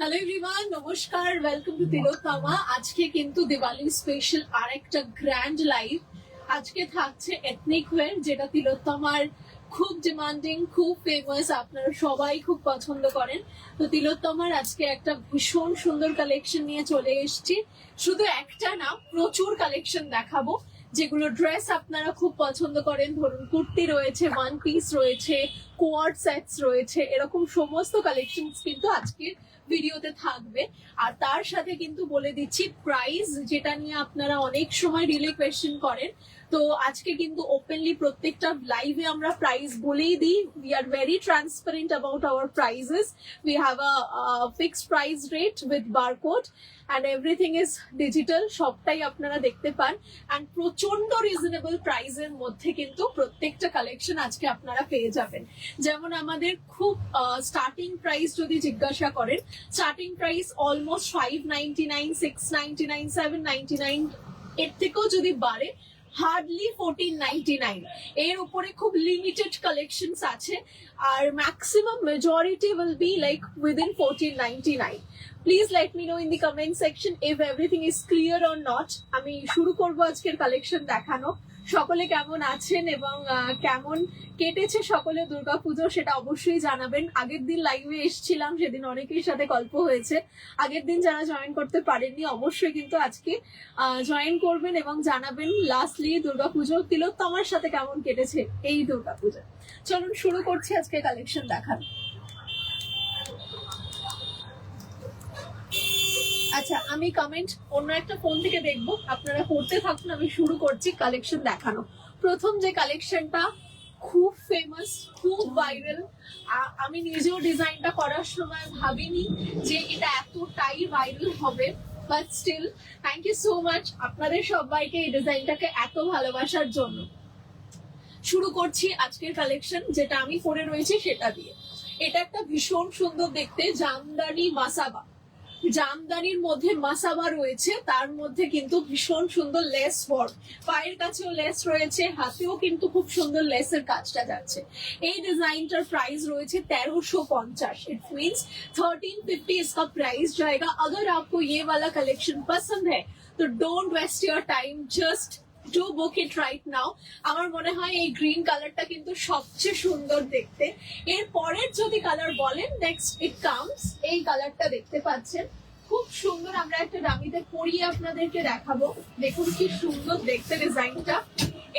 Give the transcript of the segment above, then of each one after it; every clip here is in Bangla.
হ্যালো এভরিওয়ান, নমস্কার, ওয়েলকাম টু তিলোত্তমা। আজকে কিন্তু দিওয়ালি স্পেশাল আর একটা গ্র্যান্ড লাইভ। আজকে থাকছে এথনিক ওয়্যার, যেটা তিলোত্তমার খুব ডিমান্ডিং, খুব ফেমাস, আপনারা সবাই খুব পছন্দ করেন। তো তিলোত্তমার আজকে একটা ভীষণ সুন্দর কালেকশন নিয়ে চলে এসেছি। শুধু একটা না, প্রচুর কালেকশন দেখাবো, যেগুলো ড্রেস আপনারা খুব পছন্দ করেন। ধরুন কুর্তি রয়েছে, ওয়ান পিস রয়েছে, কোয়ার্ড সেটস রয়েছে, এরকম সমস্ত কালেকশনস কিন্তু আজকের ভিডিওতে থাকবে। আর তার সাথে কিন্তু বলে দিচ্ছি প্রাইস, যেটা নিয়ে আপনারা অনেক সময় রিলে কোয়েশ্চেন করেন। তো আজকে কিন্তু ওপেনলি প্রত্যেকটা লাইভে আমরা প্রাইস বলেই দিই। We are very transparent about our prices. We have a fixed price rate with barcode and everything is digital. সবটাই আপনারা দেখতে পান অ্যান্ড প্রচন্ড রিজনেবল প্রাইসের মধ্যে কিন্তু প্রত্যেকটা কালেকশন আজকে আপনারা পেয়ে যাবেন। যেমন আমাদের খুব স্টার্টিং প্রাইস যদি জিজ্ঞাসা করেন, স্টার্টিং প্রাইস অলমোস্ট 599, 699, 799, এর থেকেও যদি বাড়ে হার্ডলি 1499। এর উপরে খুব লিমিটেড কালেকশনস আছে, আর maximum majority will be like within 1499। Please let me know in the comment section if everything is clear or not. আমি শুরু করবো আজকের কালেকশন দেখানো। সকলে কেমন আছেন এবং কেমন কেটেছে সকলে দুর্গাপুজো, সেটা অবশ্যই জানাবেন। আগের দিন লাইভে এসেছিলাম, সেদিন অনেকের সাথে গল্প হয়েছে। আগের দিন যারা জয়েন করতে পারেননি, অবশ্যই কিন্তু আজকে জয়েন করবেন এবং জানাবেন লাস্টলি দুর্গাপুজো তিলোত্তমার সাথে কেমন কেটেছে এই দুর্গাপুজো। চলুন শুরু করছি আজকে কালেকশন দেখানো। আচ্ছা, আমি কমেন্ট অন্য একটা ফোন থেকে দেখবো, আপনারা করতে থাকুন। আমি শুরু করছি কালেকশন দেখানো। প্রথম যে কালেকশনটা খুব ফেমাস, খুব ভাইরাল। আমি নিজেও ডিজাইনটা করার সময় ভাবিনি যে এটা এতটাই ভাইরাল হবে, but still thank you so much আপনাদের সবাইকে এই ডিজাইনটাকে এত ভালোবাসার জন্য। শুরু করছি আজকের কালেকশন, যেটা আমি পরে রয়েছি সেটা দিয়ে। এটা একটা ভীষণ সুন্দর দেখতে জামদানি মাসাবা। জামদানির মধ্যে মাসাবা রয়েছে, তার মধ্যে কিন্তু ভীষণ সুন্দর লেস ওয়ার্ক। পায়ের কাছেও লেস রয়েছে, হাতেও কিন্তু খুব সুন্দর লেসের কাজটা যাচ্ছে। এই ডিজাইনটার প্রাইস রয়েছে 1350। इट मीन्स 1350 इसका प्राइस जाएगा। अगर आपको ये वाला कलेक्शन पसंद है तो don't waste your time, just do book it right now. আমার মনে হয় এই গ্রিন কালারটা কিন্তু সবচেয়ে সুন্দর দেখতে। এর পরের যদি কালার বলেন, নেক্সট ইট কামস এই কালারটা দেখতে পাচ্ছেন, খুব সুন্দর। আমরা একটা ডামিতে পরিয়ে আপনাদেরকে দেখাবো। দেখুন কি সুন্দর দেখতে ডিজাইনটা।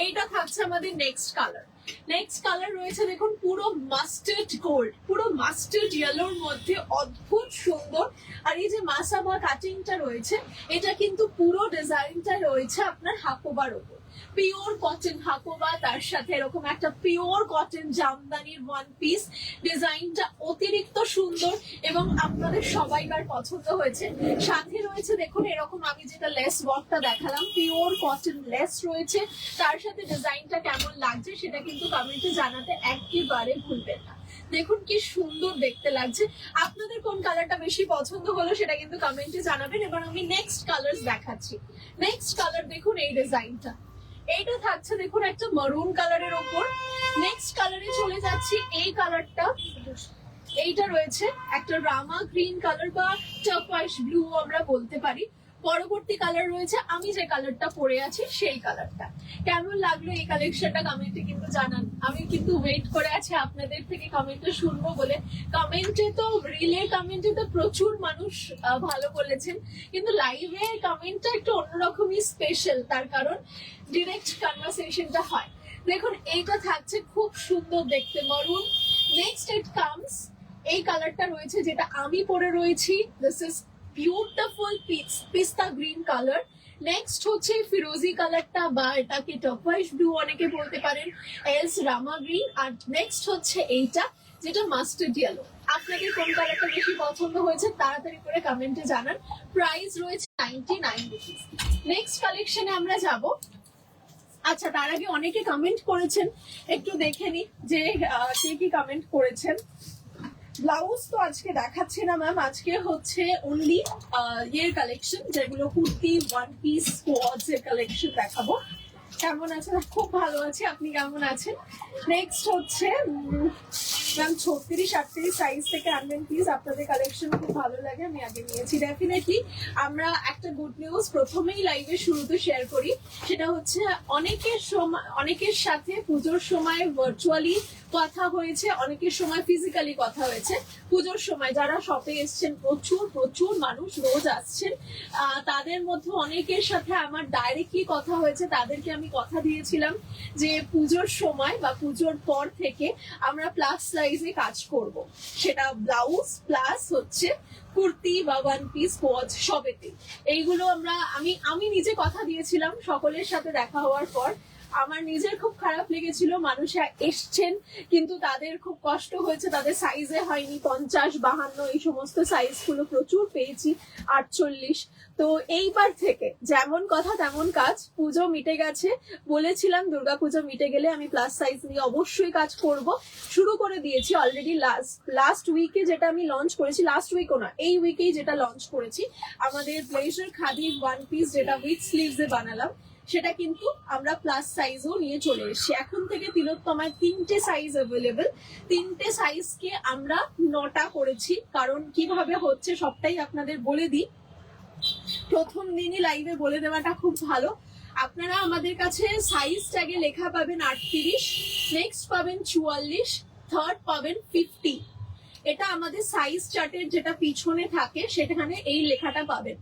এইটা থাকছে আমাদের নেক্সট কালার। নেক্সট কালার রয়েছে দেখুন, পুরো মাস্টার্ড গোল্ড, পুরো মাস্টার্ড ইয়েলোর মধ্যে অদ্ভুত সুন্দর। আর এই যে মাসাবা কাটিংটা রয়েছে, এটা কিন্তু পুরো ডিজাইনটা রয়েছে আপনার হাকোবার উপর। পিওর কটন হাকোবা, তার সাথে এরকম একটা পিওর কটন জামদানির ওয়ান পিস। ডিজাইনটা অতিরিক্ত সুন্দর এবং আপনাদের সবাইবার পছন্দ হয়েছে। সাথে রয়েছে দেখুন এরকম, আমি যেটা লেস ওয়ার্কটা দেখালাম, পিওর কটন লেস রয়েছে। তার সাথে ডিজাইনটা কেমন লাগছে সেটা কিন্তু কমেন্টে জানাতে একেবারে ভুলবেন না। দেখুন কি সুন্দর দেখতে লাগছে। আপনাদের কোন কালারটা বেশি পছন্দ হলো সেটা কিন্তু কমেন্টে জানাবেন। এবার আমি নেক্সট কালার দেখাচ্ছি। নেক্সট কালার দেখুন, এই ডিজাইনটা, এইটা থাকছে দেখুন একটা মারুন কালারের ওপর। নেক্সট কালারে চলে যাচ্ছি, এই কালারটা, এইটা রয়েছে একটা রামা গ্রিন কালার বা টার্কোয়াইজ ব্লু আমরা বলতে পারি। পরবর্তী কালার রয়েছে আমি যে কালারটা পরে আছি সেই কালারটা। কেমন লাগলো এই কালেকশনটা কমেন্টে কিন্তু জানান। আমি কিন্তু ওয়েট করে আছি আপনাদের থেকে কমেন্টে শুনবো বলে। কমেন্টে তো, রিলে কমেন্টে তো প্রচুর মানুষ ভালো বলেছেন, কিন্তু লাইভে কমেন্টটা একটু অন্যরকমই স্পেশাল, তার কারণ ডিরেক্ট কনভারসেশনটা হয়। দেখুন এইটা থাকছে খুব সুন্দর দেখতে, মারুন। নেক্সট ইট কামস এই কালারটা রয়েছে, যেটা আমি পরে রয়েছি। দিস ইজ বিউটিফুল পিস্তা গ্রিন কালার। নেক্সট হচ্ছে ফিরোজি কালারটা, বা এটাকে টার্কোয়াইজ ব্লু অনেকে বলতে পারেন, এলস রামা গ্রিন। আর নেক্সট হচ্ছে এইটা, যেটা মাস্টার্ড ইয়েলো। আপনাদের কোন কালারটা বেশি পছন্দ হয়েছে তাড়াতাড়ি করে কমেন্টে জানান। প্রাইস রয়েছে 99 রুপিস। নেক্সট কালেকশনে আমরা যাব। আচ্ছা, তার আগে অনেকে কমেন্ট করেছেন, একটু দেখে নি যে কে কি কমেন্ট করেছেন। ব্লাউজ তো আজকে দেখাচ্ছি না ম্যাম, আজকে হচ্ছে অনলি ইয়ের কালেকশন, যেগুলো কুর্তি, ওয়ান পিস, কোয়ার্ডস এর কালেকশন দেখাবো। কেমন আছেন? খুব ভালো আছি, আপনি কেমন আছেন? নেক্সট হচ্ছে ম্যাম 36-38 সাইজ থেকে আনবেন প্লিজ, আপনাদের কালেকশন খুব ভালো লাগে, আমি আগে নিয়েছি। ডেফিনেটলি আমরা একটা গুড নিউজ প্রথমেই লাইভের শুরুতে শেয়ার করি, সেটা হচ্ছে অনেকের সাথে পুজোর সময় ভার্চুয়ালি কথা হয়েছে, অনেকের সময় ফিজিক্যালি কথা হয়েছে। পুজোর সময় যারা শপে এসছেন, প্রচুর প্রচুর মানুষ রোজ আসছেন, তাদের মধ্যে অনেকের সাথে আমার ডাইরেক্টলি কথা হয়েছে। তাদেরকে আমি কথা দিয়েছিলাম যে পুজোর সময় বা পুজোর পর থেকে আমরা প্লাস সাইজে কাজ করব, সেটা ব্লাউজ প্লাস হচ্ছে কুর্তি বা ওয়ান পিস ওয়াচ সবেতে। এইগুলো আমি নিজে কথা দিয়েছিলাম। সকলের সাথে দেখা হওয়ার পর আমার নিজের খুব খারাপ লেগেছিল, মানুষ এসছেন কিন্তু তাদের খুব কষ্ট হয়েছে, তাদের সাইজে হয়নি। 50-52 এই সমস্ত সাইজ গুলো প্রচুর পেয়েছি, 48। তো এইবার থেকে যেমন কথা তেমন কাজ। পুজো মিটে গেছে, বলেছিলাম দুর্গাপুজো মিটে গেলে আমি প্লাস সাইজ নিয়ে অবশ্যই কাজ করব, শুরু করে দিয়েছি অলরেডি। লাস্ট উইকে যেটা আমি লঞ্চ করেছি, লাস্ট উইকও না, এই উইকেই যেটা লঞ্চ করেছি, আমাদের ব্লেজার খাদির ওয়ান পিস যেটা উইথ স্লিভস এ বানালাম, সেটা কিন্তু আমরা প্লাস সাইজও নিয়ে চলে এসেছি। এখন থেকে তিলোত্তমায় 3টে সাইজ অ্যাভেলেবেল। 3টে সাইজকে আমরা 9টা করেছি, কারণ কিভাবে হচ্ছে সবটাই আপনাদের বলে দিই। প্রথম দিনই লাইভে বলে দেওয়াটা খুব ভালো। আপনারা আমাদের কাছে সাইজ ট্যাগে লেখা পাবেন 38, নেক্সট পাবেন 44, থার্ড পাবেন 50। এটা আমাদের সাইজ চার্টের যেটা পিছনে থাকে সেখানে এই লেখাটা পাবেন।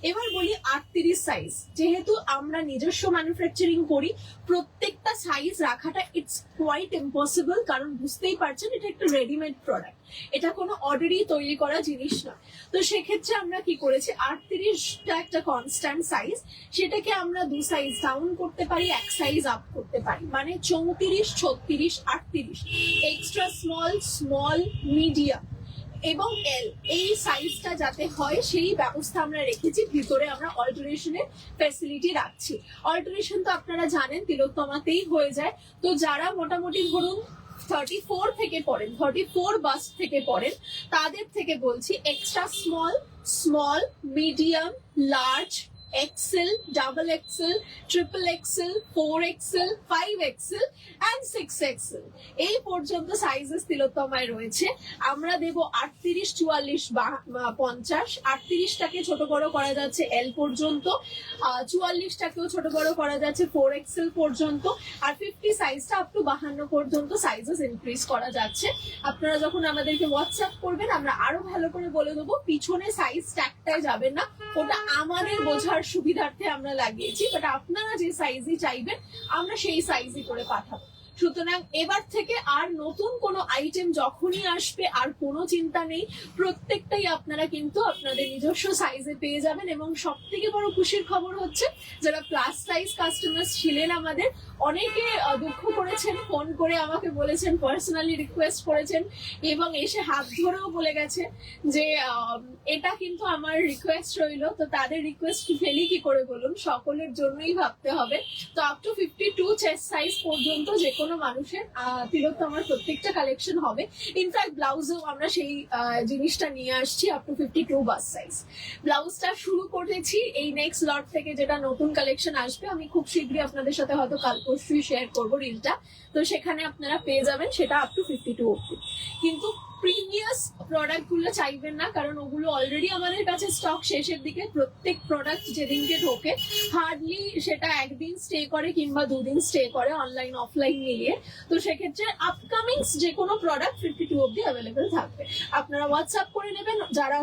এবার বলি 38 সাইজ, যেহেতু আমরা নিজস্ব ম্যানুফ্যাকচারিং করি, প্রত্যেকটা সাইজ রাখাটা ইটস কোয়াইট ইম্পসিবল, কারণ বুঝতেই পারছেন এটা একটা রেডিমেড প্রোডাক্ট, এটা কোনো অর্ডারই তৈরি করা জিনিস না। তো সেক্ষেত্রে আমরা কি করেছি, 38টা একটা কনস্ট্যান্ট সাইজ, সেটাকে আমরা 2 সাইজ ডাউন করতে পারি, 1 সাইজ আপ করতে পারি, মানে 34, 36, 38, এক্সট্রা স্মল, স্মল, মিডিয়াম এবং এল, এই সাইজটা যাতে হয় সেই ব্যবস্থা আমরা রেখেছি। ভিতরে আমরা অল্টারেশনের ফ্যাসিলিটি রাখছি। অল্টারেশন তো আপনারা জানেন তিলোত্তমাতেই হয়ে যায়। তো যারা মোটামুটি ধরুন 34 থেকে পড়েন, 34 বাস থেকে পড়েন, তাদের থেকে বলছি extra small, small, medium, large, XL, double XL, triple XL, 4XL, 5XL and 6XL, এই পর্যন্ত সাইজেস তিলোত্তমায় রয়েছে। আমরা দেব 38, 44, 50। 38টাকে ছোট বড় করা যাচ্ছে এল পর্যন্ত, 44টাকেও ছোট বড় করা যাচ্ছে 4XL পর্যন্ত, আর 50 সাইজটা আপ টু 52 পর্যন্ত সাইজেস ইনক্রিজ করা যাচ্ছে। আপনারা যখন আমাদেরকে হোয়াটসঅ্যাপ করবেন আমরা আরো ভালো করে বলে দেবো। পিছনে সাইজ ট্যাগটায় যাবেন না, ওটা আমাদের বোঝার সুবিধার্থে আমরা লাগিয়েছি, বাট আপনারা যে সাইজই চাইবেন আমরা সেই সাইজই করে পাঠাবো। সুতরাং এবার থেকে আর নতুন কোনো আইটেম যখনই আসবে আর কোনো চিন্তা নেই, প্রত্যেকটাই আপনারা কিন্তু আপনাদের নিজস্ব সাইজে পেয়ে যাবেন। এবং সব থেকে বড় খুশির খবর হচ্ছে, যারা প্লাস সাইজ কাস্টমার ছিলেন আমাদের, অনেকে দুঃখ করেছেন, ফোন করে আমাকে বলেছেন, পার্সোনালি রিকোয়েস্ট করেছেন এবং এসে হাত ধরেও বলে গেছে যে এটা কিন্তু আমার রিকোয়েস্ট রইলো। তো তাদের রিকোয়েস্ট ফেলি কি করে বলুন, সকলের জন্যই ভাবতে হবে। তো আপ টু 52 চেস্ট সাইজ পর্যন্ত যে কোনো মানুষের তিলোত্তমার প্রত্যেকটা কালেকশন হবে। ইনফ্যাক্ট ব্লাউজেও আমরা সেই জিনিসটা নিয়ে আসছি, আপ টু 52 বাস সাইজ। ব্লাউজটা শুরু করেছি এই নেক্সট লট থেকে, যেটা নতুন কালেকশন আসবে, আমি খুব শীঘ্রই আপনাদের সাথে হয়তো কাল পরশুই শেয়ার করবো রিলটা। তো সেখানে আপনারা পেয়ে যাবেন সেটা আপ টু 52 অব্দি। কিন্তু প্রিভিয়াস প্রোডাক্ট গুলো চাইবেন না, কারণ ওগুলো অলরেডি আমাদের কাছে স্টক শেষের দিকে। প্রত্যেক প্রোডাক্ট যেদিনকে ঢোকে হার্ডলি সেটা একদিন স্টে করে কিংবা 2 দিন স্টে করে, অনলাইন অফলাইন মিলিয়ে। তো সেক্ষেত্রে আপকামিং যে কোনো প্রোডাক্ট 52 অব্দি অ্যাভেলেবেল থাকবে। আপনারা হোয়াটসঅ্যাপ করে নেবেন, যারা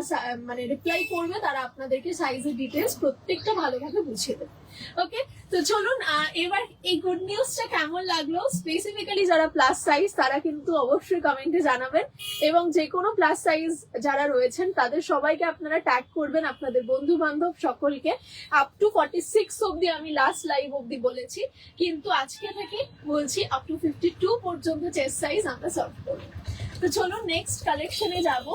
মানে রিপ্লাই করবে তারা আপনাদেরকে সাইজের ডিটেলস প্রত্যেকটা ভালোভাবে বুঝিয়ে দেবে। ওকে, তো চলুন এবার এই গুড নিউজটা কেমন লাগলো, স্পেসিফিক্যালি যারা প্লাস সাইজ তারা কিন্তু অবশ্যই কমেন্টে জানাবেন। এবং যে কোনো প্লাস সাইজ যারা রয়েছেন তাদের সবাইকে আপনারা ট্যাগ করবেন, আপনাদের বন্ধু বান্ধব সকলকে। আপ টু 46 অব্দি আমি লাস্ট লাইভ অব্দি বলেছি, কিন্তু আজকে থেকে বলছি আপ টু 52 পর্যন্ত চেস্ট সাইজ আমরা সার্ভ করবো। তো চলুন নেক্সট কালেকশনে যাব।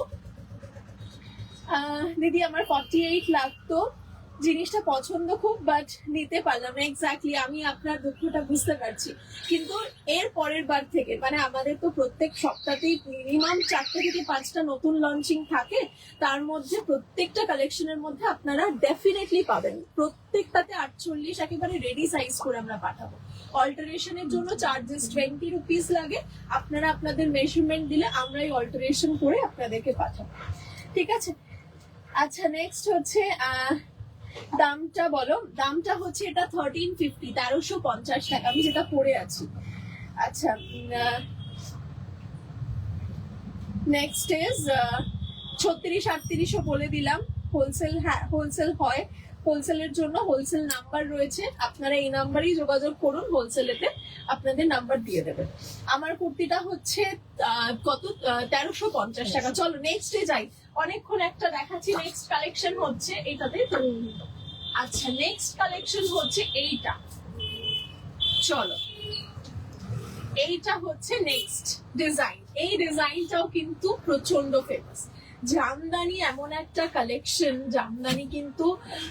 দিদি আমার 48 লাগতো, জিনিসটা পছন্দ খুব, বাট নিতে পারলাম না। এক্স্যাক্টলি, আমি আপনার দুঃখটা বুঝতে পারছি। কিন্তু এর পরের বার থেকে, মানে আমাদের তো প্রত্যেক সপ্তাহেই মিনিমাম 4টে থেকে 5টা নতুন লঞ্চিং থাকে, তার মধ্যে প্রত্যেকটা কালেকশনের মধ্যে আপনারা ডেফিনেটলি পাবেন। প্রত্যেকটাতে 48 একেবারে রেডি সাইজ করে আমরা পাঠাবো। অল্টারেশনের জন্য চার্জেস 20 রুপিস লাগে, আপনারা আপনাদের মেজারমেন্ট দিলে আমরাই অল্টারেশন করে আপনাদেরকে পাঠাবো, ঠিক আছে? আচ্ছা, নেক্সট হচ্ছে দামটা বলো। দামটা হচ্ছে এটা 1350, 1350 টাকা, আমি যেটা পরে আছি। আচ্ছা, নেক্সট ইজ 36-38 বলে দিলাম। হোলসেল, হ্যাঁ হোলসেল হয়। হোলসেলের জন্য হোলসেল নাম্বার রয়েছে, আপনারা এই নাম্বারেই যোগাযোগ করুন, হোলসেলেতে আপনাদের নাম্বার দিয়ে দেবে। আমার কুর্তিটা হচ্ছে কত, 1350 টাকা। চলো নেক্সটে যাই, অনেকক্ষণ একটা দেখাচ্ছি। নেক্সট কালেকশন হচ্ছে এইটাতে। আচ্ছা, নেক্সট কালেকশন হচ্ছে এইটা। চলো, এইটা হচ্ছে নেক্সট ডিজাইন। এই ডিজাইনটাও কিন্তু প্রচন্ড ফেমাস। জামদানি এমন একটা কালেকশন, জামদানি কিন্তু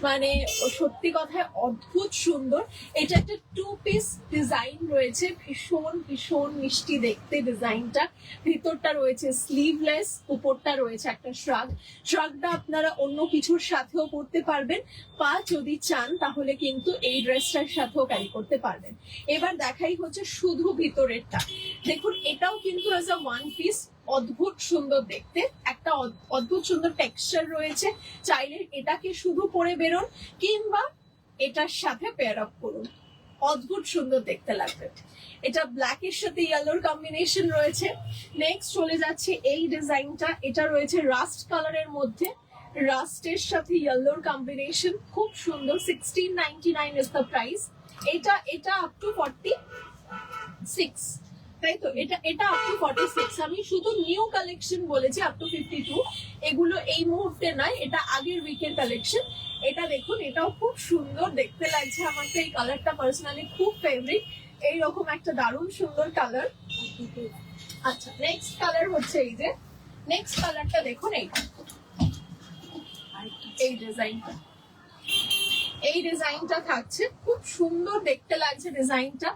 মানে সত্যি কথায় অদ্ভুত সুন্দর। এটা একটা 2 পিস ডিজাইন রয়েছে, ভীষণ ভীষণ মিষ্টি দেখতে ডিজাইনটা। ভিতরটা রয়েছে স্লিভলেস, উপরটা রয়েছে একটা শ্রাগ। শ্রাগটা আপনারা অন্য কিছুর সাথেও পরতে পারবেন, বা যদি চান তাহলে কিন্তু এই ড্রেসটার সাথেও ক্যারি করতে পারবেন। এবার দেখাই হচ্ছে শুধু ভিতরেরটা। দেখুন, এটাও কিন্তু অ্যাজ আ 1 পিস অদ্ভুত সুন্দর দেখতে, একটা অদ্ভুত সুন্দর টেক্সচার রয়েছে। চাইলে এটাকে শুধু পরে বেরোন, কিংবা এটার সাথে পেয়ার আপ করুন, অদ্ভুত সুন্দর দেখতে লাগবে। এটা ব্ল্যাক এর সাথে ইয়েলোর কম্বিনেশন রয়েছে। নেক্সট চলে যাচ্ছে এই ডিজাইনটা। এটা রয়েছে রাস্ট কালারের মধ্যে, রাস্টের সাথে ইয়েলোর কম্বিনেশন, খুব সুন্দর। 1699 ইজ দ্য প্রাইস। এটা আপ টু 46, তাই তো? এটা আপ টু 46। আমি শুধু নিউ কালেকশন বলেছি আপ টু 52, এগুলো এই মুহূর্তে নয়, এটা আগের উইকের কালেকশন। এটা দেখুন, এটাও খুব সুন্দর দেখতে লাগছে। আমার তো এই কালারটা পার্সোনালি খুব ফেভারিট, এইরকম একটা দারুণ সুন্দর কালার। আচ্ছা, নেক্সট কালার হচ্ছে এই যে, নেক্সট কালারটা দেখুন, এইটা, এই ডিজাইনটা। এই ডিজাইনটা থাকছে, খুব সুন্দর দেখতে লাগছে ডিজাইনটা।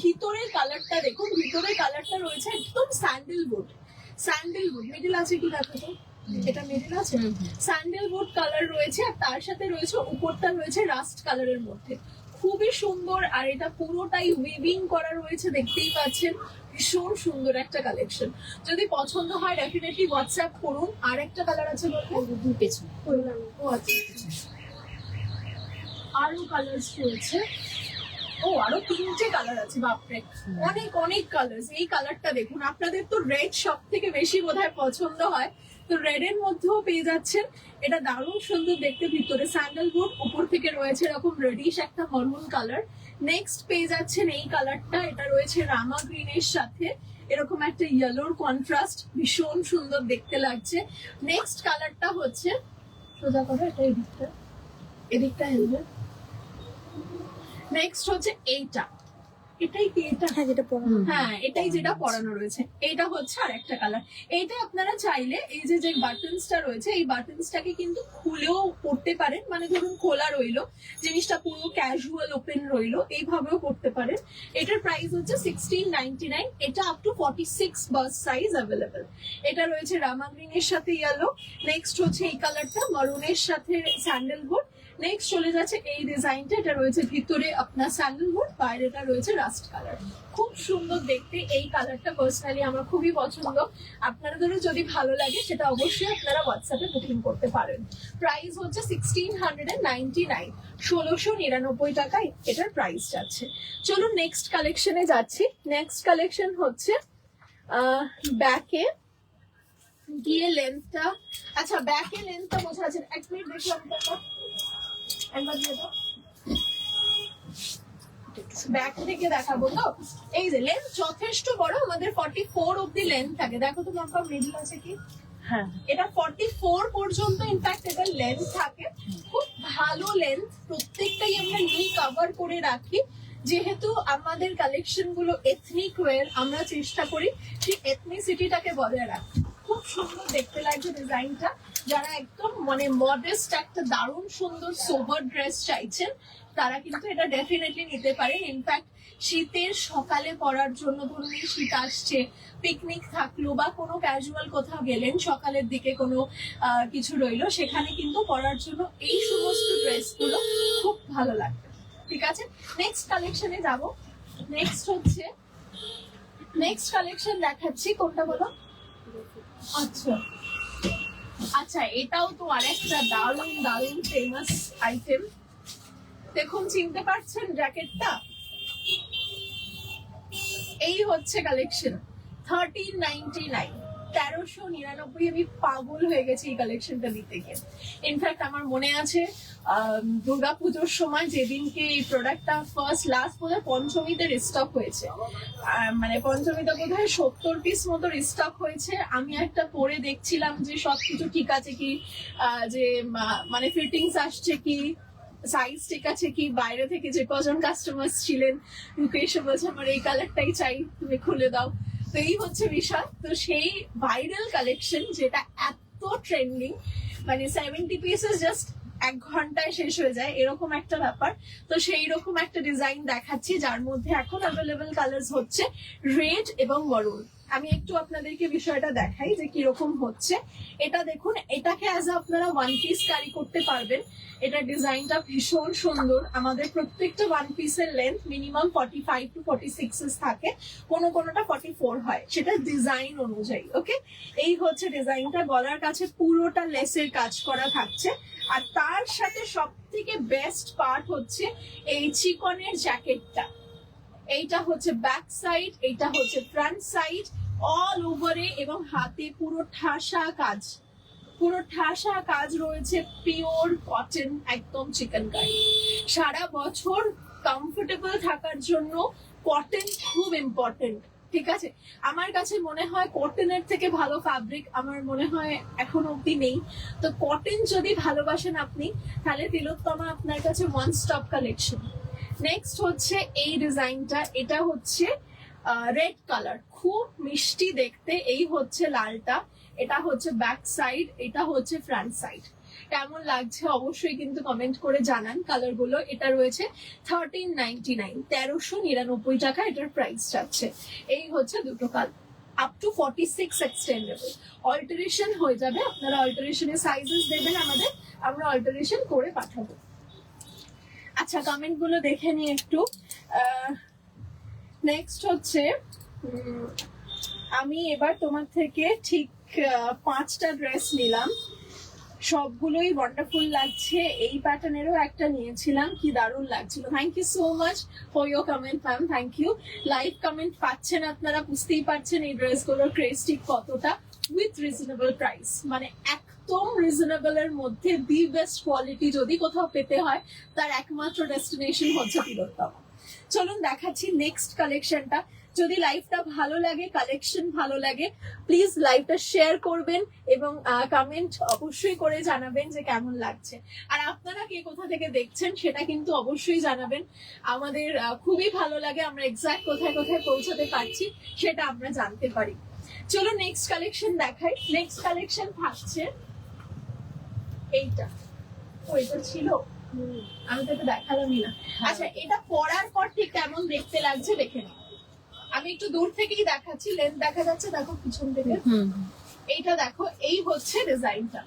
ভিতরের কালারটা দেখুন, ভিতরের কালারটা রয়েছে একদম স্যান্ডেলউড। স্যান্ডেলউড মিডিল আছে কি দেখো তো, এটা মিডিল আছে, স্যান্ডেলউড কালার রয়েছে। আর তার সাথে রয়েছে উপরটা রয়েছে রাস্ট কালারের মধ্যে, খুবই সুন্দর। আর এটা পুরোটাই উইভিং করা রয়েছে, দেখতেই পাচ্ছেন। ভীষণ সুন্দর একটা কালেকশন। যদি পছন্দ হয় ডেফিনেটলি হোয়াটসঅ্যাপ করুন। আর একটা কালার আছে বলতে পেছনে, ও আচ্ছা, আরো কালার রয়েছে। ও, আরো 3টে কালার আছে, বাপরে, অনেক অনেক কালার। এই কালারটা দেখুন, আপনাদের তো রেড সব থেকে বেশি বোধহয় পছন্দ হয়, তো রেড এর মধ্যেও পেয়ে যাচ্ছেন। এটা দারুণ সুন্দর দেখতে। ভিতরে স্যান্ডেলউড, উপর থেকে রয়েছে এরকম রেডিশ একটা হরমোন কালার। নেক্সট পেয়ে যাচ্ছেন এই কালারটা। এটা রয়েছে রামা গ্রিনের সাথে এরকম একটা ইয়েলোর কন্ট্রাস্ট, ভীষণ সুন্দর দেখতে লাগছে। নেক্সট কালারটা হচ্ছে, সোজা করো এটা, এদিকটা এলবে। নেক্সট হচ্ছে এইটা। এটাই কি এটা? হ্যাঁ, যেটা পরানো, হ্যাঁ এটাই যেটা পরানো রয়েছে। এটা হচ্ছে আর একটা কালার। এইটা আপনারা চাইলে এই যে যে বাটনসটা রয়েছে, এই বাটনসটাকে কিন্তু খুলেও পরতে পারেন। মানে ধরুন খোলা রইলো, জিনিসটা পুরো ক্যাজুয়াল ওপেন রইলো, এইভাবেও পরতে পারেন। এটার প্রাইস হচ্ছে 1699। এটা up to 46 bust size available. এটা রয়েছে রামা গ্রিন এর সাথে ইয়েলো। নেক্সট হচ্ছে এই কালারটা, মারুনের সাথে স্যান্ডেলউড। নেক্সট চলে যাচ্ছে এই ডিজাইনটা। এটা রয়েছে ভিতরে আপনার স্যান্ডেলউড, বাইরেটা রয়েছে রাস্ট কালার। খুব সুন্দর দেখতে। এই কালারটা পার্সোনালি আমার খুবই পছন্দ। আপনাদের যদি ভালো লাগে সেটা অবশ্যই আপনারা হোয়াটসঅ্যাপে বুকিং করতে পারেন। প্রাইস হচ্ছে 1699, 1699 টাকায় এটার প্রাইস যাচ্ছে। চলুন নেক্সট কালেকশনে যাচ্ছি। নেক্সট কালেকশন হচ্ছে ব্যাকে গিয়ে লেন্থটা, আচ্ছা ব্যাকে লেন্থটা বোঝা যাচ্ছে। এক মিনিট দেখলাম, ব্যাক থেকে দেখাবো তো। এই যে লেন্থ যথেষ্ট বড়, আমাদের 44 অব্দি লেন্থ থাকে। দেখো তো তোমার মিডল আছে কি? হ্যাঁ, এটা 44 পর্যন্ত ইনফ্যাক্ট এটা লেন্থ থাকে। খুব ভালো লেন্থ, প্রত্যেকটাই আমরা নি কভার করে রাখি। যেহেতু আমাদের কালেকশন গুলো এথনিক ওয়্যার, আমরা চেষ্টা করি সেই এথনিসিটিটাকে বজায় রাখতে। খুব সুন্দর দেখতে লাগছে ডিজাইনটা। যারা একদম মানে মডেস্ট একটা দারুণ সুন্দর সোবার ড্রেস চাইছেন তারা কিন্তু এটা ডেফিনেটলি নিতে পারেন। ইনফ্যাক্ট শীতের সকালে পরার জন্য, ধরুন এই শীত আসছে, পিকনিক থাকলো বা কোনো ক্যাজুয়াল কোথাও গেলেন, সকালের দিকে কোনো কিছু রইলো, সেখানে কিন্তু পরার জন্য এই সমস্ত ড্রেসগুলো খুব ভালো লাগবে। ঠিক আছে, নেক্সট কালেকশনে যাব। নেক্সট কালেকশন দেখাচ্ছি, কোনটা বলো? আচ্ছা আচ্ছা, এটাও তো আরেকটা দারুণ দারুণ ফেমাস আইটেম। দেখুন, চিনতে পারছেন জ্যাকেটটা? এই হচ্ছে কালেকশন 1399, 1399। আমি পাগল হয়ে গেছি এই কালেকশনটা দিতে গিয়ে। ইনফ্যাক্ট আমার মনে আছে দুর্গাপুজোর সময় যেদিনকে এই প্রোডাক্টটা লাস্ট বোধহয় পঞ্চমীতে রিস্টক হয়েছে, মানে পঞ্চমীতে বোধহয় 70 পিস মতো রিস্টক হয়েছে। আমি একটা পরে দেখছিলাম যে সবকিছু ঠিক আছে কি, যে মানে ফিটিংস আসছে কি, সাইজ ঠিক আছে কি। বাইরে থেকে যে কজন কাস্টমার ছিলেন মুখে এসে বলছে আমার এই কালারটাই চাই, তুমি খুলে দাও। তো এই হচ্ছে বিষয়। তো সেই ভাইরাল কালেকশন যেটা এত ট্রেন্ডিং, মানে 70 পিসেস জাস্ট 1 ঘন্টায় শেষ হয়ে যায়, এরকম একটা ব্যাপার। তো সেই রকম একটা ডিজাইন দেখাচ্ছি, যার মধ্যে এখন অ্যাভেলেবেল কালার্স হচ্ছে রেড এবং মরুন। আমি একটু আপনাদেরকে বিষয়টা দেখাই যে কিরকম হচ্ছে। এটা দেখুন, এটাকে অ্যাজ আপনারা ওয়ান পিস ক্যারি করতে পারবেন। এটা ডিজাইনটা ভীষণ সুন্দর। আমাদের প্রত্যেকটা ওয়ান পিসের লেন্থ মিনিমাম 45 to 46 থাকে, কোনোটা 44 হয়, সেটা ডিজাইন অনুযায়ী। ওকে, এই হচ্ছে ডিজাইনটা। গলার কাছে পুরোটা লেসের কাজ করা থাকছে, আর তার সাথে সব থেকে বেস্ট পার্ট হচ্ছে এই চিকনের জ্যাকেটটা। এইটা হচ্ছে ব্যাক সাইড, এইটা হচ্ছে ফ্রন্ট সাইড, অল ওভারে, এবং হাতে পুরো ঠাসা কাজ রয়েছে, পিওর কটন, একদম চিকেনকারি। সারা বছর কমফোর্টেবল থাকার জন্য কটন খুব ইম্পর্টেন্ট। ঠিক আছে, আমার কাছে মনে হয় কটনের থেকে ভালো ফ্যাব্রিক আমার মনে হয় এখন অব্দি নেই। তো কটন যদি ভালোবাসেন আপনি, তাহলে তিলোত্তমা আপনার কাছে ওয়ান স্টপ কালেকশন। নেক্সট হচ্ছে এই ডিজাইনটা, এটা হচ্ছে রেড কালার, খুব মিষ্টি দেখতে। এই হচ্ছে লালটা, এটা হচ্ছে ব্যাক সাইড, এটা হচ্ছে ফ্রন্ট সাইড। কেমন লাগছে অবশ্যই কিন্তু কমেন্ট করে জানান কালার গুলো। এটা রয়েছে 1399, 1399 টাকা এটার প্রাইস যাচ্ছে। এই হচ্ছে দুটো colour, up to 46 extendable. Alteration হয়ে যাবে, আপনারা অল্টারেশনের সাইজেস দেবেন আমাদের, আমরা অল্টারেশন করে পাঠাবো। আচ্ছা, কমেন্ট গুলো দেখে নিই একটু। নেক্সট হচ্ছে আমি এবার তোমার থেকে ঠিক 5টা ড্রেস নিলাম, সবগুলোই ওয়ান্ডারফুল লাগছে। এই প্যাটার্নেরও একটা নিয়েছিলাম, কি দারুণ লাগছিল। Thank you so much for your comment ma'am, thank you. Live comment পাচ্ছেন আপনারা, বুঝতেই পারছেন এই ড্রেসগুলোর ক্রেজ ঠিক কতটা। উইথ রিজনেবল প্রাইস, মানে একদম রিজনেবল এর মধ্যে দি বেস্ট কোয়ালিটি যদি কোথাও পেতে হয়, তার একমাত্র ডেস্টিনেশন হচ্ছে তিলোত্তমা। চলুন দেখাচ্ছি নেক্সট কালেকশনটা। যদি লাইভটা ভালো লাগে, কালেকশন ভালো লাগে, প্লিজ লাইভটা শেয়ার করবেন এবং কমেন্ট অবশ্যই করে জানাবেন যে কেমন লাগছে। আর আপনারা কে কোথা থেকে দেখছেন সেটা কিন্তু অবশ্যই জানাবেন, আমাদের খুবই ভালো লাগে। আমরা এক্সাক্ট কোথায় কোথায় পৌঁছাতে পারছি সেটা আমরা জানতে পারি। চলো নেক্সট কালেকশন দেখাই। নেক্সট কালেকশন থাকছে এইটা। ওইটা ছিল, আমি তো এটা দেখালামই না। আচ্ছা, এটা পরার পর ঠিক কেমন দেখতে লাগছে দেখে নিই। আমি একটু দূর থেকেই দেখাচ্ছি, লেন্থ দেখা যাচ্ছে, দেখো পিছন থেকে। এইটা দেখো, এই হচ্ছে ডিজাইনটা।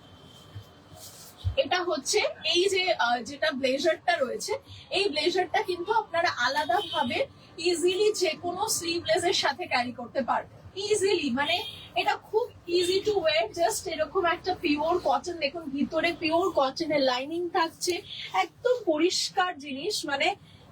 এটা হচ্ছে এই যে যেটা ব্লেজারটা রয়েছে, এই ব্লেজারটা কিন্তু আপনারা আলাদা ভাবে ইজিলি যে কোনো স্লিভলেসের সাথে ক্যারি করতে পারবেন ইজিলি। মানে এটা খুব ইজি টু ওয়্যার। জাস্ট এরকম একটা পিওর কটন, দেখুন ভিতরে পিওর কটনের লাইনিং থাকছে, একদম পরিষ্কার জিনিস, মানে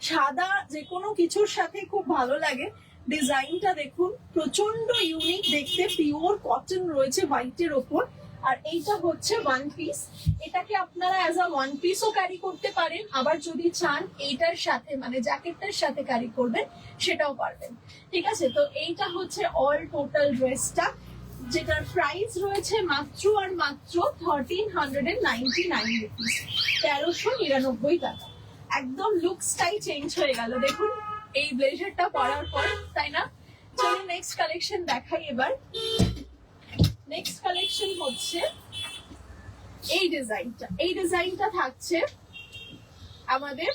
সাদা যে কোনো কিছুর সাথে খুব ভালো লাগে। ডিজাইনটা দেখুন, প্রচন্ড ইউনিক দেখতে, পিওর কটন রয়েছে হোয়াইটের ওপর। আর এইটা হচ্ছে ওয়ান পিস, এটাকে আপনারা অ্যাজ আ ওয়ান পিসও ক্যারি করতে পারেন, আবার যদি চান এইটার সাথে মানে জ্যাকেটটার সাথে ক্যারি করবেন সেটাও পারবেন। ঠিক আছে, তো এইটা হচ্ছে অল টোটাল ড্রেসটা, যেটার প্রাইস রয়েছে মাত্র আর মাত্র 1399 রুপিস, 1399 টাকা। একদম লুকসটাই চেঞ্জ হয়ে গেল দেখুন এই ব্লেজারটা পরার পর, তাই না? চলো নেক্সট কালেকশন দেখাই এবার। নেক্সট কালেকশন হচ্ছে এই ডিজাইনটা। এই ডিজাইনটা থাকছে আমাদের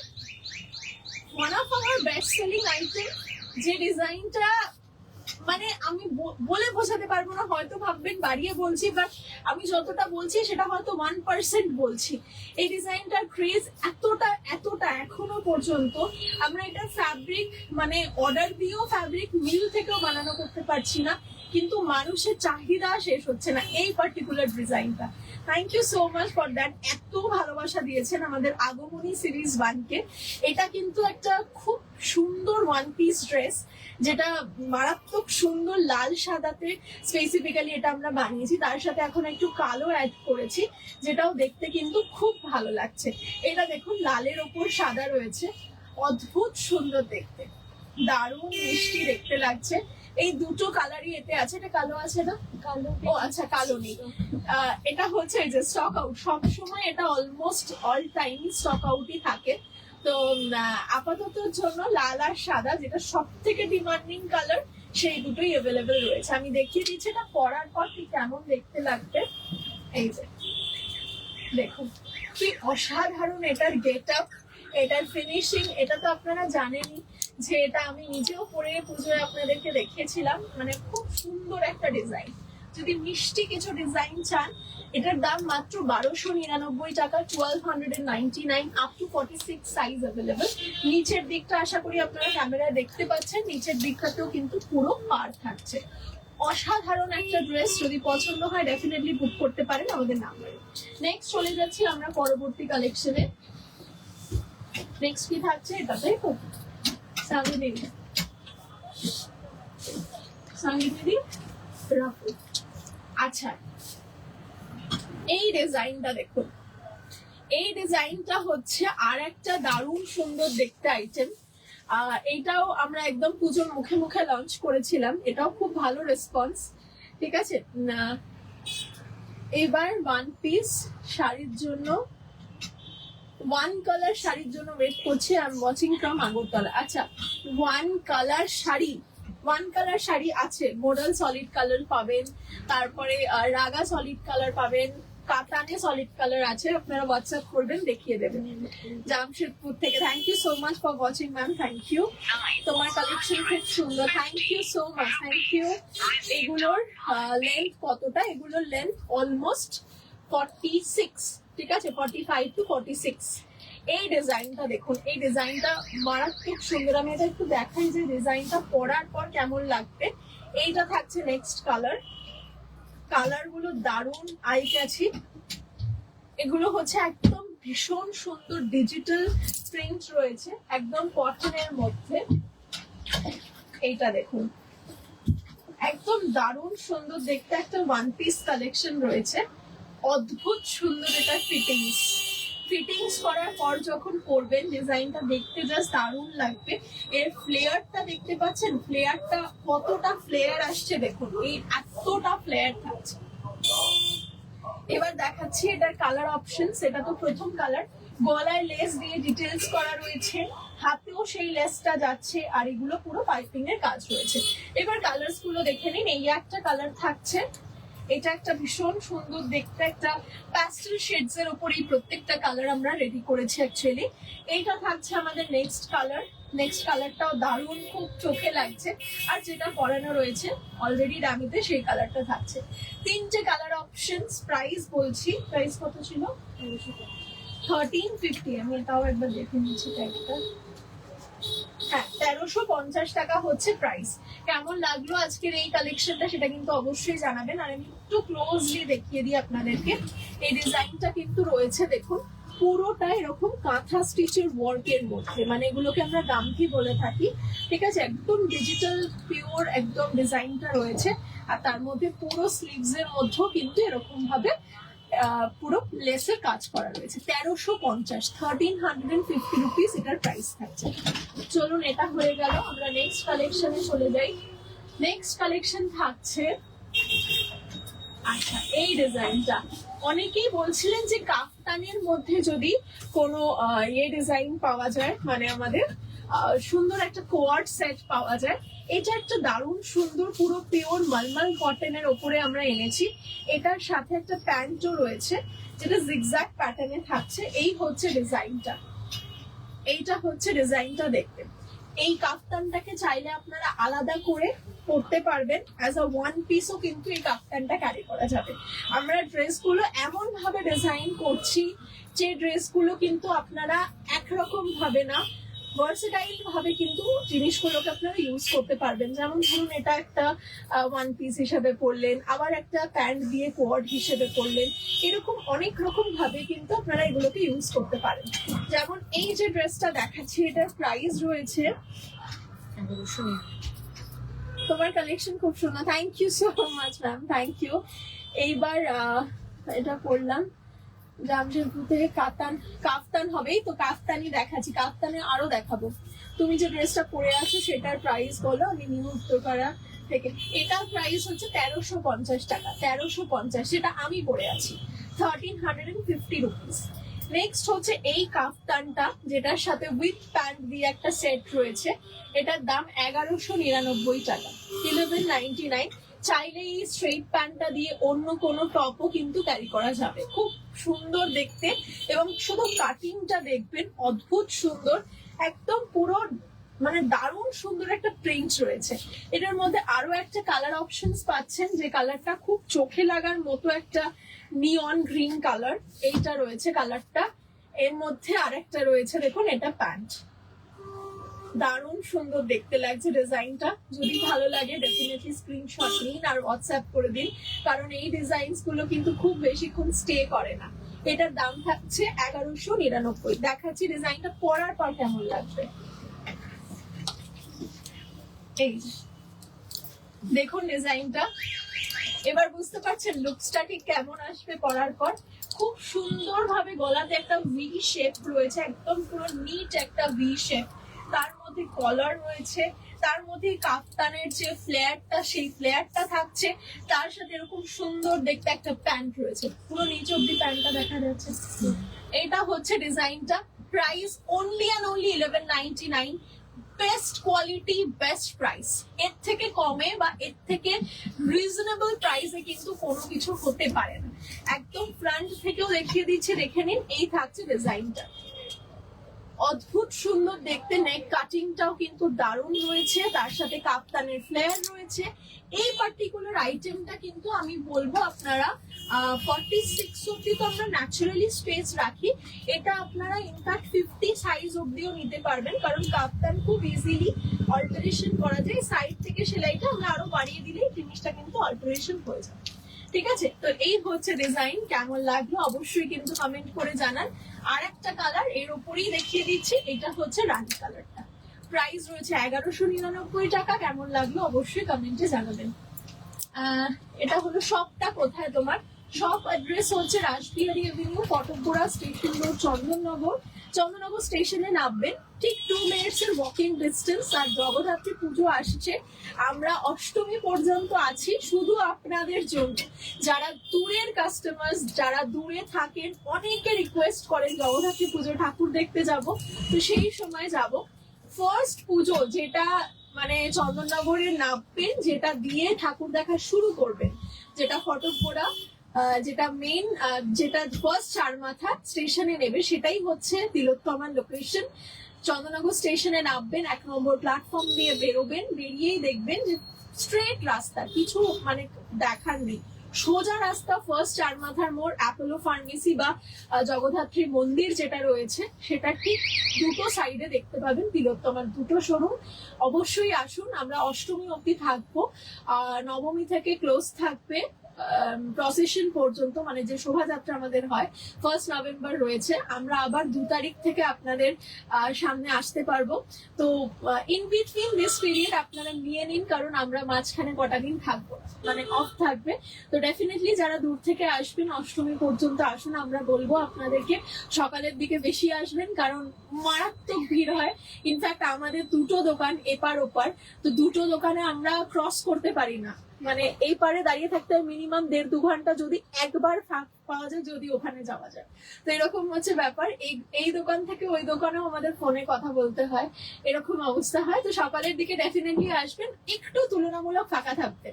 one of our best selling item. যে ডিজাইনটা মানে আমি বলে বোঝাতে পারবো না, হয়তো ভাববেন বাড়িয়ে বলছি, বাট আমি যতটা বলছি সেটা হয়তো 1% বলছি। এই ডিজাইনটার ক্রেজ এতটা এতটা এখনো পর্যন্ত আমরা এটা ফ্যাব্রিক মানে অর্ডার দিয়েও ফ্যাব্রিক মিল থেকেও বানানো করতে পারছি না, কিন্তু মানুষের চাহিদা শেষ হচ্ছে না এই পার্টিকুলার ডিজাইনটা। Thank you so much for that. এত ভালোবাসা দিয়েছেন আমাদের আগমনী সিরিজ 1 কে। এটা কিন্তু একটা খুব সুন্দর ওয়ান পিস ড্রেস, যেটা মারাত্মক সুন্দর লাল সাদাতে স্পেসিফিক্যালি এটা আমরা বানিয়েছি। তার সাথে এখন একটু কালো অ্যাড করেছি, যেটাও দেখতে কিন্তু খুব ভালো লাগছে। এটা দেখুন লালের ওপর সাদা রয়েছে, অদ্ভুত সুন্দর দেখতে, দারুণ মিষ্টি দেখতে লাগছে। এই দুটো কালারই এতে আছে। এটা কালো আছে না? কালো, ও আচ্ছা কালো নেই। এটা হচ্ছে এই যে স্টক আউট, সবসময় এটা অলমোস্ট অল টাইম স্টক আউটই থাকে। তো আপাতত জন্য লাল আর সাদা, যেটা সব থেকে ডিমান্ডিং কালার, সেই দুটোই অ্যাভেলেবেল রয়েছে। আমি দেখিয়ে দিচ্ছি এটা পরার পর ঠিক কেমন দেখতে লাগবে। এই যে দেখুন কি অসাধারণ এটার গেট আপ, এটার ফিনিশিং। এটা তো আপনারা জানেনই যে এটা আমি নিজেও পরে পুজোয় আপনাদেরকে দেখিয়েছিলাম। মানে খুব সুন্দর একটা ডিজাইন। যদি মিষ্টি কিছু ডিজাইন চান, এটার দাম মাত্র 1299 টাকা, 1299, আপ টু 46 সাইজ অ্যাভেলেবল। নিচের দিকটা আশা করি আপনারা ক্যামেরায় দেখতে পাচ্ছেন, নিচের দিকটাতেও কিন্তু পুরো পার থাকছে। অসাধারণ একটা ড্রেস, যদি পছন্দ হয় ডেফিনেটলি বুক করতে পারেন আমাদের নাম্বারে। নেক্সট চলে যাচ্ছি আমরা পরবর্তী কালেকশনে। নেক্সট কি থাকছে এটাতে সঙ্গীত রাখো। আচ্ছা এই ডিজাইনটা দেখুন, এই ডিজাইনটা হচ্ছে আর একটা দারুণ সুন্দর দেখতে আইটেম। এইটাও আমরা একদম পুজোর মুখে মুখে লঞ্চ করেছিলাম, এটাও খুব ভালো রেসপন্স। ঠিক আছে, এবার ওয়ান পিস শাড়ির জন্য, ওয়ান কালার শাড়ির জন্য ওয়েট করছি। I am watching from Agartala. আচ্ছা ওয়ান কালার শাড়ি আছে, মোডাল সলিড কালার পাবেন, তারপরে রাগা সলিড কালার পাবেন, কাতানে সলিড কালার আছে। আপনারা হোয়াটসঅ্যাপ করবেন, দেখিয়ে দেবেন। জামশেদপুর থেকে। Thank you so much for watching ma'am, thank you. তোমার কালেকশন খুব সুন্দর, thank you so much, thank you. এগুলোর লেন্থ কতটা? এগুলোর লেন্থ অলমোস্ট 46, ঠিক আছে, 45 to 46। এই ডিজাইনটা দেখুন, এই ডিজাইনটা মারাত্মক সুন্দর। আমি এটা একটু দেখাই যে ডিজাইনটা পরার পর কেমন লাগবে। এইটা থাকছে নেক্সট কালার। কালার গুলো দারুণ আই ক্যাচি। এগুলো হচ্ছে একদম ভীষণ সুন্দর ডিজিটাল প্রিন্ট রয়েছে, একদম কটনের মধ্যে। এইটা দেখুন একদম দারুণ সুন্দর দেখতে একটা ওয়ান পিস কালেকশন রয়েছে, অদ্ভুত সুন্দর। এটা ফিটিংস করার পর যখন পরবেন ডিজাইনটা দেখতে জাস্ট দারুণ লাগবে। এর ফ্লেয়ারটা দেখতে পাচ্ছেন, ফ্লেয়ারটা কতটা ফ্লেয়ার আসছে দেখুন, এই এতটা ফ্লেয়ার থাকছে। এবার দেখাচ্ছি এটার কালার অপশন। এটা তো প্রথম কালার, গলায় লেস দিয়ে ডিটেলস করা রয়েছে, হাতেও সেই লেসটা যাচ্ছে, আর এগুলো পুরো পাইপিং এর কাজ রয়েছে। এবার কালার্স গুলো দেখে নিন। এই একটা কালার থাকছে, এটা একটা ভীষণ সুন্দর দেখতে একটা প্যাস্টেল শেডস এর উপর এই প্রত্যেকটা কালার আমরা রেডি করেছি অ্যাকচুয়ালি। এইটা থাকছে আমাদের নেক্সট কালার। নেক্সট কালারটাও দারুণ, খুব চোখে লাগছে। আর যেটা পরানো রয়েছে অলরেডি দামিতে, সেই কালারটা থাকছে। তিনটে কালার অপশনস। প্রাইস বলছি, প্রাইস কত ছিল? 1350। আমি এটাও একবার দেখে নিচ্ছি ট্যাগটা। হ্যাঁ 1350 টাকা হচ্ছে প্রাইস। কেমন লাগলো আজকের এই কালেকশনটা সেটা কিন্তু অবশ্যই জানাবেন। আর আমি একটু ক্লোজলি দেখিয়ে দিই আপনাদেরকে। এই ডিজাইনটা কিন্তু রয়েছে দেখুন, পুরোটা এরকম কাঁথা স্টিচের ওয়ার্কের মধ্যে, মানে এগুলোকে আমরা গামথি বলে থাকি। ঠিক আছে, একদম ডিজিটাল পিওর একদম ডিজাইনটা রয়েছে। আর তার মধ্যে পুরো স্লিভস এর মধ্যেও কিন্তু এরকম ভাবে পুরো লেসের কাজ করা রয়েছে। 1350, 1350 রুপিস এটার প্রাইস থাকছে। চলুন এটা হয়ে গেল, আমরা নেক্সট কালেকশনে চলে যাই। নেক্সট কালেকশন থাকছে আচ্ছা এই ডিজাইনটা। অনেকেই বলছিলেন যে কাফতানের মধ্যে যদি কোনো ডিজাইন পাওয়া যায়, মানে আমাদের সুন্দর একটা কোয়ার্ড সেট পাওয়া যায়। এটা একটা দারুণ সুন্দর পুরো পিওর মালমাল কটনের ওপরে আমরা এনেছি। এটার সাথে একটা প্যান্টও রয়েছে যেটা জিগজ্যাগ প্যাটার্নে থাকছে। এই হচ্ছে ডিজাইনটা, এইটা হচ্ছে ডিজাইনটা দেখতে। এই কাফতানটাকে চাইলে আপনারা আলাদা করে পড়তে পারবেন, অ্যাজ আ ওয়ান পিসও কিন্তু এই কাফতানটা ক্যারি করা যাবে। আমরা ড্রেসগুলো এমন ভাবে ডিজাইন করছি যে ড্রেসগুলো কিন্তু আপনারা একরকম ভাবে না, ভার্সেটাইল ভাবে কিন্তু জিনিসগুলোকে আপনারা ইউজ করতে পারবেন। যেমন ধরুন এটা একটা ওয়ান পিস হিসেবে পরলেন, আবার একটা প্যান্ট দিয়ে কোয়ার্ড হিসেবে পরলেন, এরকম অনেক রকম ভাবে কিন্তু আপনারা এগুলোকে ইউজ করতে পারেন। যেমন এই যে ড্রেসটা দেখাচ্ছি, এটার প্রাইস রয়েছে, তোমার কালেকশন খুব সুন্দর, thank you so much ma'am, thank you. এইবার এটা পড়লাম জামশেদপুর থেকে কাফতান হবেই তো, কাফতানই দেখাচ্ছি, কাফতানে আরো দেখাবো। তুমি যে ড্রেসটা পরে আছো সেটার প্রাইস বলো, আমি নিউ উত্তরপাড়া থেকে। এটার প্রাইস হচ্ছে 1350 টাকা, 1350, যেটা আমি পরে আছি 1350 রুপিস। নেক্সট হচ্ছে এই কাফতানটা যেটার সাথে উইথ প্যান্ট দিয়ে একটা সেট রয়েছে, এটার দাম 1199 টাকা, 1199। চাইলে এই স্ট্রেট প্যান্টটা দিয়ে অন্য কোনো টপও কিন্তু ক্যারি করা যাবে, খুব সুন্দর দেখতে। এবং শুধু কাটিংটা দেখবেন অদ্ভুত সুন্দর, একদম পুরো মানে দারুণ সুন্দর একটা প্রিন্ট রয়েছে। এটার মধ্যে আরো একটা কালার অপশনস পাচ্ছেন, যে কালারটা খুব চোখে লাগার মতো একটা নিয়ন গ্রিন কালার, এইটা রয়েছে কালারটা। এর মধ্যে আরেকটা রয়েছে দেখুন, এটা প্যান্ট, দারুণ সুন্দর দেখতে লাগছে ডিজাইনটা। যদি ভালো লাগে ডেফিনেটলি স্ক্রিনশট নিন আর হোয়াটসঅ্যাপ করে দিন, কারণ এই ডিজাইনস গুলো কিন্তু খুব বেশিক্ষণ স্টে করে না। এটার দাম থাকছে 1199। দেখাচ্ছি ডিজাইনটা পরার পর কেমন লাগবে। এই দেখুন ডিজাইনটা, এবার বুঝতে পারছেন লুকসটা ঠিক কেমন আসবে পরার পর। খুব সুন্দর ভাবে গলাতে একটা ভি শেপ রয়েছে, একদম পুরো নিট একটা ভি শেপ, তার মধ্যে কলার রয়েছে, তার মধ্যে কাফতানের যে ফ্লেয়ারটা সেই ফ্লেয়ারটা থাকছে, তার সাথে এরকম সুন্দর দেখতে একটা প্যান্ট রয়েছে, পুরো নিচ অব্দি প্যান্টটা দেখা যাচ্ছে। এটা হচ্ছে ডিজাইনটা, price only and only 1199। Best quality, best price, এর থেকে কমে বা এর থেকে রিজনেবল প্রাইসে কিন্তু কোনো কিছু হতে পারে না। একদম ফ্রন্ট থেকেও দেখিয়ে দিচ্ছে, দেখে নিন। এই থাকছে ডিজাইনটা, অদ্ভুত সুন্দর দেখতে। নেক কাটিংটাও কিন্তু দারুণ রয়েছে, তার সাথে কাপ্তানের ফ্লেয়ার রয়েছে। এই পার্টিকুলার আইটেমটা কিন্তু আমি বলবো আপনারা 46 অব্দি তো আমরা ন্যাচারালি স্পেস রাখি, এটা আপনারা ইনফ্যাক্ট 50 সাইজ অব্দিও নিতে পারবেন, কারণ কাপ্তান খুব ইজিলি অল্টারেশন করা যায়। সাইড থেকে সেলাইটা আমরা আরো বাড়িয়ে দিলেই জিনিসটা কিন্তু অল্টারেশন হয়ে যাবে। ঠিক আছে, তো এই হচ্ছে ডিজাইন, কেমন লাগলো অবশ্যই কিন্তু কমেন্ট করে জানান। আর একটা কালার এর উপরেই দেখিয়ে দিচ্ছি, এটা হচ্ছে রানী কালারটা, প্রাইস রয়েছে 1199 টাকা। কেমন লাগলো অবশ্যই কমেন্টে জানাবেন। এটা হলো শপটা কোথায় তোমার, শপ অ্যাড্রেস হচ্ছে Rasbehari Avenue, Katakpura Station Road, Chandannagar. Chandannagar স্টেশনে নামবেন, ঠিক 2 মিনিটস এর ওয়াকিং ডিস্টেন্স। আর জগদ্ধাত্রী পুজো আসছে, আমরা অষ্টমী পর্যন্ত আছি শুধু আপনাদের জন্য। যারা দূরের কাস্টমার্স, যারা দূরে থাকেন, অনেকে রিকোয়েস্ট করেন জগদ্ধাত্রী পুজো ঠাকুর দেখতে যাব, তো সেই সময় যাব। ফার্স্ট পুজো যেটা মানে চন্দননগরে নামবেন, যেটা দিয়ে ঠাকুর দেখা শুরু করবেন, যেটা ফটকপোড়া, যেটা মেইন, যেটা ফার্স্ট চারমাথা স্টেশনে নেবে, সেটাই হচ্ছে তিলোত্তমার লোকেশন। চন্দননগর স্টেশনে নামবেন, 1 নম্বর প্ল্যাটফর্ম দিয়ে বেরোবেন, বেরিয়েই দেখবেন যে স্ট্রেট রাস্তা, কিছু মানে দেখার নেই, সোজা রাস্তা। ফার্স্ট চারমাথার মোড়, অ্যাপোলো ফার্মেসি বা জগদ্ধাত্রী মন্দির যেটা রয়েছে, সেটা ঠিক দুটো সাইডে দেখতে পাবেন তিলোত্তমার দুটো শোরুম। অবশ্যই আসুন, আমরা অষ্টমী অব্দি থাকবো, নবমী থেকে ক্লোজ থাকবে প্রসেশন পর্যন্ত, মানে যে শোভাযাত্রা আমাদের হয় 1 নভেম্বর রয়েছে। আমরা আবার 2 তারিখ থেকে আপনাদের সামনে আসতে পারবো। তো ইন বিটুইন দিস পিরিয়ড আপনারা নিয়ে নিন, কারণ আমরা মাঝখানে কটা দিন থাকবো, মানে অফ থাকবে। তো ডেফিনেটলি যারা দূর থেকে আসবেন অষ্টমী পর্যন্ত আসুন। আমরা বলবো আপনাদেরকে সকালের দিকে বেশি আসবেন, কারণ মারাত্মক ভিড় হয়। ইনফ্যাক্ট আমাদের দুটো দোকান এপার ওপার, তো দুটো দোকানে আমরা ক্রস করতে পারি না, মানে এই পারে দাঁড়িয়ে থাকতে হয় মিনিমাম 1.5-2 ঘন্টা, যদি একবার ফাঁক পাওয়া যায়, যদি ওখানে যাওয়া যায়। তো এরকম হচ্ছে ব্যাপার। এই দোকান থেকে ওই দোকানেও আমাদের ফোনে কথা বলতে হয়, এরকম অবস্থা হয়। তো সকালের দিকে ডেফিনেটলি আসবেন, একটু তুলনামূলক ফাঁকা থাকতে।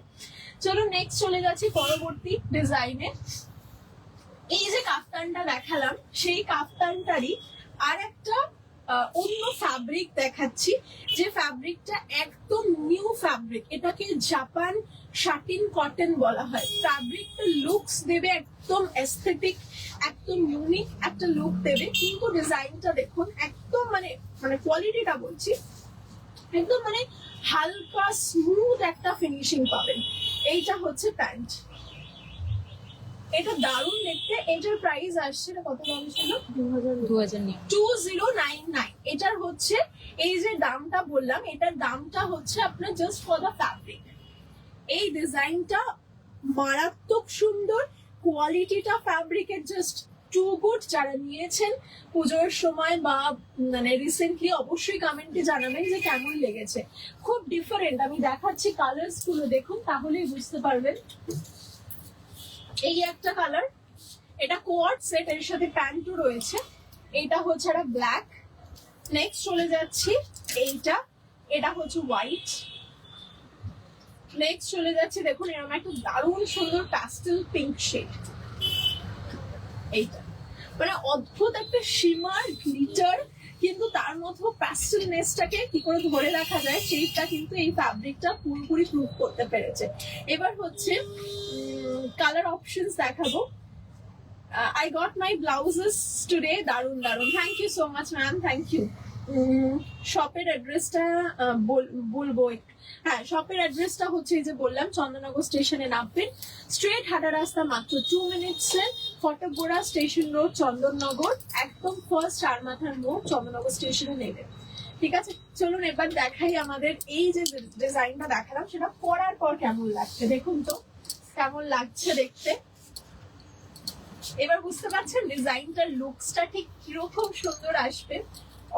চলো নেক্সট চলে যাচ্ছি পরবর্তী ডিজাইনে। এই যে কাফতানটা দেখালাম, সেই কাফতানটারই আর একটা অন্য ফ্যাব্রিক দেখাচ্ছি, যে ফ্যাব্রিকটা একদম নিউ ফ্যাব্রিক। এটাকে জাপান শাটিন কটন বলা হয়। ফ্যাব্রিকটা লুকস দেবে একদম এস্থেটিক, একদম ইউনিক একটা লুক দেবে। কিন্তু ডিজাইনটা দেখুন, একদম মানে কোয়ালিটিটা বলছি, একদম মানে হালকা স্মুথ একটা ফিনিশিং পাবেন। এইটা হচ্ছে প্যান্ট, এটা দারুণ দেখতে। এটার প্রাইস আসছে, এটা কত দাম ছিল? 2099। এটার হচ্ছে এই যে দামটা বললাম, এটার দামটা হচ্ছে আপনার জাস্ট ফর দ্য ফ্যাব্রিক। এই ডিজাইনটা মারাত্মক সুন্দর, কোয়ালিটিটা ফ্যাব্রিকের জাস্ট টু গুড। যারা নিয়েছেন পুজোর সময় বা মানে রিসেন্টলি, অবশ্যই কমেন্টে জানাবেন যে কেমন লেগেছে। খুব ডিফারেন্ট। আমি দেখাচ্ছি কালার্স গুলো, দেখুন তাহলেই বুঝতে পারবেন। এই একটা কালার, এটা কোয়ার্ড সেট, এর সাথে প্যান্টও রয়েছে। এইটা হচ্ছে একটা ব্ল্যাক। নেক্সট চলে যাচ্ছি এইটা, এটা হচ্ছে হোয়াইট। নেক্সট চলে যাচ্ছে, দেখুন এরকম একটা দারুণ সুন্দর প্যাস্টেল পিঙ্ক শেড। এইটা মানে অদ্ভুত একটা শিমার গ্লিটার, কিন্তু তার মধ্যে প্যাস্টেলনেসটাকে কি করে ধরে রাখা যায় সেইটা কিন্তু এই ফ্যাব্রিকটা পুরোপুরি প্রুভ করতে পেরেছে। এবার হচ্ছে কালার অপশনস দেখাবো। I got my blouses today. দারুন দারুন, thank you so much ma'am, thank you. শপের অ্যাড্রেসটা বলবো। হ্যাঁ, শপের অ্যাড্রেসটা হচ্ছে এই যে বললাম, চন্দননগর স্টেশনে নামবেন, স্ট্রেট হাঁটা রাস্তা মাত্র 2 মিনিটসে, ফটকগোড়া স্টেশন রোড, চন্দননগর, একদম ফার্স্ট চারমাথার মোড়, চন্দননগর স্টেশনে নেবেন। ঠিক আছে, চলুন এবার দেখাই আমাদের এই যে ডিজাইনটা দেখালাম, সেটা পরার পর কেমন লাগছে। দেখুন তো কেমন লাগছে দেখতে। এবার বুঝতে পারছেন ডিজাইনটার লুকসটা ঠিক কিরকম সুন্দর আসবে।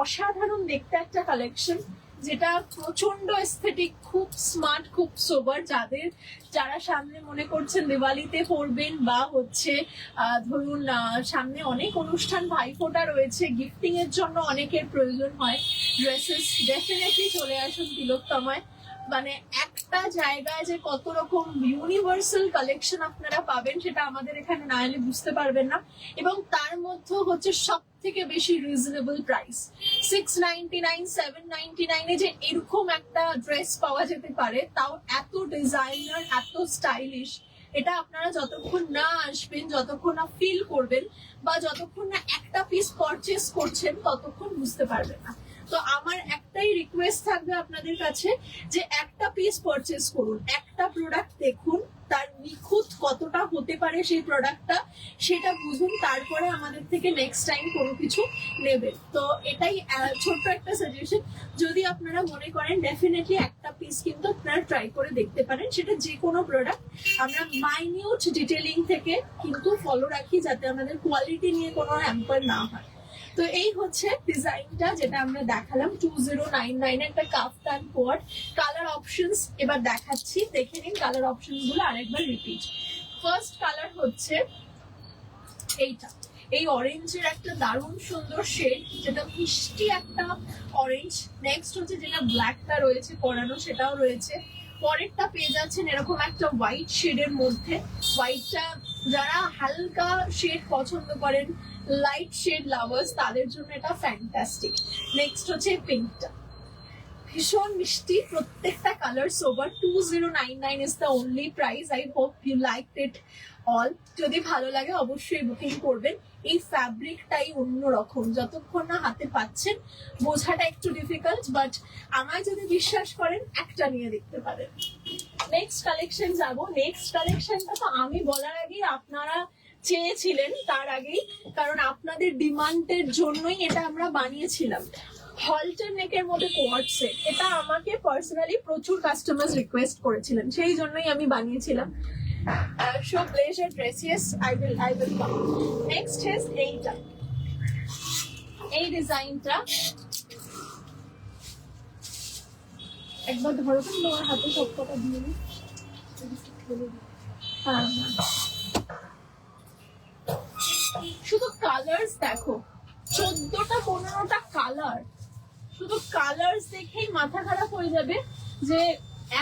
অসাধারণ দেখতে একটা কালেকশন, যেটা প্রচন্ড এস্থেটিক, খুব স্মার্ট, খুব সোবার। যারা সামনে মনে করছেন দিওয়ালিতে পরবেন, বা হচ্ছে ধরুন সামনে অনেক অনুষ্ঠান, ভাইফোঁটা রয়েছে, গিফটিং এর জন্য অনেকের প্রয়োজন হয় ড্রেসেস, ডেফিনেটলি চলে আসুন তিলোত্তমায়। মানে একটা জায়গায় যে কত রকম ইউনিভার্সাল কালেকশন আপনারা পাবেন, সেটা আমাদের এখানে না এলে বুঝতে পারবেন না। এবং তার মধ্যে হচ্ছে সব থেকে বেশি রিজনেবল প্রাইস, 699, 799 যে এরকম একটা ড্রেস পাওয়া যেতে পারে, তাও এত ডিজাইনার, এত স্টাইলিশ। এটা আপনারা যতক্ষণ না আসবেন, যতক্ষণ না ফিল করবেন, বা যতক্ষণ না একটা পিস পারচেস করছেন, ততক্ষণ বুঝতে পারবেন না। তো আমার একটাই রিকোয়েস্ট থাকবে আপনাদের কাছে, যে একটা পিস পারচেস করুন, একটা প্রোডাক্ট দেখুন, তার নিখুঁত কতটা হতে পারে সেই প্রোডাক্টটা, সেটা বুঝুন, তারপরে আমাদের থেকে নেক্সট টাইম কোনো কিছু নেবেন। তো এটাই ছোট্ট একটা সাজেশন। যদি আপনারা মনে করেন, ডেফিনেটলি একটা পিস কিন্তু আপনারা ট্রাই করে দেখতে পারেন, সেটা যে কোনো প্রোডাক্ট। আমরা মাইনিউট ডিটেলিং থেকে কিন্তু ফলো রাখি, যাতে আমাদের কোয়ালিটি নিয়ে কোনো হ্যাম্পার না হয়। তো এই হচ্ছে ডিজাইনটা, যেটা আমরা দেখালাম 2099 একটা কাফতান কোট। কালার অপশনস এবার দেখাচ্ছি, দেখে নিন কালার অপশনস গুলো আরেকবার রিপিট। ফার্স্ট কালার হচ্ছে এইটা, এই অরেঞ্জের একটা দারুণ সুন্দর শেড, যেটা মিষ্টি একটা অরেঞ্জ। নেক্সট হচ্ছে যেটা ব্ল্যাকটা রয়েছে পরানো, সেটাও রয়েছে। পরেরটা পেয়ে যাচ্ছেন এরকম একটা হোয়াইট শেডের মধ্যে। হোয়াইটটা যারা হালকা শেড পছন্দ করেন, লাইট শেড লাভার্স, তাদের জন্য এটা ফ্যান্টাস্টিক। নেক্সট হচ্ছে পিঙ্কটা, ভীষণ মিষ্টি, প্রত্যেকটা colour sober. 2099 is the only price. I hope you like it all. যদি ভালো লাগে অবশ্যই বুকিং করবেন। এই ফ্যাব্রিকটাই অন্যরকম, যতক্ষণ না হাতে পাচ্ছেন বোঝাটা একটু ডিফিকাল্ট, বাট আমায় যদি বিশ্বাস করেন, একটা নিয়ে দেখতে পারেন। নেক্সট কালেকশন যাব। নেক্সট কালেকশনটা তো আমি বলার আগেই আপনারা চেয়েছিলেন, তার আগেই, কারণ আপনাদের ডিমান্ডের জন্যই এটা আমরা বানিয়েছিলাম। হলটার নেকের মধ্যে কোয়ার্ড সেট, এটা আমাকে পার্সোনালি প্রচুর কাস্টমার রিকোয়েস্ট করেছিলেন, সেই জন্যই আমি বানিয়েছিলাম। Show blazer dress, yes I will come. Next is এইটা, এই ডিজাইনটা একবার ধরো তো, তোমার হাতে সব কটা দিয়ে হ্যাঁ, শুধু কালার্স দেখো, 14টা 15টা কালার, শুধু কালার্স দেখেই মাথা খারাপ হয়ে যাবে যে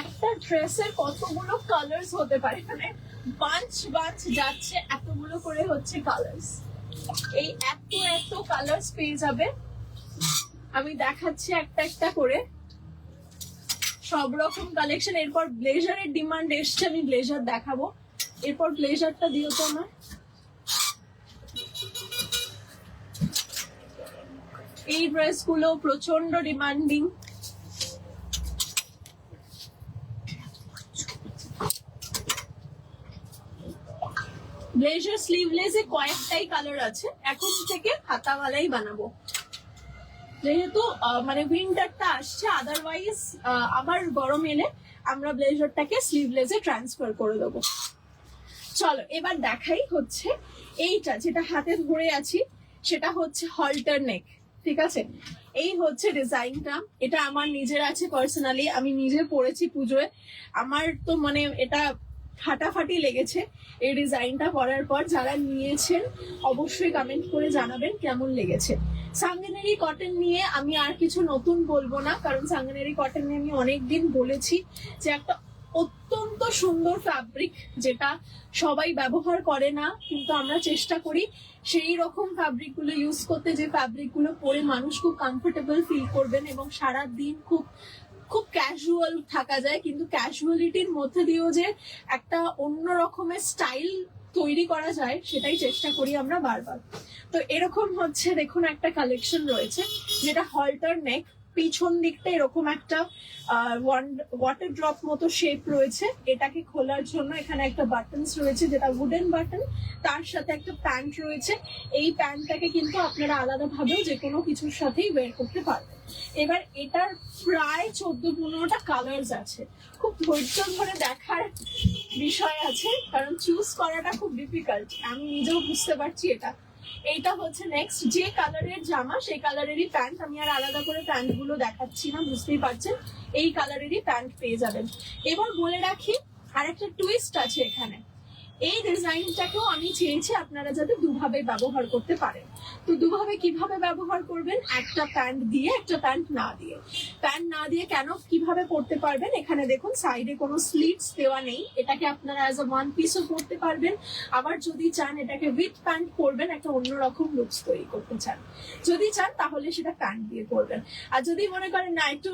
একটা ড্রেসের কতগুলো কালার্স হতে পারে, মানে বাঞ্চ বাঞ্চ যাচ্ছে, এতগুলো করে হচ্ছে কালার্স। এই এত কালার্স পেয়ে যাবে। আমি দেখাচ্ছি একটা একটা করে সব রকম কালেকশন। এরপর ব্লেজারের ডিমান্ড এসছে, আমি ব্লেজার দেখাবো। এরপর ব্লেজারটা দিও তো আমার। এই ড্রেসগুলো প্রচন্ড ডিমান্ডিং। ব্লেজার স্লিভলেসে কয়েকটাই কালার আছে, এখন থেকে হাতাওয়ালাই বানাবো যেহেতু মানে উইন্টারটা আসছে। আদারওয়াইজ আবার গরম এলে আমরা ব্লেজারটাকে স্লিভলেসে ট্রান্সফার করে দেবো। চলো এবার দেখাই হচ্ছে এইটা যেটা হাতে ধরে আছি, সেটা হচ্ছে হল্টার নেক। ঠিক আছে, এই হচ্ছে ডিজাইনটা। এটা আমার নিজের আছে পার্সোনালি, আমি নিজে পরেছি পুজোয়। আমার তো মানে এটা ফাটাফাটি লেগেছে এই ডিজাইনটা পরার পর। যারা নিয়েছেন অবশ্যই কমেন্ট করে জানাবেন কেমন লেগেছে। সাঙ্গনেরি কটন নিয়ে আমি আর কিছু নতুন বলবো না, কারণ সাঙ্গনেরি কটন নিয়ে আমি অনেকদিন বলেছি যে একটা অত্যন্ত সুন্দর ফ্যাব্রিক, যেটা সবাই ব্যবহার করে না, কিন্তু আমরা চেষ্টা করি সেই রকম ফ্যাব্রিক গুলো ইউজ করতে, যে ফ্যাব্রিক গুলো পরে মানুষ খুব কমফোর্টেবল ফিল করবেন এবং সারা দিন খুব খুব ক্যাজুয়াল থাকা যায়, কিন্তু ক্যাজুয়ালিটির মধ্যে দিয়েও যে একটা অন্য রকমের স্টাইল তৈরি করা যায় সেটাই চেষ্টা করি আমরা বারবার। তো এরকম হচ্ছে দেখুন একটা কালেকশন রয়েছে যেটা হল্টার নেক, পিছন দিকটা এরকম একটা ওয়াটার ড্রপ মতো শেপ রয়েছে। এটাকে খোলার জন্য এখানে একটা বাটনস রয়েছে যেটা উডেন বাটন, তার সাথে একটা প্যান্ট রয়েছে। এই প্যান্টটাকে কিন্তু আপনারা আলাদা ভাবেও যে কোনো কিছুর সাথেই বের করতে পারবেন। এবার এটার প্রায় 14-15টা কালার্স আছে। খুব ধৈর্য ধরে দেখার বিষয় আছে, কারণ চুজ করাটা খুব ডিফিকাল্ট, আমি নিজেও বুঝতে পারছি এটা। এইটা হচ্ছে নেক্সট, যে কালারের জামা সেই কালারেরই প্যান্ট। আমি আর আলাদা করে প্যান্ট গুলো দেখাচ্ছি না, বুঝতেই পারছেন এই কালারেরই প্যান্ট পেয়ে যাবেন। এবার বলে রাখি আরেকটা টুইস্ট আছে এখানে। এই ডিজাইনটাকেও আমি চেয়েছি আপনারা যাতে দুভাবে ব্যবহার করতে পারেন। তো দুভাবে কিভাবে ব্যবহার করবেন, একটা প্যান্ট দিয়ে একটা প্যান্ট না দিয়ে। প্যান্ট না দিয়ে কেন কিভাবে পরতে পারবেন, এখানে দেখুন সাইডে কোনো স্লিটস দেওয়া নেই, এটাকে আপনারা অ্যাজ আ ওয়ান পিসও পরতে পারবেন। আবার যদি চান এটাকে উইথ প্যান্ট পরবেন, একটা অন্যরকম লুকস তৈরি করতে চান, যদি চান তাহলে সেটা প্যান্ট দিয়ে পরবেন। আর যদি মনে করেন না একটু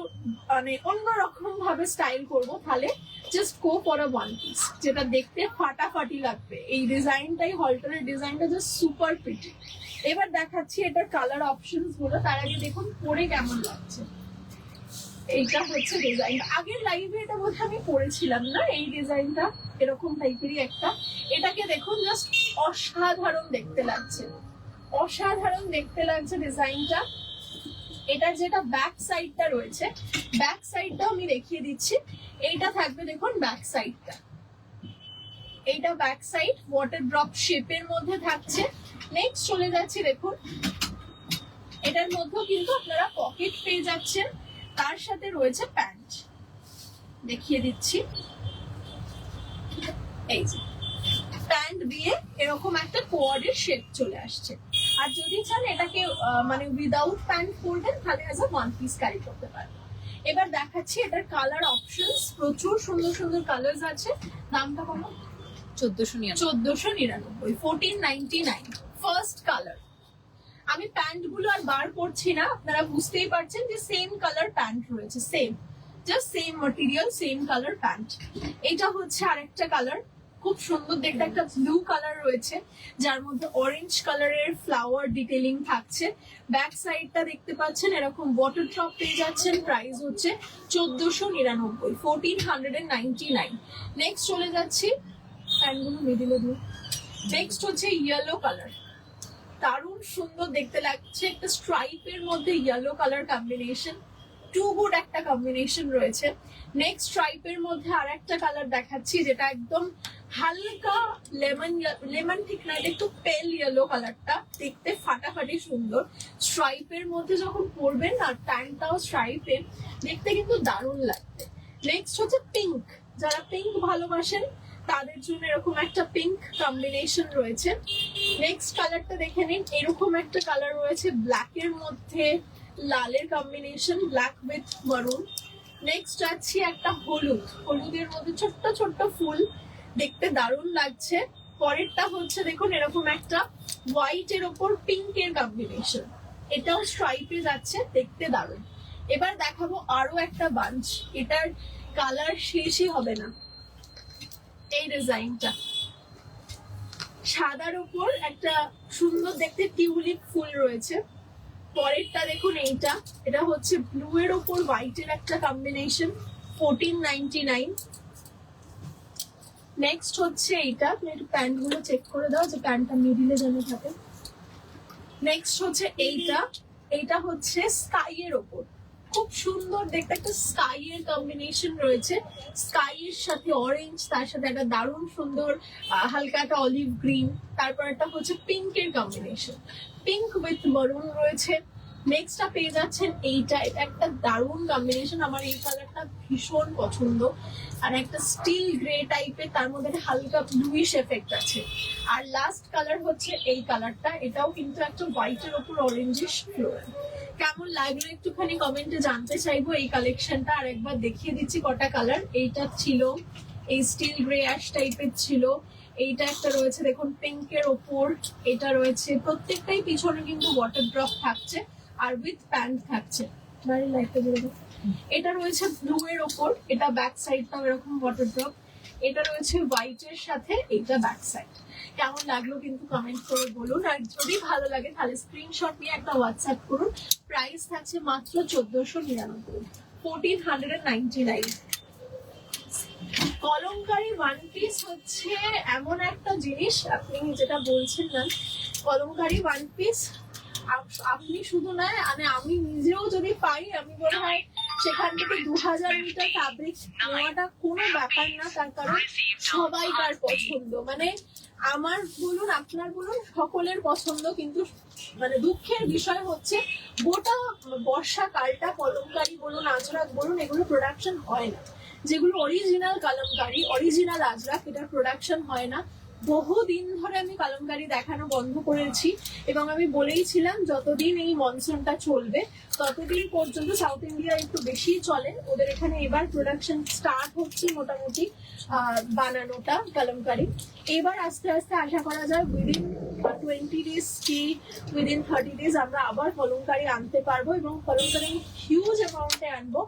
মানে অন্যরকম ভাবে স্টাইল করবো, তাহলে just go for a one piece, যেটা দেখতে ফাটাফাটি লাগবে। এই ডিজাইনটাই হল্টারের ডিজাইনটা জাস্ট সুপার প্রিটি। এবার দেখাচ্ছি এটার কালার অপশনস গুলো, তার আগে দেখুন পরে কেমন লাগছে। এইটা হচ্ছে ডিজাইন, আগের লাইভে এটা বোধহয় আমি পরেছিলাম না, এই ডিজাইনটা এরকম টাইপেরই একটা। এটাকে দেখুন জাস্ট অসাধারণ দেখতে লাগছে, অসাধারণ দেখতে লাগছে ডিজাইনটা। এটার যেটা ব্যাক সাইডটা রয়েছে, ব্যাক সাইডটাও আমি দেখিয়ে দিচ্ছি। এইটা থাকবে দেখুন ব্যাক সাইডটা, এইটা ব্যাক সাইড ওয়াটার ড্রপ শেপের মধ্যে থাকছে। নেক্সট চলে যাচ্ছি, দেখুন এটার মধ্যেও কিন্তু আপনারা পকেট পেয়ে যাচ্ছেন, তার সাথে রয়েছে প্যান্ট, দেখিয়ে দিচ্ছি। এই যে প্যান্ট দিয়ে এরকম একটা কোয়ার্ডের শেপ চলে আসছে। আর যদি চান এটাকে মানে উইদাউট প্যান্ট পরবেন, তাহলে as a one piece carry করতে পারবেন। এবার দেখাচ্ছি এটার কালার অপশনস, প্রচুর সুন্দর সুন্দর কালার্স আছে। দামটা কত? 1499, 1499 ফার্স্ট কালার। আমি প্যান্ট গুলো আর বার করছি না, আপনারা বুঝতেই পারছেন যে সেম কালার প্যান্ট রয়েছে, same just same material same colour pant. এটা হচ্ছে আরেকটা কালার, খুব সুন্দর দেখতে একটা ব্লু কালার রয়েছে, যার মধ্যে অরেঞ্জ কালারের ফ্লাওয়ার ডিটেলিং থাকছে। ব্যাক সাইডটা দেখতে পাচ্ছেন এরকম ওয়াটার ড্রপ পেয়ে যাচ্ছেন। প্রাইস হচ্ছে 1499, 1499। নেক্সট চলে যাচ্ছি, প্যান্টগুলো মিডিলে দিয়ে। নেক্সট হচ্ছে ইয়েলো কালার, দারুণ সুন্দর দেখতে লাগছে, একটা স্ট্রাইপের মধ্যে yellow colour combination, too good একটা কম্বিনেশন রয়েছে। নেক্সট স্ট্রাইপের মধ্যে আর একটা কালার দেখাচ্ছি, যেটা একদম হালকা লেমন ঠিক না, এটা একটু পেল ইয়েলো কালারটা, দেখতে ফাটাফাটি সুন্দর। স্ট্রাইপের মধ্যে যখন পরবেন না, প্যান্টটাও স্ট্রাইপের, দেখতে কিন্তু দারুণ লাগবে। নেক্সট হচ্ছে পিঙ্ক, যারা পিঙ্ক ভালোবাসেন তাদের জন্য এরকম একটা পিঙ্ক কম্বিনেশন রয়েছে। নেক্সট কালারটা দেখে নিন, এরকম একটা কালার রয়েছে ব্ল্যাকের মধ্যে লালের কম্বিনেশন, ব্ল্যাক উইথ মারুন। নেক্সট যাচ্ছি একটা হলুদের মধ্যে ছোট্ট ছোট্ট ফুল, দেখতে দারুণ লাগছে। পরেরটা হচ্ছে দেখুন এরকম একটা হোয়াইট এর ওপর পিঙ্কের কম্বিনেশন, এটাও স্ট্রাইপে যাচ্ছে, দেখতে দারুণ। এবার দেখাবো আরো একটা বাঞ্চ, এটার কালার শেষই হবে না। এই ডিজাইনটা সাদার উপর একটা সুন্দর দেখতে টিউলিপ ফুল রয়েছে। পরেরটা দেখুন এইটা, এটা হচ্ছে ব্লু এর উপর হোয়াইটের একটা কম্বিনেশন, 1499। নেক্সট হচ্ছে এইটা, তুমি একটু প্যান্ট গুলো চেক করে দাও যে প্যান্টটা মিডিলে যেন থাকে। নেক্সট হচ্ছে এইটা হচ্ছে স্কাই এর ওপর, খুব সুন্দর দেখতে একটা স্কাই এর কম্বিনেশন রয়েছে, স্কাই এর সাথে অরেঞ্জ, তার সাথে একটা দারুণ সুন্দর হালকা একটা অলিভ গ্রিন, তারপর একটা হচ্ছে পিঙ্ক এর কম্বিনেশন, পিঙ্ক উইথ মারুন রয়েছে। নেক্সটটা পেয়ে যাচ্ছেন এইটা, এটা একটা দারুণ কম্বিনেশন, আমার এই কালারটা ভীষণ পছন্দ। আর একটা স্টিল গ্রে টাইপের, তার মধ্যে হালকা ব্লুইশ এফেক্ট আছে। আর লাস্ট কালার হচ্ছে এই কালারটা, এটাও কিন্তু একটা হোয়াইটের ওপর অরেঞ্জিশ ফ্লোরাল। কেমন লাগলো একটুখানি কমেন্টে জানতে চাইবো এই কালেকশনটা। আর একবার দেখিয়ে দিচ্ছি কটা কালার। এইটা ছিল এই স্টিল গ্রে অ্যাশ টাইপের ছিল, এইটা একটা রয়েছে দেখুন পিঙ্কের ওপর, এটা রয়েছে, প্রত্যেকটাই পিছনে কিন্তু ওয়াটার ড্রপ থাকছে আর উইথ প্যান্ট থাকছে। বাড়ির লাইটটা বলে দাও। এটা রয়েছে ব্লু এর ওপর, এটা ব্যাক সাইডটাও এরকম ওয়াটার ড্রপ, এটা রয়েছে হোয়াইট এর সাথে, এটা ব্যাক সাইড। কেমন লাগলো কিন্তু কমেন্ট করে বলুন। আর যদি ভালো লাগে তাহলে স্ক্রিনশট নিয়ে একটা হোয়াটসঅ্যাপ করুন। প্রাইস থাকছে মাত্র 1499, 1499। কলমকারী ওয়ান পিস হচ্ছে এমন একটা জিনিস, আপনি যেটা বলছেন না, কলমকারী ওয়ান পিস আপনি শুধু নয়, মানে আমি নিজেও যদি পাই, আমি মনে হয় সেখান থেকে 2000 মিটার ফ্যাব্রিক নেওয়াটা কোনো ব্যাপার না, তার কারণ সবাইকার পছন্দ, মানে আমার বলুন আপনার বলুন সকলের পছন্দ। কিন্তু মানে দুঃখের বিষয় হচ্ছে গোটা বর্ষাকালটা কলমকারী বলুন আজরাক বলুন এগুলো প্রোডাকশন হয় না। যেগুলো অরিজিনাল কলমকারী, অরিজিনাল আজরাক, এটার প্রোডাকশন হয় না। বহুদিন ধরে আমি কলমকারী দেখানো বন্ধ করেছি এবং আমি বলেইছিলাম যতদিন এই মনসুনটা চলবে ততদিন পর্যন্ত সাউথ ইন্ডিয়া একটু বেশি চলে, ওদের এখানে এবার প্রোডাকশন স্টার্ট হচ্ছে মোটামুটি বানানোটা কলমকারী। এবার আস্তে আস্তে আশা করা যায় উইদিন 20 ডেজ কি উইদিন 30 ডেজ আমরা আবার কলমকারী আনতে পারবো এবং কলমকারী হিউজ অ্যামাউন্টে আনবো।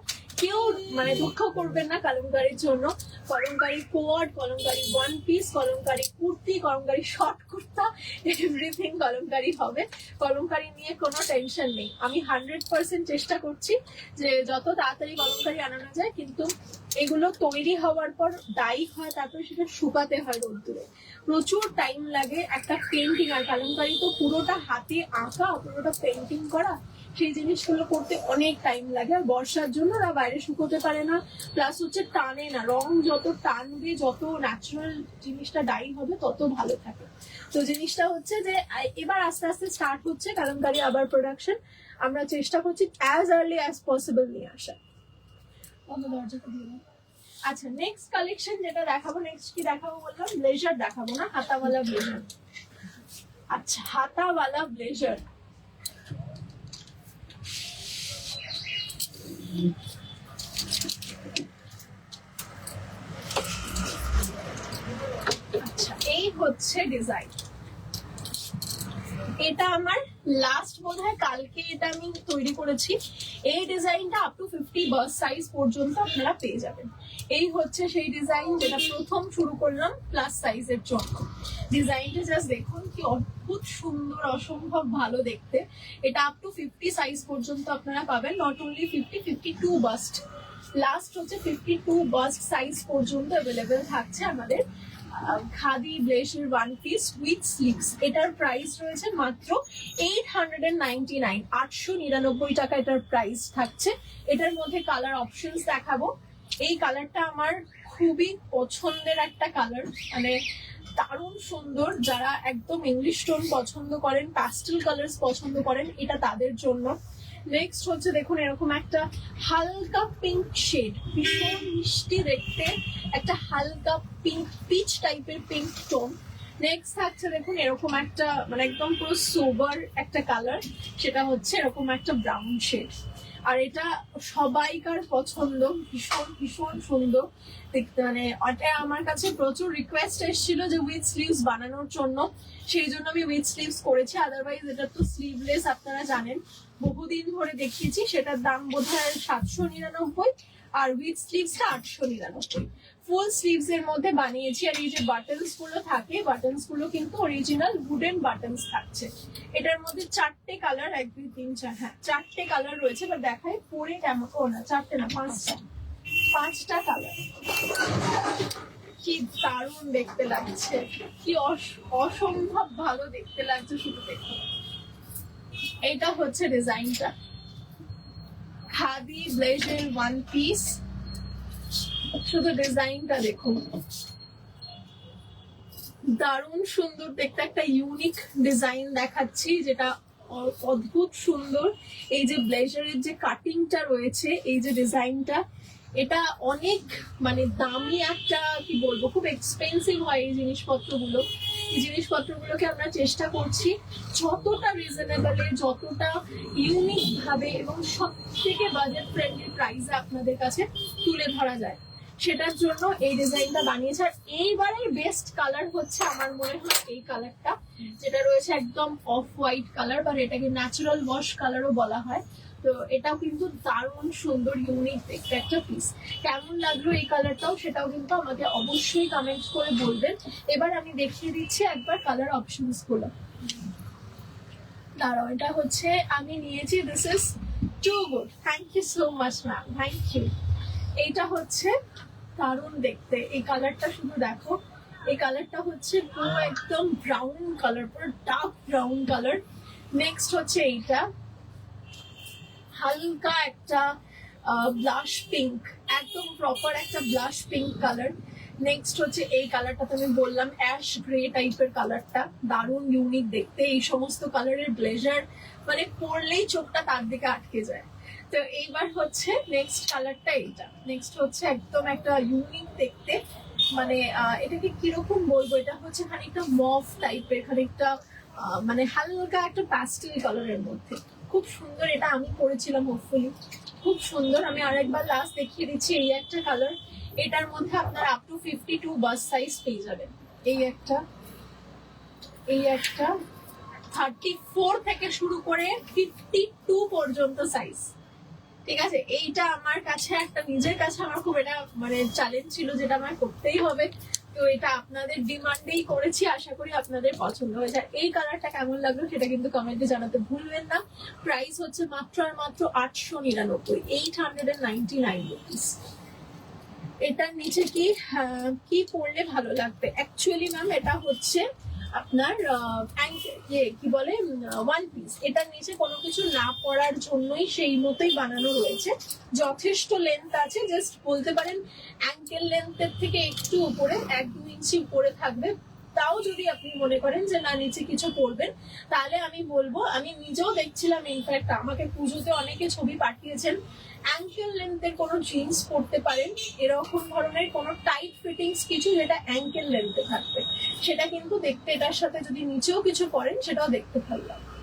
কেউ মানে দুঃখ করবেন না কলমকারীর জন্য। Kalamkari coord, Kalamkari one piece, Kalamkari kurti, Kalamkari short kurta, everything Kalamkari হবে। কলমকারী নিয়ে কোনো টেনশন নেই। আমি 100% চেষ্টা করছি যে যত তাড়াতাড়ি কলমকারী আনানো যায়, কিন্তু এগুলো তৈরি হওয়ার পর ডাই হয়, তারপর সেটা শুকাতে হয় রোদ্দুরে, প্রচুর টাইম লাগে। একটা পেন্টিং, আর কলমকারী তো পুরোটা হাতে আঁকা, পুরোটা পেন্টিং করা, সেই জিনিসগুলো করতে অনেক টাইম লাগে। আর বর্ষার জন্য ওরা বাইরে শুকোতে পারে না, প্লাস হচ্ছে টানে না, রং যত টানবে, যত ন্যাচারাল জিনিসটা ডাই হবে তত ভালো থাকে। তো জিনিসটা হচ্ছে যে এবার আস্তে আস্তে স্টার্ট হচ্ছে কলমকারী আবার প্রোডাকশন, আমরা চেষ্টা করছি অ্যাজ আর্লি অ্যাজ পসিবল নিয়ে আসা। দরজাটা দিয়ে দাও। আচ্ছা, নেক্সট কালেকশন যেটা দেখাবো, নেক্সট কি দেখাবো বললাম, ব্লেজার দেখাবো না, হাতাওয়ালা ব্লেজার। আচ্ছা, হাতাওয়ালা ব্লেজার, আচ্ছা এই হচ্ছে ডিজাইন। এটা আমার লাস্ট বোধহয় কালকে এটা আমি তৈরি করেছি। এই ডিজাইনটা আপ টু 50 বার্স্ট সাইজ পর্যন্ত আপনারা পেয়ে যাবেন। এই হচ্ছে সেই ডিজাইন যেটা প্রথম শুরু করলাম প্লাস সাইজের জন্য। ডিজাইনটা জাস্ট দেখুন কি অদ্ভুত সুন্দর, অসম্ভব ভালো দেখতে। এটা আপ টু 50 সাইজ পর্যন্ত আপনারা পাবেন, নট অনলি 50, 52 বাস্ট, লাস্ট হচ্ছে 52 বাস্ট সাইজ পর্যন্ত অ্যাভেলেবেল থাকছে আমাদের khadi blazer one piece with sleeves. এটার প্রাইস রয়েছে মাত্র 899, 899 টাকা এটার প্রাইস থাকছে। এটার মধ্যে কালার অপশনস দেখাবো। এই কালারটা আমার খুবই পছন্দের একটা কালার, মানে দারুণ সুন্দর। যারা একদম ইংলিশ টোন পছন্দ করেন, প্যাস্টেল কালার্স পছন্দ করেন, এটা তাদের জন্য। নেক্সট হচ্ছে দেখুন এরকম একটা হালকা পিঙ্ক শেড, ভীষণ মিষ্টি দেখতে, একটা হালকা পিঙ্ক পিচ টাইপের পিঙ্ক টোন। নেক্সট থাকছে দেখুন এরকম একটা মানে একদম পুরো সোবার একটা কালার, সেটা হচ্ছে এরকম একটা ব্রাউন শেড। আর এটা সবাইকার পছন্দ, ভীষণ ভীষণ সুন্দর দেখতে। মানে এটা আমার কাছে প্রচুর রিকোয়েস্ট এসেছিল যে উইথ স্লিভস বানানোর জন্য, সেই জন্য আমি উইথ স্লিভস করেছি। আদারওয়াইজ এটা তো স্লিভলেস, আপনারা জানেন বহুদিন ধরে দেখিয়েছি, সেটার দাম বোধহয় 799, আর উইথ স্লিভসটা 899। ফুল স্লিভস এর মধ্যে বানিয়েছি। আর এই যে বাটনস গুলো থাকে, বাটনস গুলো কিন্তু অরিজিনাল উডেন বাটনস থাকছে। এটার মধ্যে 4টে কালার, 1 2 3 4, হ্যাঁ 4টে কালার রয়েছে। বা দেখাই পরে কেমন, ও না 4টে না 5টা কালার। কি দারুণ দেখতে লাগছে, কি অসম্ভব ভালো দেখতে লাগছে, শুধু দেখুন। এটা হচ্ছে ডিজাইনটা, খাদি ব্লেজার ওয়ান পিস। শুধু ডিজাইনটা দেখুন, দারুণ সুন্দর দেখতে, একটা ইউনিক ডিজাইন দেখাচ্ছি যেটা অদ্ভুত সুন্দর। এই যে ব্লেজারের যে কাটিংটা রয়েছে, এই যে ডিজাইনটা, এটা অনেক মানে দামি একটা, কি বলবো, খুব এক্সপেন্সিভ হয় এই জিনিসপত্রগুলো। এই জিনিসপত্রগুলোকে আমরা চেষ্টা করছি যতটা রিজনেবলে, যতটা ইউনিক ভাবে এবং সব থেকে বাজেট ফ্রেন্ডলি প্রাইসে আপনাদের কাছে তুলে ধরা যায়, সেটার জন্য এই ডিজাইনটা বানিয়েছে। আর এইবারের বেস্ট কালার হচ্ছে আমার মনে হয় এই কালারটা, যেটা রয়েছে একদম অফ হোয়াইট কালার, বা এটাকে ন্যাচারাল ওয়াশ কালারও বলা হয়। তো এটাও কিন্তু দারুণ সুন্দর ইউনিক দেখতে একটা পিস। কেমন লাগলো এই কালারটাও, সেটাও কিন্তু আমাকে অবশ্যই কমেন্ট করে বলবেন। এবার আমি দেখিয়ে দিচ্ছি একবার কালার অপশনস গুলো। দাঁড়াও, এটা হচ্ছে আমি নিয়েছি, this is too good, thank you so much ma'am, thank you. এইটা হচ্ছে দারুণ দেখতে, এই কালারটা শুধু দেখো। এই কালারটা হচ্ছে পুরো একদম ব্রাউন কালার, পুরো ডার্ক ব্রাউন কালার। নেক্সট হচ্ছে এইটা হালকা একটা ব্লাশ পিঙ্ক, একদম প্রপার একটা ব্লাশ পিঙ্ক কালার। নেক্সট হচ্ছে এই কালারটা, তো আমি বললাম অ্যাশ গ্রে টাইপের কালারটা, দারুণ ইউনিক দেখতে। এই সমস্ত কালারের ব্লেজার মানে পরলেই চোখটা তার দিকে আটকে যায়। তো এইবার হচ্ছে নেক্সট কালারটা এইটা। নেক্সট হচ্ছে একদম একটা ইউনিক দেখতে, মানে এটাকে কিরকম বলবো, এটা হচ্ছে খানিকটা মফ টাইপের, খানিকটা মানে হালকা একটা প্যাস্টেল কালারের মধ্যে, খুব সুন্দর। এটা আমি পরেছিলাম, হোপফুলি খুব সুন্দর। আমি আরেকবার লাস্ট দেখিয়ে দিচ্ছি, এই একটা কালার, এটার মধ্যে আপনার আপ টু 52 বাস সাইজ পেয়ে যাবেন। এই একটা, এই একটা 34 থেকে শুরু করে 52 পর্যন্ত সাইজ, ঠিক আছে। এইটা আমার কাছে একটা, নিজের কাছে আমার খুব এটা মানে চ্যালেঞ্জ ছিল, যেটা আমার করতেই হবে। তো এটা আপনাদের ডিমান্ডেই করেছি, আশা করি আপনাদের পছন্দ হয়েছে। এই কালারটা কেমন লাগলো সেটা কিন্তু কমেন্টে জানাতে ভুলবেন না। প্রাইস হচ্ছে মাত্র আর মাত্র 899, 899 রুপিস। এটার নিচে কি পরলে ভালো লাগবে? অ্যাকচুয়ালি ম্যাম এটা হচ্ছে আপনার কি বলে ওয়ান পিস। এটার নিচে কোনো কিছু না পরার জন্যই সেই মতোই বানানো রয়েছে, যথেষ্ট লেন্থ আছে, জাস্ট বলতে পারেন অ্যাঙ্কেল লেন্থের থেকে একটু উপরে, 1-2 ইঞ্চি উপরে থাকবে। তাও যদি আপনি মনে করেন যে না নিচে কিছু পরবেন, তাহলে আমি বলবো, আমি নিজেও দেখছিলাম, ইনফ্যাক্ট আমাকে পুজোতে অনেকে ছবি পাঠিয়েছেন, অ্যাঙ্কেল লেন্থের কোনো জিন্স পরতে পারেন, এরকম ধরনের কোনো টাইট ফিটিংস কিছু যেটা অ্যাঙ্কেল লেন্থে থাকবে, সেটা কিন্তু দেখতে, এটার সাথে যদি নিচেও কিছু পরেন সেটাও দেখতে ভালো লাগবে।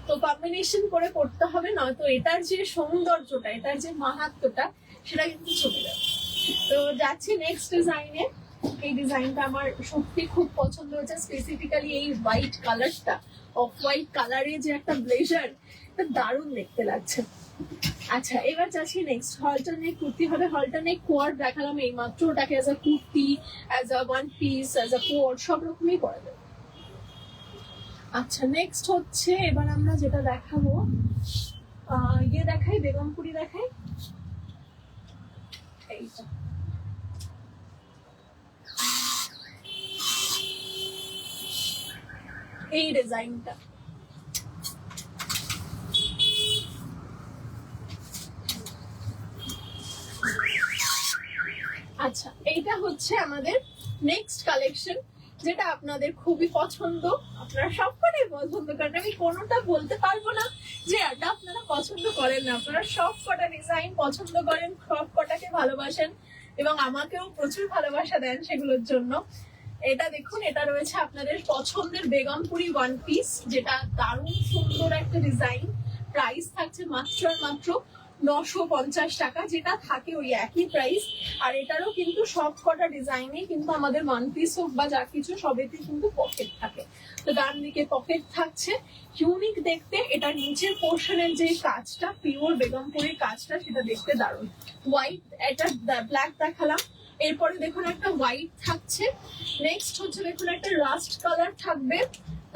তো কম্বিনেশন করে পড়তে হবে, নয়তো এটার যে সৌন্দর্যটা, এটার যে মাহাত্ম্যটা, সেটা কিন্তু চলে যাবে। তো যাচ্ছি নেক্সট ডিজাইনে। এই ডিজাইনটা আমার সত্যি খুব পছন্দ হয়েছে, স্পেসিফিক্যালি এই হোয়াইট কালারটা, অফ হোয়াইট কালারে যে একটা ব্লেজার, দারুণ দেখতে লাগছে। আচ্ছা, এবার যাচ্ছি নেক্সট। হলটার নেক কুর্তি হবে, হলটার নেক কোয়ার্ড দেখালাম এই মাত্র, ওটাকে as a kurti, as a one piece, as a coord, সব রকমই করা যাবে। আচ্ছা, নেক্সট হচ্ছে এবার আমরা যেটা দেখাবো, ইয়ে দেখাই, বেগমপুরি দেখাই। এইটা এই ডিজাইনটা, আচ্ছা এইটা হচ্ছে আমাদের নেক্সট কালেকশন, যেটা আপনাদের খুবই পছন্দ, আপনারা সবকটাই পছন্দ করেন। আমি কোনোটা বলতে পারবো না যে এটা আপনারা পছন্দ করেন না, আপনারা সব কটা ডিজাইন পছন্দ করেন, সব কটাকে ভালোবাসেন। এবং আমাকেও প্রচুর ভালোবাসা দেন সেগুলোর জন্য। এটা দেখুন, এটা রয়েছে আপনাদের পছন্দের বেগমপুরি ওয়ান পিস, যেটা দারুণ সুন্দর একটা ডিজাইন। প্রাইস থাকছে মাত্র আর মাত্র 950 টাকা, যেটা থাকে ওই একই প্রাইস। আর এটারও কিন্তু সব কটা ডিজাইনে কিন্তু আমাদের ওয়ান পিস হোক বা যা কিছু সবেতে কিন্তু পকেট থাকে। তো ডান দিকে পকেট থাকছে, ইউনিক দেখতে। এটা নিচের পোর্শনের যে কাজটা, পিওর বেগমপুরির কাজটা, সেটা দেখতে দারুণ। হোয়াইট, এটা ব্ল্যাক দেখালাম, এরপরে দেখুন একটা হোয়াইট থাকছে, নেক্সট হচ্ছে দেখুন একটা রাস্ট কালার থাকবে,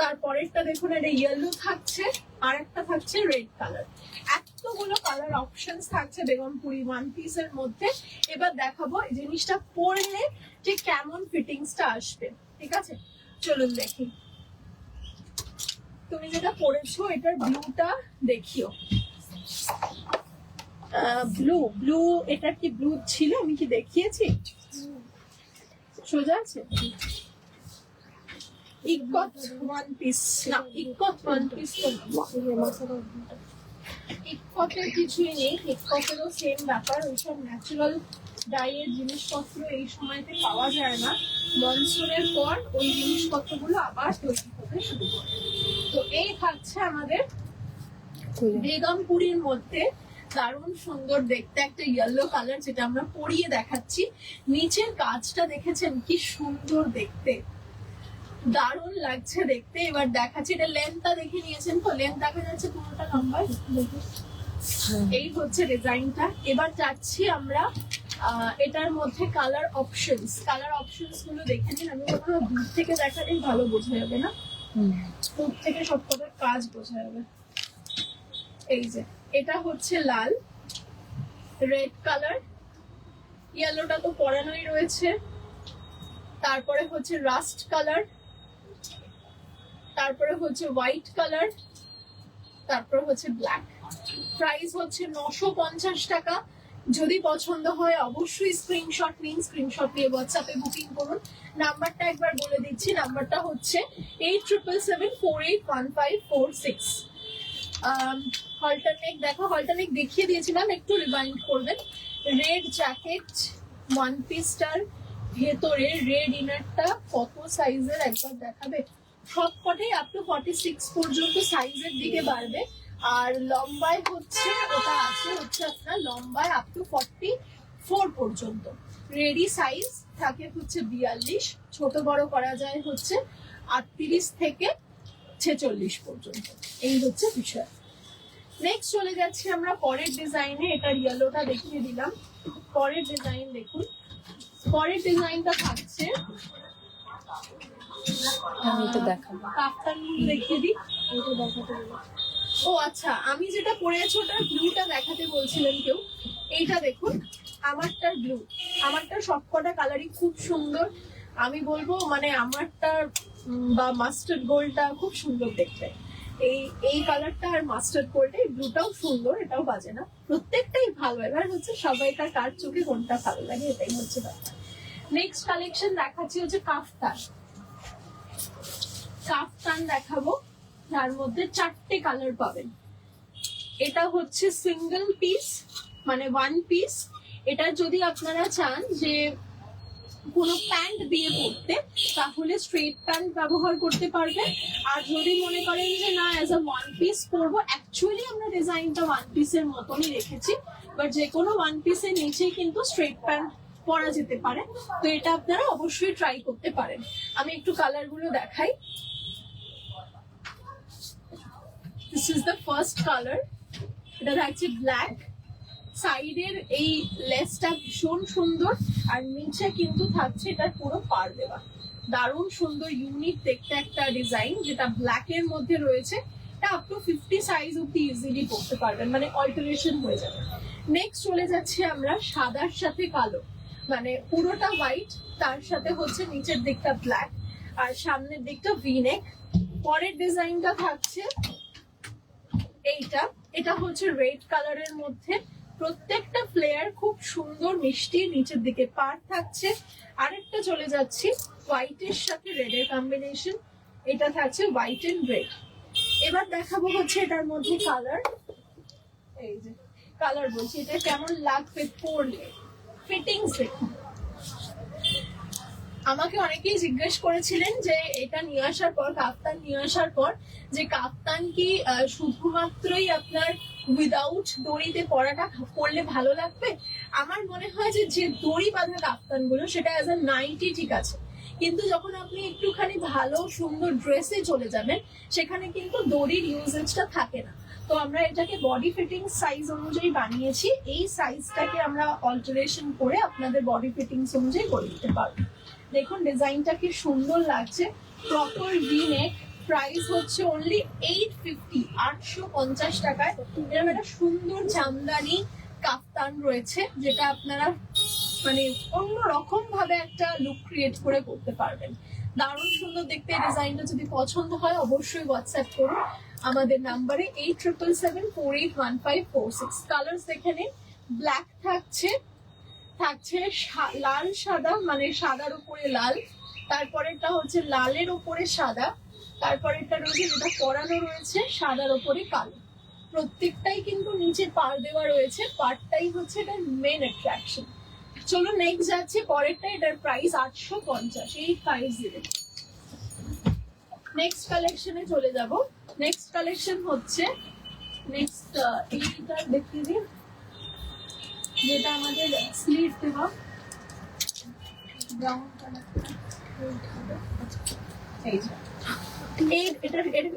তারপরেরটা দেখুন একটা ইয়েলো থাকছে, আর একটা থাকছে রেড কালার। এতগুলো কালার অপশনস থাকছে বেগমপুরি ওয়ান পিস এর মধ্যে। এবার দেখাবো এই জিনিসটা পরলে যে কেমন ফিটিংসটা আসবে, ঠিক আছে? চলুন দেখি। তুমি যেটা পরেছো এটার ব্লুটা দেখিও। ব্লু ব্লু, এটা কি ব্লু ছিল? আমি কি দেখিয়েছি? সোজা আছে। ইকত ওয়ান পিস না, ইকত ওয়ান পিস তো ইকতের কিছুই নেই। ইকতেরও সেম ব্যাপার, ওইসব ন্যাচারাল ডাইয়ের জিনিসপত্র এই সময়তে পাওয়া যায় না। মনসুনের পর ওই জিনিসপত্রগুলো আবার তৈরি হতে শুরু করে। তো এই থাকছে আমাদের বেগমপুরির মধ্যে দারুণ সুন্দর দেখতে একটা ইয়েলো কালার, যেটা আমরা পরিয়ে দেখাচ্ছি। নিচের কাজটা দেখেছেন কি সুন্দর দেখতে, দারুণ লাগছে দেখতে। এবার দেখাচ্ছি, এটা লেন্থটা দেখে নিয়েছেন তো? লেন্থ দেখা যাচ্ছে পুরোটা লম্বা। এই হচ্ছে ডিজাইনটা। এবার যাচ্ছি আমরা এটার মধ্যে কালার অপশনস গুলো দেখে নিন। আমি কখনো দূর থেকে দেখালেই ভালো বোঝা যাবে না, দূর থেকে সব কটার কাজ বোঝা যাবে। এই যে এটা হচ্ছে লাল, রেড কালার, ইয়েলোটা তো পরানোই রয়েছে, তারপরে হচ্ছে রাস্ট কালার, তারপরে হচ্ছে হোয়াইট কালার, তারপরে হচ্ছে ব্ল্যাক। প্রাইস হচ্ছে 950 টাকা। যদি পছন্দ হয় অবশ্যই স্ক্রিনশট নিন, স্ক্রিনশট নিয়ে হোয়াটসঅ্যাপে বুকিং করুন। নাম্বারটা একবার বলে দিচ্ছি, নাম্বারটা হচ্ছে 8777481546। হলটারনেক দেখো, হলটারনেক দেখিয়ে দিয়েছিলাম, একটু রিমাইন্ড করবেন। রেড জ্যাকেট ওয়ান পিসটার ভেতরে রেড ইনারটা কত সাইজের একবার দেখাবে? সবকটাই আপ টু 46 পর্যন্ত সাইজের দিকে বাড়বে। আর লম্বায় হচ্ছে ওটা আছে হচ্ছে আপনার লম্বায় আপ টু 44 পর্যন্ত। রেডি সাইজ থাকে হচ্ছে 42, ছোট বড় করা যায় হচ্ছে 38 থেকে 46 পর্যন্ত। এই হচ্ছে বিষয়। নেক্সট চলে যাচ্ছি আমরা পরের ডিজাইনে। এটার ইয়েলোটা দেখিয়ে দিলাম। পরের ডিজাইন দেখুন, পরের ডিজাইনটা থাকছে, আমি তো দেখাবো, কাফতান দেখিয়ে দিই। ও আচ্ছা, আমি যেটা পরেছি ওটার ব্লুটা দেখাতে বলছিলেন কেউ। এইটা দেখুন, আমারটার ব্লু, আমারটা সবকটা কালারই খুব সুন্দর। আমি বলবো মানে আমারটা বা মাস্টার্ড গোল্ডটা খুব সুন্দর দেখতে। এই কালারটা আর মাস্টার্ড গোল্ডটা, এই ব্লুটাও সুন্দর, এটাও বাজে না, প্রত্যেকটাই ভালো। এবার হচ্ছে সবাইকার কার চোখে কোনটা ভালো লাগে, এটাই হচ্ছে ব্যাপার। নেক্সট কালেকশন দেখাচ্ছি হচ্ছে কাফতান। কাফতান দেখাবো, যার মধ্যে 4টে কালার পাবেন। এটা হচ্ছে সিঙ্গেল পিস, মানে ওয়ান পিস। এটা যদি আপনারা চান যে কোনো প্যান্ট দিয়ে পরতে, তাহলে স্ট্রেট প্যান্ট ব্যবহার করতে পারবেন। আর যদি মনে করেন যে না অ্যাজ আ ওয়ান পিস পরবো, অ্যাকচুয়ালি আমরা ডিজাইনটা ওয়ান পিসের মতনই রেখেছি, বাট যে কোনো ওয়ান পিসের নিচেই কিন্তু স্ট্রেট প্যান্ট পরা যেতে পারে। তো এটা আপনারা অবশ্যই ট্রাই করতে পারেন। আমি একটু কালার গুলো দেখাই। This is the first colour, এটা থাকছে ব্ল্যাক। সাইডের এই লেসটা ভীষণ সুন্দর, আর নিচে কিন্তু থাকছে এটার পুরো পার দেওয়া, দারুণ সুন্দর ইউনিক দেখতে একটা ডিজাইন, যেটা ব্ল্যাক এর মধ্যে রয়েছে। এটা আপ টু 50 সাইজ অব্দি ইজিলি পড়তে পারবেন, মানে অল্টারেশন হয়ে যাবে। নেক্সট চলে যাচ্ছি আমরা সাদার সাথে কালো, মানে পুরোটা হোয়াইট, তার সাথে হচ্ছে নিচের দিকটা ব্ল্যাক আর সামনের দিকটা ভি নেক। পরের ডিজাইনটা থাকছে এইটা, এটা হচ্ছে রেড কালারের মধ্যে। প্রত্যেকটা ফ্লেয়ার খুব সুন্দর মিষ্টি, নিচের দিকে পার থাকছে। আরেকটা চলে যাচ্ছি হোয়াইটের সাথে রেডের কম্বিনেশন, এটা থাকছে হোয়াইট এন্ড রেড। এবার দেখাবো হচ্ছে এটার মধ্যে কালার। এই যে কালার বলছি, এটা কেমন লাগবে পরলে। ফিটিংস দেখুন। আমাকে অনেকেই জিজ্ঞেস করেছিলেন যে এটা নিয়ে আসার পর, কাফতান নিয়ে আসার পর, যে কাফতান কি শুধুমাত্রই আপনার উইদাউট দড়িতে পরাটা পরলে ভালো লাগবে? আমার মনে হয় যে যে দড়ি বাঁধা কাফতান গুলো সেটা অ্যাজ আ নাইটি ঠিক আছে, কিন্তু যখন আপনি একটুখানি ভালো সুন্দর ড্রেসে চলে যাবেন সেখানে কিন্তু দড়ির ইউজেজটা থাকে না। তো আমরা এটাকে বডি ফিটিং সাইজ অনুযায়ী বানিয়েছি, এই সাইজটাকে আমরা অল্টারেশন করে আপনাদের বডি ফিটিংস অনুযায়ী করে দিতে পারবো। দেখুন ডিজাইনটা কি সুন্দর লাগছে, প্রপার ভি নেক, প্রাইস হচ্ছে অনলি 850, 850 টাকায় এরকম একটা সুন্দর জামদানি কাফতান রয়েছে, যেটা আপনারা মানে অন্যরকম ভাবে একটা লুক ক্রিয়েট করে করতে পারবেন। দারুণ সুন্দর দেখতে এই ডিজাইনটা। যদি পছন্দ হয় অবশ্যই হোয়াটসঅ্যাপ করুন আমাদের নাম্বারে 8777481546। কালার্স দেখে নিন, ব্ল্যাক থাকছে, থাকছে লাল সাদা, মানে সাদার উপরে লাল, তারপরেরটা হচ্ছে লালের উপরে সাদা, তারপরেরটা রয়েছে যেটা পরানো রয়েছে সাদার উপরে কালো। প্রত্যেকটাই কিন্তু নিচে পাড় দেওয়া রয়েছে, পাড়টাই হচ্ছে এটার মেন অ্যাট্রাকশন। চলো নেক্সট যাচ্ছে পরেরটা, এটার প্রাইস 850, 850। নেক্সট কালেকশনে চলে যাব। নেক্সট কালেকশন হচ্ছে নেক্সট এইটা দেখিয়ে দিন, যেটা আমাদের স্লিভ দেওয়া ব্রাউন কালার।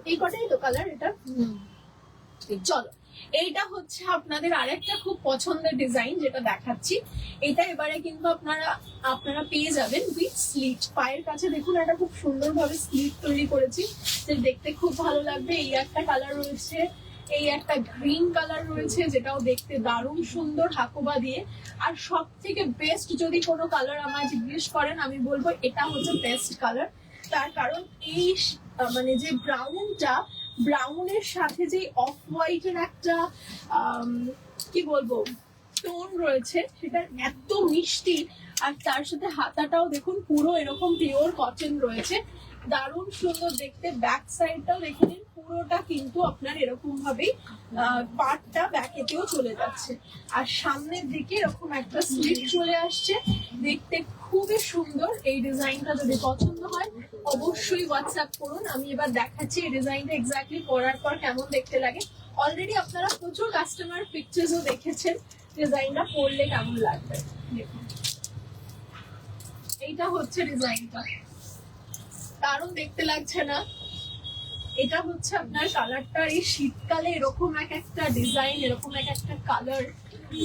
এই কটাই তো কালার এটা। চলো এইটা হচ্ছে আপনাদের আরেকটা খুব পছন্দের ডিজাইন যেটা দেখাচ্ছি। এটা এবারে কিন্তু আপনারা পেয়ে যাবেন উইথ স্লিট। পায়ের কাছে দেখুন একটা খুব সুন্দর ভাবে স্লিট তৈরি করেছি, যে দেখতে খুব ভালো লাগবে। এই একটা কালার রয়েছে, এই একটা গ্রিন কালার রয়েছে, যেটাও দেখতে দারুণ সুন্দর হাকোবা দিয়ে। আর সব থেকে বেস্ট যদি কোনো কালার আমায় জিজ্ঞেস করেন, আমি বলবো এটা হচ্ছে বেস্ট কালার। তার কারণ এই মানে যে ব্রাউনের সাথে যে অফ হোয়াইটের একটা কি বলবো টোন রয়েছে, সেটা এত মিষ্টি। আর তার সাথে হাতাটাও দেখুন পুরো এরকম পিওর কটন রয়েছে, দারুণ সুন্দর দেখতে। ব্যাক সাইডটাও দেখে নিন, পুরোটা কিন্তু আপনার এরকম ভাবেই পাটটা ব্যাকেতেও চলে যাচ্ছে, আর সামনের দিকে এরকম একটা স্লিট চলে আসছে, দেখতে খুবই সুন্দর। এই ডিজাইনটা যদি পছন্দ হয় অবশ্যই হোয়াটসঅ্যাপ করুন। আমি এবার দেখাচ্ছি এই ডিজাইনটা এক্স্যাক্টলি পরার পর কেমন দেখতে লাগে। অলরেডি আপনারা প্রচুর কাস্টমার পিকচার্সও দেখেছেন ডিজাইনটা পরলে কেমন লাগবে। দেখুন এইটা হচ্ছে ডিজাইনটা, দারুণ দেখতে লাগছে না? এটা হচ্ছে আপনার কালারটা, এই শীতকালে এরকম একটা ডিজাইন, এরকম একটা কালার,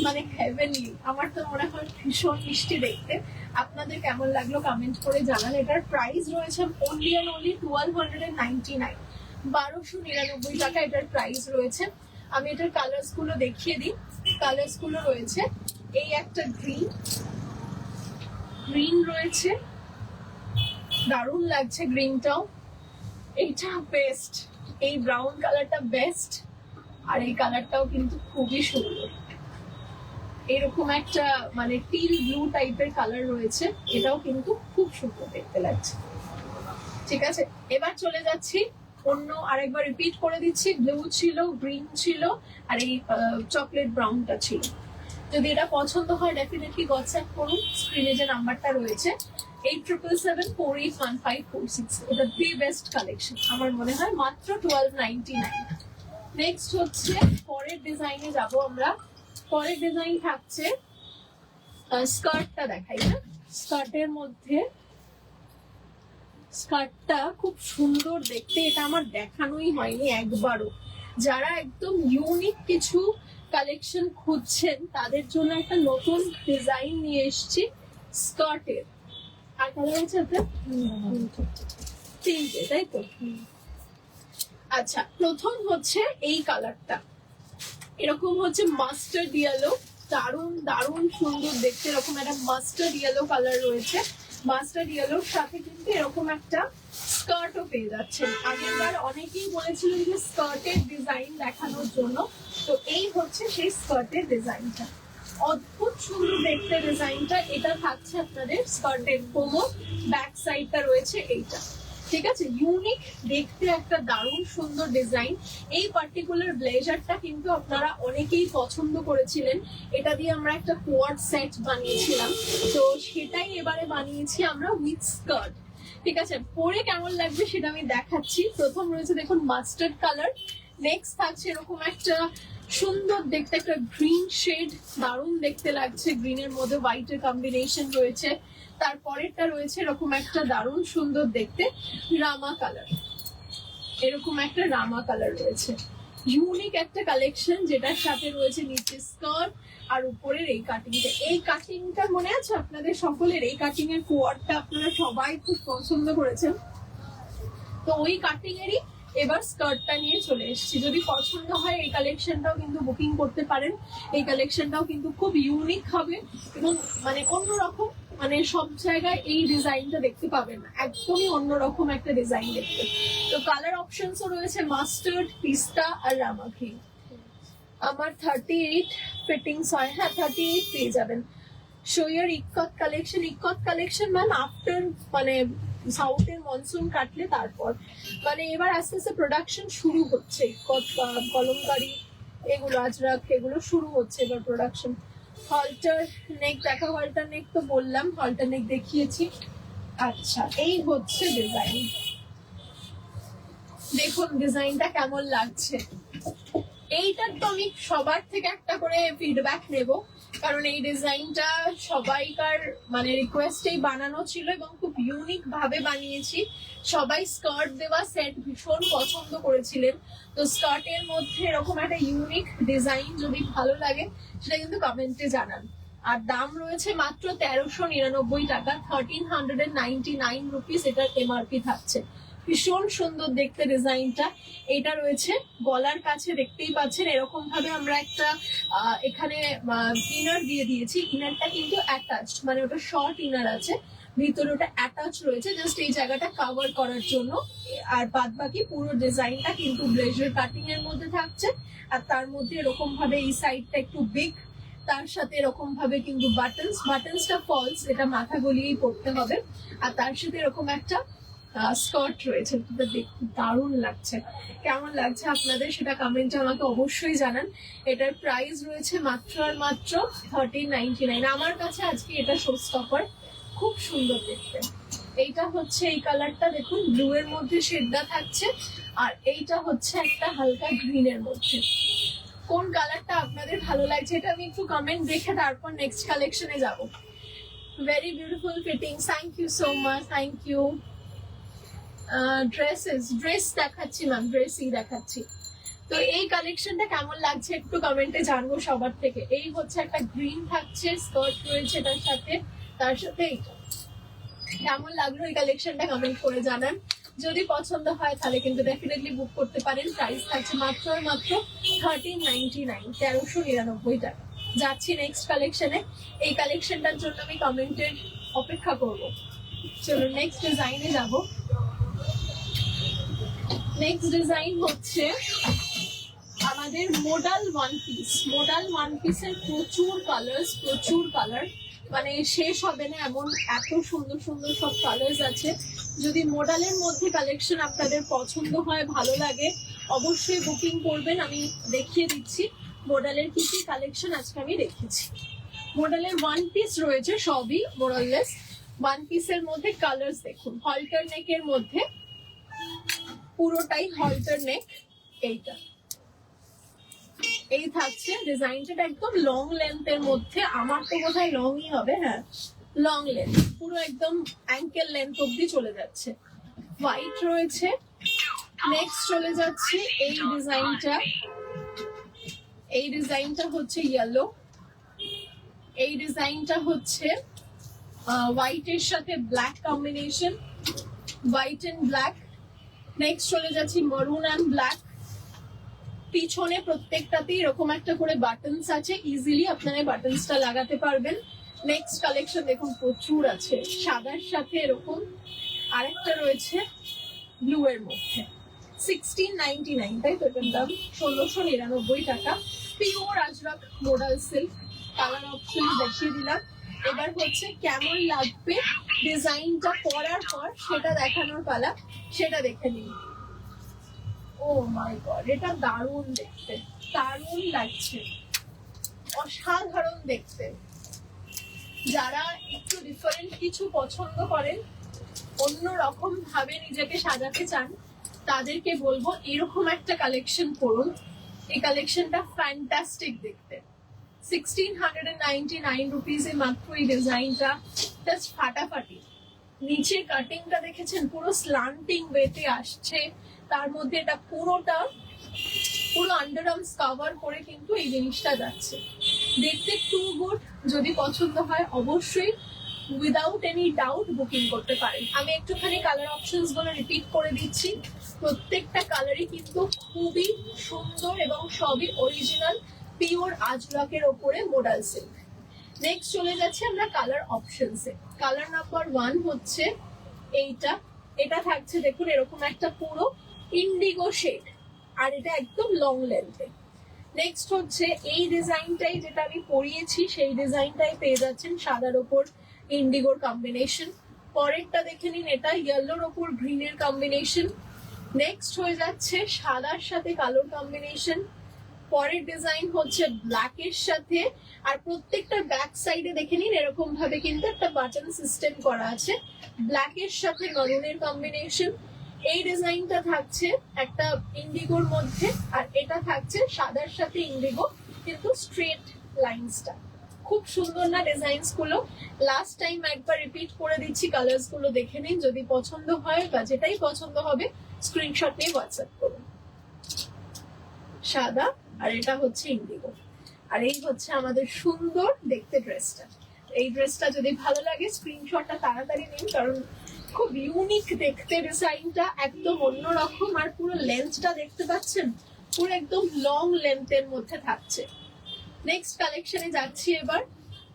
মানে হেভেনলি। আমার তো মনে হয় ভীষণ মিষ্টি দেখতে। আপনাদের কেমন লাগলো কমেন্ট করে জানান। এটার প্রাইস রয়েছে অনলি অ্যান্ড অনলি 1299, 1299 টাকা এটার প্রাইস রয়েছে। আমি এটার কালার্স গুলো দেখিয়ে দিই। কালার্স গুলো রয়েছে এই একটা গ্রিন রয়েছে, দারুণ লাগছে গ্রিনটাও। এইটা বেস্ট, এই ব্রাউন কালারটা বেস্ট, আর এই কালারটাও কিন্তু খুবই সুন্দর। এরকম একটা মানে টিল ব্লু টাইপের কালার রয়েছে, এটাও কিন্তু খুব সুন্দর দেখতে লাগছে। ঠিক আছে, এবার চলে যাচ্ছি অন্য আরেকবার রিপিট করে দিচ্ছি। ব্লু ছিল, গ্রিন ছিল, আর এই চকলেট ব্রাউনটা ছিল। যদি এটা পছন্দ হয় ডেফিনেটলি হোয়াটসঅ্যাপ করুন, স্ক্রিনে যে নাম্বারটা রয়েছে 8777481546। এটা দি বেস্ট কালেকশন আমার মনে হয়, মাত্র 1299। নেক্সট হচ্ছে পরের ডিজাইনে যাব আমরা। পরের ডিজাইন থাকছে স্কার্টটা দেখাই না। স্কার্টের মধ্যে স্কার্টটা খুব সুন্দর দেখতে, এটা আমার দেখানোই হয়নি একবারও। যারা একদম ইউনিক কিছু কালেকশন খুঁজছেন তাদের জন্য একটা নতুন ডিজাইন নিয়ে এসেছি স্কার্টের। আর কালার আছে তিনটে, তাই তো? আচ্ছা, প্রথম হচ্ছে এই কালারটা, এরকম হচ্ছে মাস্টার্ড ইয়েলো, দারুণ দারুণ সুন্দর দেখতে। এরকম একটা মাস্টার্ড ইয়েলো কালার রয়েছে, মাস্টার্ড ইয়েলোর সাথে কিন্তু এরকম একটা স্কার্টও পেয়ে যাচ্ছেন। আগেরবার অনেকেই বলেছিলেন যে স্কার্টের ডিজাইন দেখানোর জন্য, তো এই হচ্ছে সেই স্কার্টের ডিজাইনটা, অদ্ভুত সুন্দর দেখতে ডিজাইনটা। এটা থাকছে আপনাদের স্কার্টের কোমর, ব্যাক সাইডটা রয়েছে এইটা। ঠিক আছে, ইউনিক দেখতে একটা দারুণ সুন্দর ডিজাইন। এই পার্টিকুলার ব্লেজারটা কিন্তু আপনারা অনেকেই পছন্দ করেছিলেন, এটা দিয়ে আমরা একটা কোয়ার্ড সেট বানিয়েছিলাম, তো সেটাই এবারে বানিয়েছি আমরা উইথ স্কার্ট। ঠিক আছে, পরে কেমন লাগবে সেটা আমি দেখাচ্ছি। প্রথম রয়েছে দেখুন মাস্টার্ড কালার, নেক্সট থাকছে এরকম একটা সুন্দর দেখতে একটা গ্রিন শেড, দারুণ দেখতে লাগছে, গ্রিনের মধ্যে হোয়াইটের কম্বিনেশন রয়েছে। তারপরেরটা রয়েছে এরকম একটা দারুণ সুন্দর দেখতে রামা কালার, এরকম একটা রামা কালার রয়েছে, ইউনিক একটা কালেকশন, যেটার সাথে রয়েছে নিচে স্কার্ট আর উপরের এই কাটিংটা। এই কাটিংটা মনে আছে আপনাদের সকলের, এই কাটিং এর কোয়ারটা আপনারা সবাই খুব পছন্দ করেছেন, তো ওই কাটিং এরই এবার স্কার্টটা নিয়ে চলে এসেছি। যদি পছন্দ হয় এই কালেকশনটাও কিন্তু বুকিং করতে পারেন, এই কালেকশনটাও কিন্তু খুব ইউনিক হবে এবং মানে অন্যরকম, মানে সব জায়গায় এই ডিজাইনটা দেখতে পাবেন না, একদমই অন্যরকম একটা ডিজাইন দেখতে। তো কালার অপশনসও রয়েছে মাস্টার্ড, পিস্তা আর রামা গ্রিন। আমার 38 ফিটিংস হয়, হ্যাঁ 38 পেয়ে যাবেন। শো ইয়ার ikat collection, ikat collection ma'am after মানে সাউথের মনসুন কাটলে তারপর, মানে এবার আস্তে আস্তে প্রোডাকশন শুরু হচ্ছে, ইক্কত কলমকারি এগুলো আজরাক এগুলো শুরু হচ্ছে এবার প্রোডাকশন। হলটার নেক দেখা, হলটার নেক তো বললাম, হলটার নেক দেখিয়েছি। আচ্ছা, এই হচ্ছে ডিজাইন, দেখুন ডিজাইনটা কেমন লাগছে। এইটার তো আমি সবার থেকে একটা করে ফিডব্যাক নেব, কারণ এই ডিজাইনটা সবাইকার মানে রিকোয়েস্টেই বানানো ছিল এবং খুব ইউনিক ভাবে বানিয়েছি। সবাই স্কার্ট দেওয়া সেট ভীষণ পছন্দ করেছিলেন, তো স্কার্টের মধ্যে এরকম একটা ইউনিক ডিজাইন যদি ভালো লাগে সেটা কিন্তু কমেন্টে জানান। আর দাম রয়েছে মাত্র 1399 টাকা, 1399 রুপিস এটার এমআরপি থাকছে। ভীষণ সুন্দর দেখতে ডিজাইনটা। এটা রয়েছে গলার কাছে, দেখতেই পাচ্ছেন এরকম ভাবে আমরা একটা এখানে ইনার দিয়ে দিয়েছি, ইনারটা কিন্তু অ্যাটাচড, মানে ওটা শর্ট ইনার আছে, ভিতরে ওটা অ্যাটাচ রয়েছে জাস্ট এই জায়গাটা কভার করার জন্য। আর বাদ বাকি পুরো ডিজাইনটা কিন্তু ব্লেজার কাটিং এর মধ্যে থাকছে, আর তার মধ্যে এরকম ভাবে এই সাইডটা একটু বিগ, তার সাথে এরকম ভাবে কিন্তু বাটনসটা ফলস, এটা মাথা গলিয়েই পড়তে হবে, আর তার সাথে এরকম একটা স্কার্ট রয়েছে। দেখতে দারুণ লাগছে, কেমন লাগছে আপনাদের সেটা কমেন্টে আমাকে অবশ্যই জানান। এটার প্রাইস রয়েছে মাত্র আর মাত্র 1399। আমার কাছে আজকে এটা শো স্টপার, খুব সুন্দর দেখতে। এইটা হচ্ছে এই কালারটা দেখুন, ব্লু এর মধ্যে শেডটা থাকছে, আর এইটা হচ্ছে একটা হালকা গ্রিন এর মধ্যে। কোন কালারটা আপনাদের ভালো লাগছে এটা আমি একটু কমেন্ট দেখে তারপর নেক্সট কালেকশনে যাব। Very beautiful fitting, thank you so much, thank you. Dress দেখাচ্ছি ম্যাম, ড্রেসই দেখাচ্ছি। তো এই কালেকশনটা কেমন লাগছে একটু কমেন্টে জানবো সবার থেকে। এই হচ্ছে একটা গ্রিন থাকছে, স্কার্ট রয়েছে তার সাথে, তার সাথে এইটা। কেমন লাগলো এই কালেকশনটা কমেন্ট করে জানান। যদি পছন্দ হয় তাহলে কিন্তু ডেফিনেটলি বুক করতে পারেন। প্রাইস থাকছে মাত্র 1399, 1399 টাকা। যাচ্ছি নেক্সট কালেকশনে, এই কালেকশনটার জন্য আমি কমেন্টের অপেক্ষা করব। চলো নেক্সট ডিজাইনে যাব। নেক্সট ডিজাইন হচ্ছে আমাদের modal one piece. Modal one পিসের প্রচুর কালার, মানে শেষ হবে না এমন এত সুন্দর সুন্দর সব কালার্স আছে। যদি মোডালের মধ্যে কালেকশন আপনাদের পছন্দ হয়, ভালো লাগে, অবশ্যই বুকিং করবেন। আমি দেখিয়ে দিচ্ছি মোডালের কি কি কালেকশন আজকে আমি রেখেছি। মোডালের ওয়ান পিস রয়েছে সবই মোরাললেস ওয়ান পিসের মধ্যে। কালার্স দেখুন, হলটার নেকের মধ্যে পুরোটাই হলটার নেক, এইটা এই থাকছে ডিজাইনটা একদম লং লেন্থের মধ্যে। আমার তো বোধহয় লংই হবে, হ্যাঁ লং লেন্থ, পুরো একদম অ্যাঙ্কেল লেন্থ অব্দি চলে যাচ্ছে। হোয়াইট রয়েছে। নেক্সট চলে যাচ্ছে এই ডিজাইনটা, এই ডিজাইনটা হচ্ছে ইয়েলো, এই ডিজাইনটা হচ্ছে হোয়াইটের সাথে black combination, white and black. Next চলে যাচ্ছি মারুন অ্যান্ড ব্ল্যাক। পিছনে প্রত্যেকটাতেই এরকম একটা করে বাটনস আছে, ইজিলি আপনারা বাটনসটা লাগাতে পারবেন। নেক্সট কালেকশন দেখুন প্রচুর আছে, সাদার সাথে এরকম আরেকটা রয়েছে ব্লু এর মধ্যে। 1699, তাই তো এটার দাম 1699 টাকা। Pure Ajrak modal silk, colour option দেখিয়ে দিলাম। এবার হচ্ছে কেমন লাগবে ডিজাইনটা পরার পর সেটা দেখানোর পালা, সেটা দেখে নিন। ও মাই গড, এটা দারুণ দেখতে, দারুণ লাগছে, অসাধারণ দেখতে। যারা একটু ডিফারেন্ট কিছু পছন্দ করেন, অন্য রকম ভাবে নিজেকে সাজাতে চান, তাদেরকে বলবো এরকম একটা কালেকশন করুন। এই কালেকশনটা ফ্যান্টাস্টিক দেখতে। 1699 রুপিসে মাত্র এই ডিজাইনটা, জাস্ট ফাটাফাটি। নিচে কাটিংটা দেখেছেন, পুরো স্লান্টিং ওয়েতে আসছে, তার মধ্যে এটা পুরোটা পুরো আন্ডার আর্মস কভার করে কিন্তু এই জিনিসটা যাচ্ছে, দেখতে টু গুড। যদি পছন্দ হয় অবশ্যই উইদাউট এনি ডাউট বুকিং করতে পারেন। আমি একটুখানি কালার অপশনস গুলো রিপিট করে দিচ্ছি। প্রত্যেকটা কালারই কিন্তু খুবই সুন্দর এবং সবই অরিজিনাল পিওর আজরাকের ওপরে মোডাল সিল্ক। নেক্সট চলে যাচ্ছে আমরা কালার অপশনসে। কালার নাম্বার 1 হচ্ছে এইটা। এটা থাকছে দেখুন এরকম একটা পুরো ইন্ডিগো শেড, আর এটা একদম লং লেন্থে। নেক্সট হচ্ছে এই ডিজাইনটাই, যেটা আমি পরিয়েছি সেই ডিজাইনটাই পেয়ে যাচ্ছেন সাদার ওপর ইন্ডিগোর কম্বিনেশন। পরেরটা দেখে নিন, এটা ইয়েলোর ওপর গ্রিনের কম্বিনেশন। নেক্সট হয়ে যাচ্ছে সাদার সাথে কালোর কম্বিনেশন। পরের ডিজাইন হচ্ছে ব্ল্যাক এর সাথে, আর প্রত্যেকটা ব্যাক সাইডে দেখে নিন এরকম ভাবে কিন্তু একটা বাটন সিস্টেম করা আছে, ব্ল্যাক এর সাথে মেরুনের কম্বিনেশন। এই ডিজাইনটা থাকছে একটা ইন্ডিগোর মধ্যে, আর এটা থাকছে সাদার সাথে ইন্ডিগো, কিন্তু স্ট্রেট লাইনসটা খুব সুন্দর না ডিজাইনস গুলো। লাস্ট টাইম একবার রিপিট করে দিচ্ছি, কালার্স গুলো দেখে নিন, যদি পছন্দ হয় বা যেটাই পছন্দ হবে স্ক্রিনশট নিয়ে হোয়াটসঅ্যাপ করুন। সাদা, আর এটা হচ্ছে ইন্ডিগো, আর এই হচ্ছে আমাদের সুন্দর দেখতে ড্রেসটা। এই ড্রেসটা যদি ভালো লাগে স্ক্রিনশটটা তাড়াতাড়ি নিন, কারণ খুব ইউনিক দেখতে ডিজাইনটা, একদম অন্যরকম। আর পুরো লেন্থটা দেখতে পাচ্ছেন, পুরো একদম লং লেন্থের মধ্যে থাকছে। নেক্সট কালেকশনে যাচ্ছি এবার,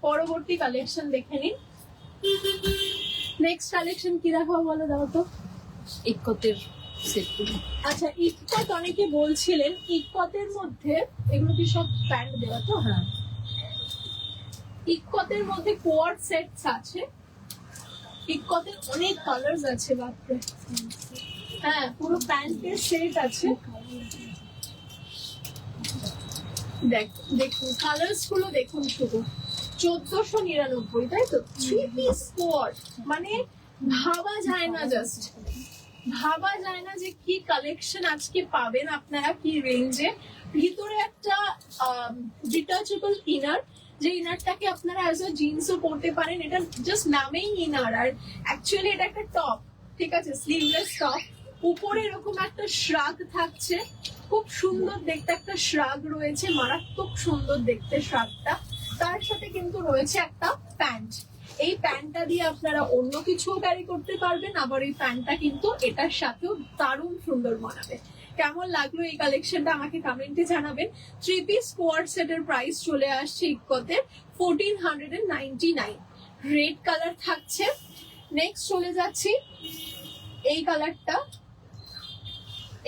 পরবর্তী কালেকশন দেখে নিন। নেক্সট কালেকশন কি দেখাবো বলো, দাও তো। ইকতের সেট। আচ্ছা, ইকত অনেকে বলছিলেন, ইকতের মধ্যে এগুলো কি সব প্যান্ট দেওয়া তো? হ্যাঁ, ইকতের মধ্যে কোয়াড সেটস আছে, ইকতের অনেক কালার্স আছে, বাপরে। হ্যাঁ, পুরো প্যান্টের সেট আছে। দেখুন কালার্স গুলো দেখুন, শুধু 1499, তাই তো? 3 পিস কোয়াড, মানে ভাবা যায় না, জাস্ট ভাবা যায় না যে কি কালেকশন আজকে পাবেন আপনারা, কি রেঞ্জে। ভিতরে একটা ডিটাচেবল ইনার, যে ইনারটাকে আপনারা অ্যাজ আ জিন্সও পরতে পারেন। এটা জাস্ট নামেই ইনার, আর অ্যাকচুয়ালি এটা একটা টপ, ঠিক আছে, স্লিভলেস টপ। উপরে এরকম একটা শ্রাগ থাকছে, খুব সুন্দর দেখতে একটা শ্রাগ রয়েছে, মারাত্মক সুন্দর দেখতে শ্রাগটা। তার সাথে কিন্তু রয়েছে একটা প্যান্ট। এই প্যান্টটা দিয়ে আপনারা অন্য কিছু ক্যারি করতে পারবেন, আবার এই প্যান্টটা কিন্তু এটার সাথেও দারুণ সুন্দর মানাবে। কেমন লাগলো এই কালেকশনটা আমাকে কমেন্টে জানাবেন। 3 পিস কোয়াড সেটের প্রাইস চলে আসছে ইকতের 1499। রেড কালার থাকছে। নেক্সট চলে যাচ্ছি এই কালারটা।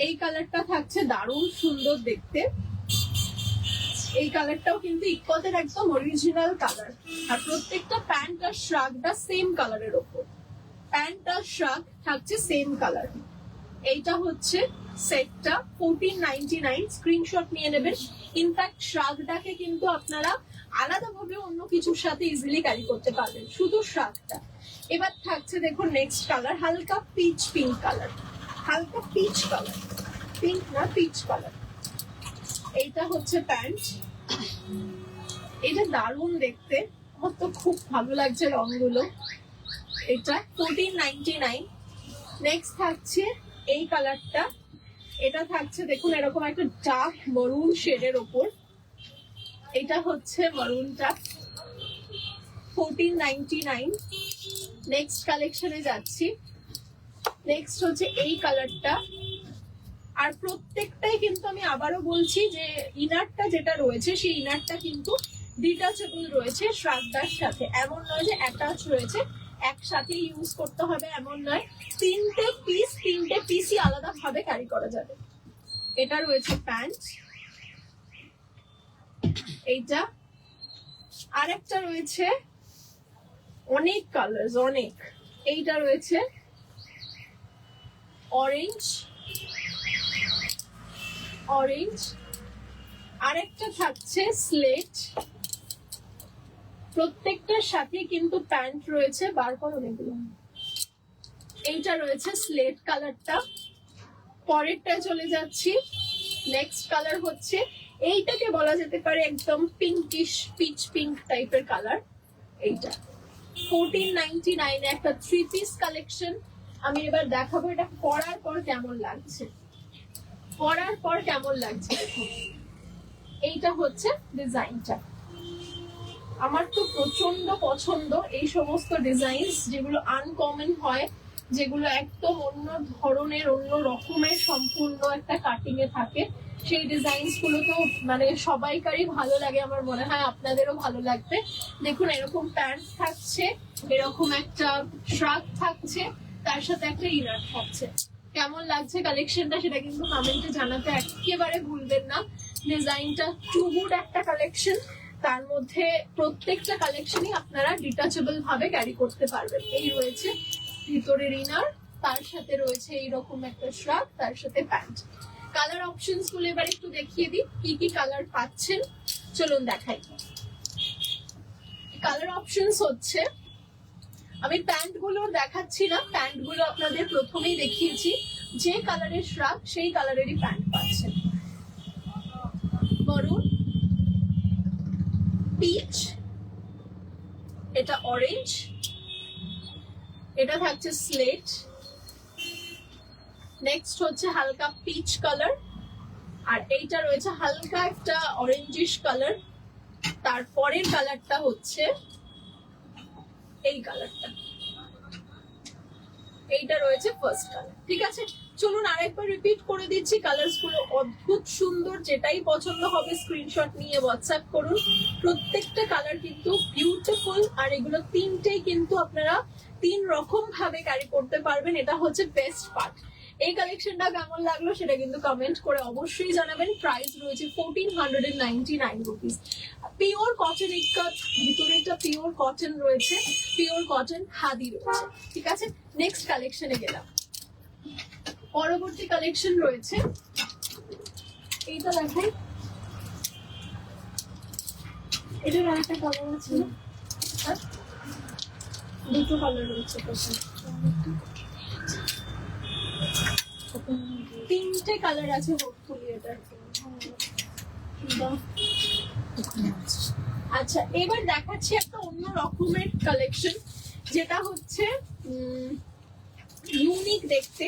এই কালারটা থাকছে দারুণ সুন্দর দেখতে। এই কালারটাও কিন্তু ইকতের একদম অরিজিনাল কালার, আর প্রত্যেকটা প্যান্ট আর শ্রাগটা সেম কালারের ওপর। প্যান্ট আর শ্রাগ থাকছে সেম কালার। এইটা হচ্ছে সেটটা 1499। স্ক্রিনশট নিয়ে নেবেন। ইনফ্যাক্ট শ্রাগটাকে কিন্তু আপনারা আলাদাভাবে অন্য কিছুর সাথে ইজিলি ক্যারি করতে পারবেন, শুধু শ্রাগটা। এবার থাকছে দেখুন নেক্সট কালার, হালকা পিচ পিঙ্ক কালার, হালকা পিচ কালার, পিঙ্ক না পিচ কালার। এইটা হচ্ছে প্যান্ট, এটা দারুণ দেখতে, আমার তো খুব ভালো লাগছে রংগুলো। এটা 1499। নেক্সট থাকছে এই কালারটা, এটা থাকছে দেখুন এরকম একটা ডার্ক মরুন শেডের ওপর। এটা হচ্ছে মরুনটা, 1499। নেক্সট কালেকশনে যাচ্ছি। নেক্সট হচ্ছে এই কালারটা, আর প্রত্যেকটাই কিন্তু আমি আবারও বলছি যে ইনারটা যেটা রয়েছে সেই ইনারটা কিন্তু ডিটাচেবল রয়েছে শ্রাগটার সাথে, এমন নয় যে অ্যাটাচ রয়েছে, একসাথে ইউজ করতে হবে এমন নয়। তিনটে পিসই আলাদা ভাবে ক্যারি করা যাবে। এটা রয়েছে প্যান্ট, এইটা, আরেকটা রয়েছে অনেক কালার্স, অনেক। এইটা রয়েছে অরেঞ্জ, অরেঞ্জ, আরেকটা থাকছে স্লেট। প্রত্যেকটার সাথে কিন্তু প্যান্ট রয়েছে, বার করো এগুলো। এইটা রয়েছে স্লেট কালারটা। পরেরটা চলে যাচ্ছি। নেক্সট কালার হচ্ছে, এইটাকে বলা যেতে পারে একদম পিঙ্কিশ পিচ পিঙ্ক টাইপের কালার। এইটা 1499 একটা 3 পিস কালেকশন। আমি এবার দেখাবো এটা পরার পর কেমন লাগছে, পরার পর কেমন লাগছে। দেখুন এইটা হচ্ছে ডিজাইনটা। আমার তো প্রচন্ড পছন্দ এই সমস্ত ডিজাইন যেগুলো আনকমন হয়, যেগুলো একদম অন্য ধরনের, অন্য রকমের সম্পূর্ণ একটা কাটিং এ থাকে। সেই ডিজাইনস গুলো তো মানে সবাইকারই ভালো লাগে, আমার মনে হয় আপনাদেরও ভালো লাগবে। দেখুন এরকম প্যান্ট থাকছে, এরকম একটা শার্ট থাকছে, তার সাথে একটা ইনার থাকছে। কেমন লাগছে কালেকশনটা সেটা কিন্তু কমেন্টে জানাতে একেবারে ভুলবেন না। ডিজাইনটা টু গুড একটা কালেকশন। তার মধ্যে প্রত্যেকটা কালেকশনই আপনারা ডিটাচেবল ভাবে ক্যারি করতে পারবেন। এই রয়েছে ভিতরের ইনার, তার সাথে রয়েছে এইরকম একটা শার্ট, তার সাথে প্যান্ট। কালার অপশনস গুলো এবার একটু দেখিয়ে দিই কি কি কালার পাচ্ছেন। চলুন দেখাই। কালার অপশনস হচ্ছে, আমি প্যান্ট গুলো দেখাচ্ছি না, প্যান্ট গুলো আপনাদের প্রথমেই দেখিয়েছি। যে কালারের শার্ট সেই কালারেরই প্যান্ট পাচ্ছেন। মরুন, পিচ, এটা অরেঞ্জ, এটা থাকছে স্লেট, নেক্সট হচ্ছে হালকা পিচ কালার, আর এইটা রয়েছে হালকা একটা অরেঞ্জিশ কালার। তারপরের কালারটা হচ্ছে এই কালারটা, এইটা রয়েছে ফার্স্ট কালার। ঠিক আছে, চলুন আরেকবার রিপিট করে দিচ্ছি। কালার্স গুলো অদ্ভুত সুন্দর, যেটাই পছন্দ হবে স্ক্রিনশট নিয়ে হোয়াটসঅ্যাপ করুন। প্রত্যেকটা কালার কিন্তু বিউটিফুল, আর এগুলো তিনটেই কিন্তু আপনারা 3 রকম ভাবে ক্যারি করতে পারবেন। এটা হচ্ছে বেস্ট পার্ট। এই কালেকশনটা কেমন লাগলো সেটা কিন্তু কমেন্ট করে অবশ্যই জানাবেন। প্রাইস রয়েছে 1499 রুপিস। পিওর কটন ইক্কাত, ভিতরে একটা পিওর কটন রয়েছে, পিওর কটন খাদি রয়েছে। ঠিক আছে, নেক্সট কালেকশনে গেলাম। পরবর্তী কালেকশন রয়েছে এইটা, দেখাই। এটার আরেকটা কালার আছে, দুটো কালার রয়েছে, তিনটে কালার আছে হোপফুলি এটার। আচ্ছা, এবার দেখাচ্ছি একটা অন্য রকমের কালেকশন, যেটা হচ্ছে ইউনিক দেখতে।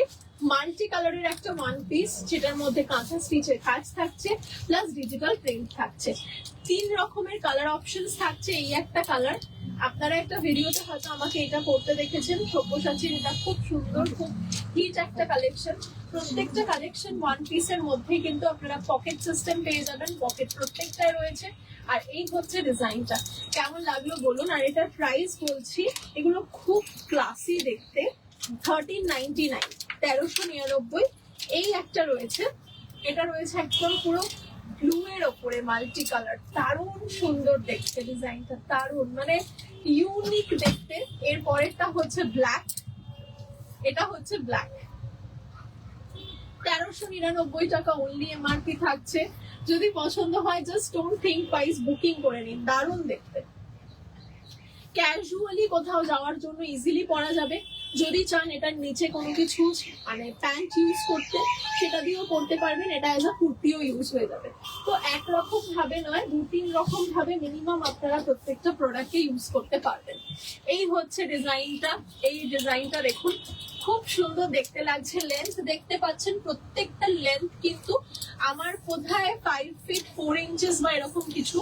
মাল্টি কালারের একটা ওয়ান পিস, যেটার মধ্যে কাঁথা স্টিচের কাজ থাকছে, প্লাস ডিজিটাল প্রিন্ট থাকছে। 3 রকমের কালার অপশনস থাকছে। এই একটা কালার, আপনারা একটা ভিডিওতে হয়তো আমাকে এটা পড়তে দেখেছেন, সব্যসাচীর। এটা খুব সুন্দর, খুব হিট একটা কালেকশন। প্রত্যেকটা কালেকশন ওয়ান পিসের মধ্যেই কিন্তু আপনারা পকেট সিস্টেম পেয়ে যাবেন, পকেট প্রত্যেকটাই রয়েছে। আর এই হচ্ছে ডিজাইনটা, কেমন লাগলো বলুন। আর এটার প্রাইস বলছি, এগুলো খুব ক্লাসি দেখতে, 1399, 1399। এই একটা রয়েছে, এটা রয়েছে একদম পুরো ব্লু এর ওপরে মাল্টি কালার, দারুণ সুন্দর দেখতে ডিজাইনটা, দারুণ মানে ইউনিক দেখতে। এর পরেরটা হচ্ছে ব্ল্যাক, এটা হচ্ছে ব্ল্যাক। 1399 টাকা অনলি এমআরপি থাকছে। যদি পছন্দ হয় just don't think twice, booking করে নিন। দারুণ দেখতে, ক্যাজুয়ালি কোথাও যাওয়ার জন্য ইজিলি পরা যাবে। যদি চান এটার নিচে কোনো কিছু মানে প্যান্ট ইউজ করতে, সেটা দিয়েও করতে পারবেন। এটা এজ আ কুর্তিও ইউজ হয়ে যাবে। তো একরকম ভাবে নয়, 2-3 রকম ভাবে মিনিমাম আপনারা প্রত্যেকটা প্রোডাক্টকে ইউজ করতে পারবেন। এই হচ্ছে ডিজাইনটা। এই ডিজাইনটা দেখুন, খুব সুন্দর দেখতে লাগছে। লেন্থ দেখতে পাচ্ছেন, প্রত্যেকটা লেন্থ কিন্তু আমার বোধহয় 5 ফিট 4 ইঞ্চেস বা এরকম কিছু,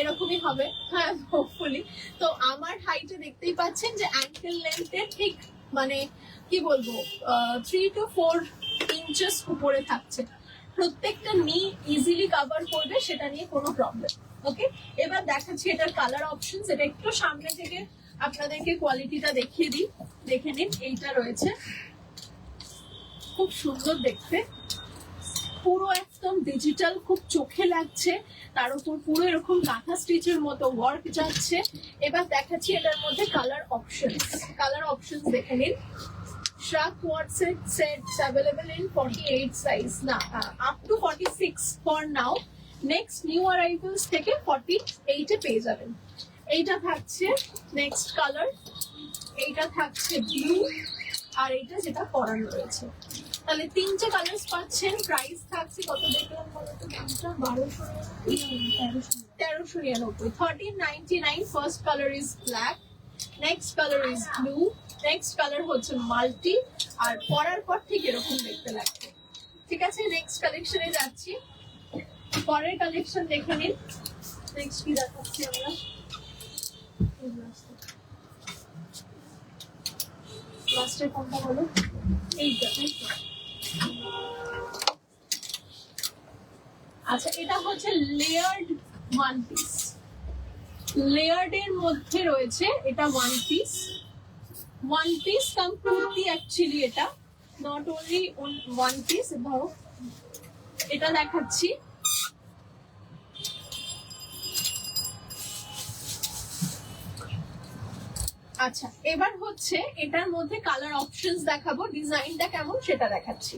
এরকমই হবে, হ্যাঁ হোপফুলি। তো আমার হাইটে দেখতেই পাচ্ছেন যে অ্যাঙ্কেল লেন্থের ঠিক মানে কি বলবো 3 to 4 ইঞ্চেস উপরে থাকছে। প্রত্যেকটা নি ইজিলি কভার করবে, সেটা নিয়ে কোনো প্রবলেম। ওকে, এবার দেখাচ্ছি এটার কালার অপশনস। এটা একটু সামনে থেকে আপনাদেরকে কোয়ালিটিটা দেখিয়ে দিই, দেখে নিন। এইটা রয়েছে খুব সুন্দর দেখতে, পুরো একদম ডিজিটাল, খুব চোখে লাগছে, তার উপর পুরো এরকম কাঁথা স্টিচের মতো ওয়ার্ক যাচ্ছে। এবার দেখাচ্ছি এটার মধ্যে কালার অপশনস দেখে নিন। Shrug quad sets available in 48 size না up to 46 for now. Next new arrivals থেকে 48 এ পেয়ে যাবেন। এইটা থাকছে নেক্সট কালার, এইটা থাকছে ব্লু, আর এইটা যেটা পরানো রয়েছে। তাহলে তিনটে কালার্স পাচ্ছেন। প্রাইস থাকছে কত দেখলাম বলতো, দামটা 1399। 1399। First colour is black, next colour is blue, next colour হচ্ছে মাল্টি, আর পরার পর ঠিক এরকম দেখতে লাগবে। ঠিক আছে, নেক্সট কালেকশনে যাচ্ছি। পরের কালেকশন দেখে নিন। নেক্সট কি দেখাচ্ছি আমরা, লাস্টের কোনটা বলো, এইটা। আচ্ছা, এটা হচ্ছে লেয়ার্ড ওয়ান পিস। লেয়ার্ড এর মধ্যে রয়েছে এটা ওয়ান পিস কাম কুর্তি অ্যাকচুয়ালি, এটা নট অনলি ওয়ান পিস। ধরো এটা দেখাচ্ছি, আচ্ছা এবার হচ্ছে এটার মধ্যে কালার অপশনস দেখাবো, ডিজাইনটা কেমন সেটা দেখাচ্ছি।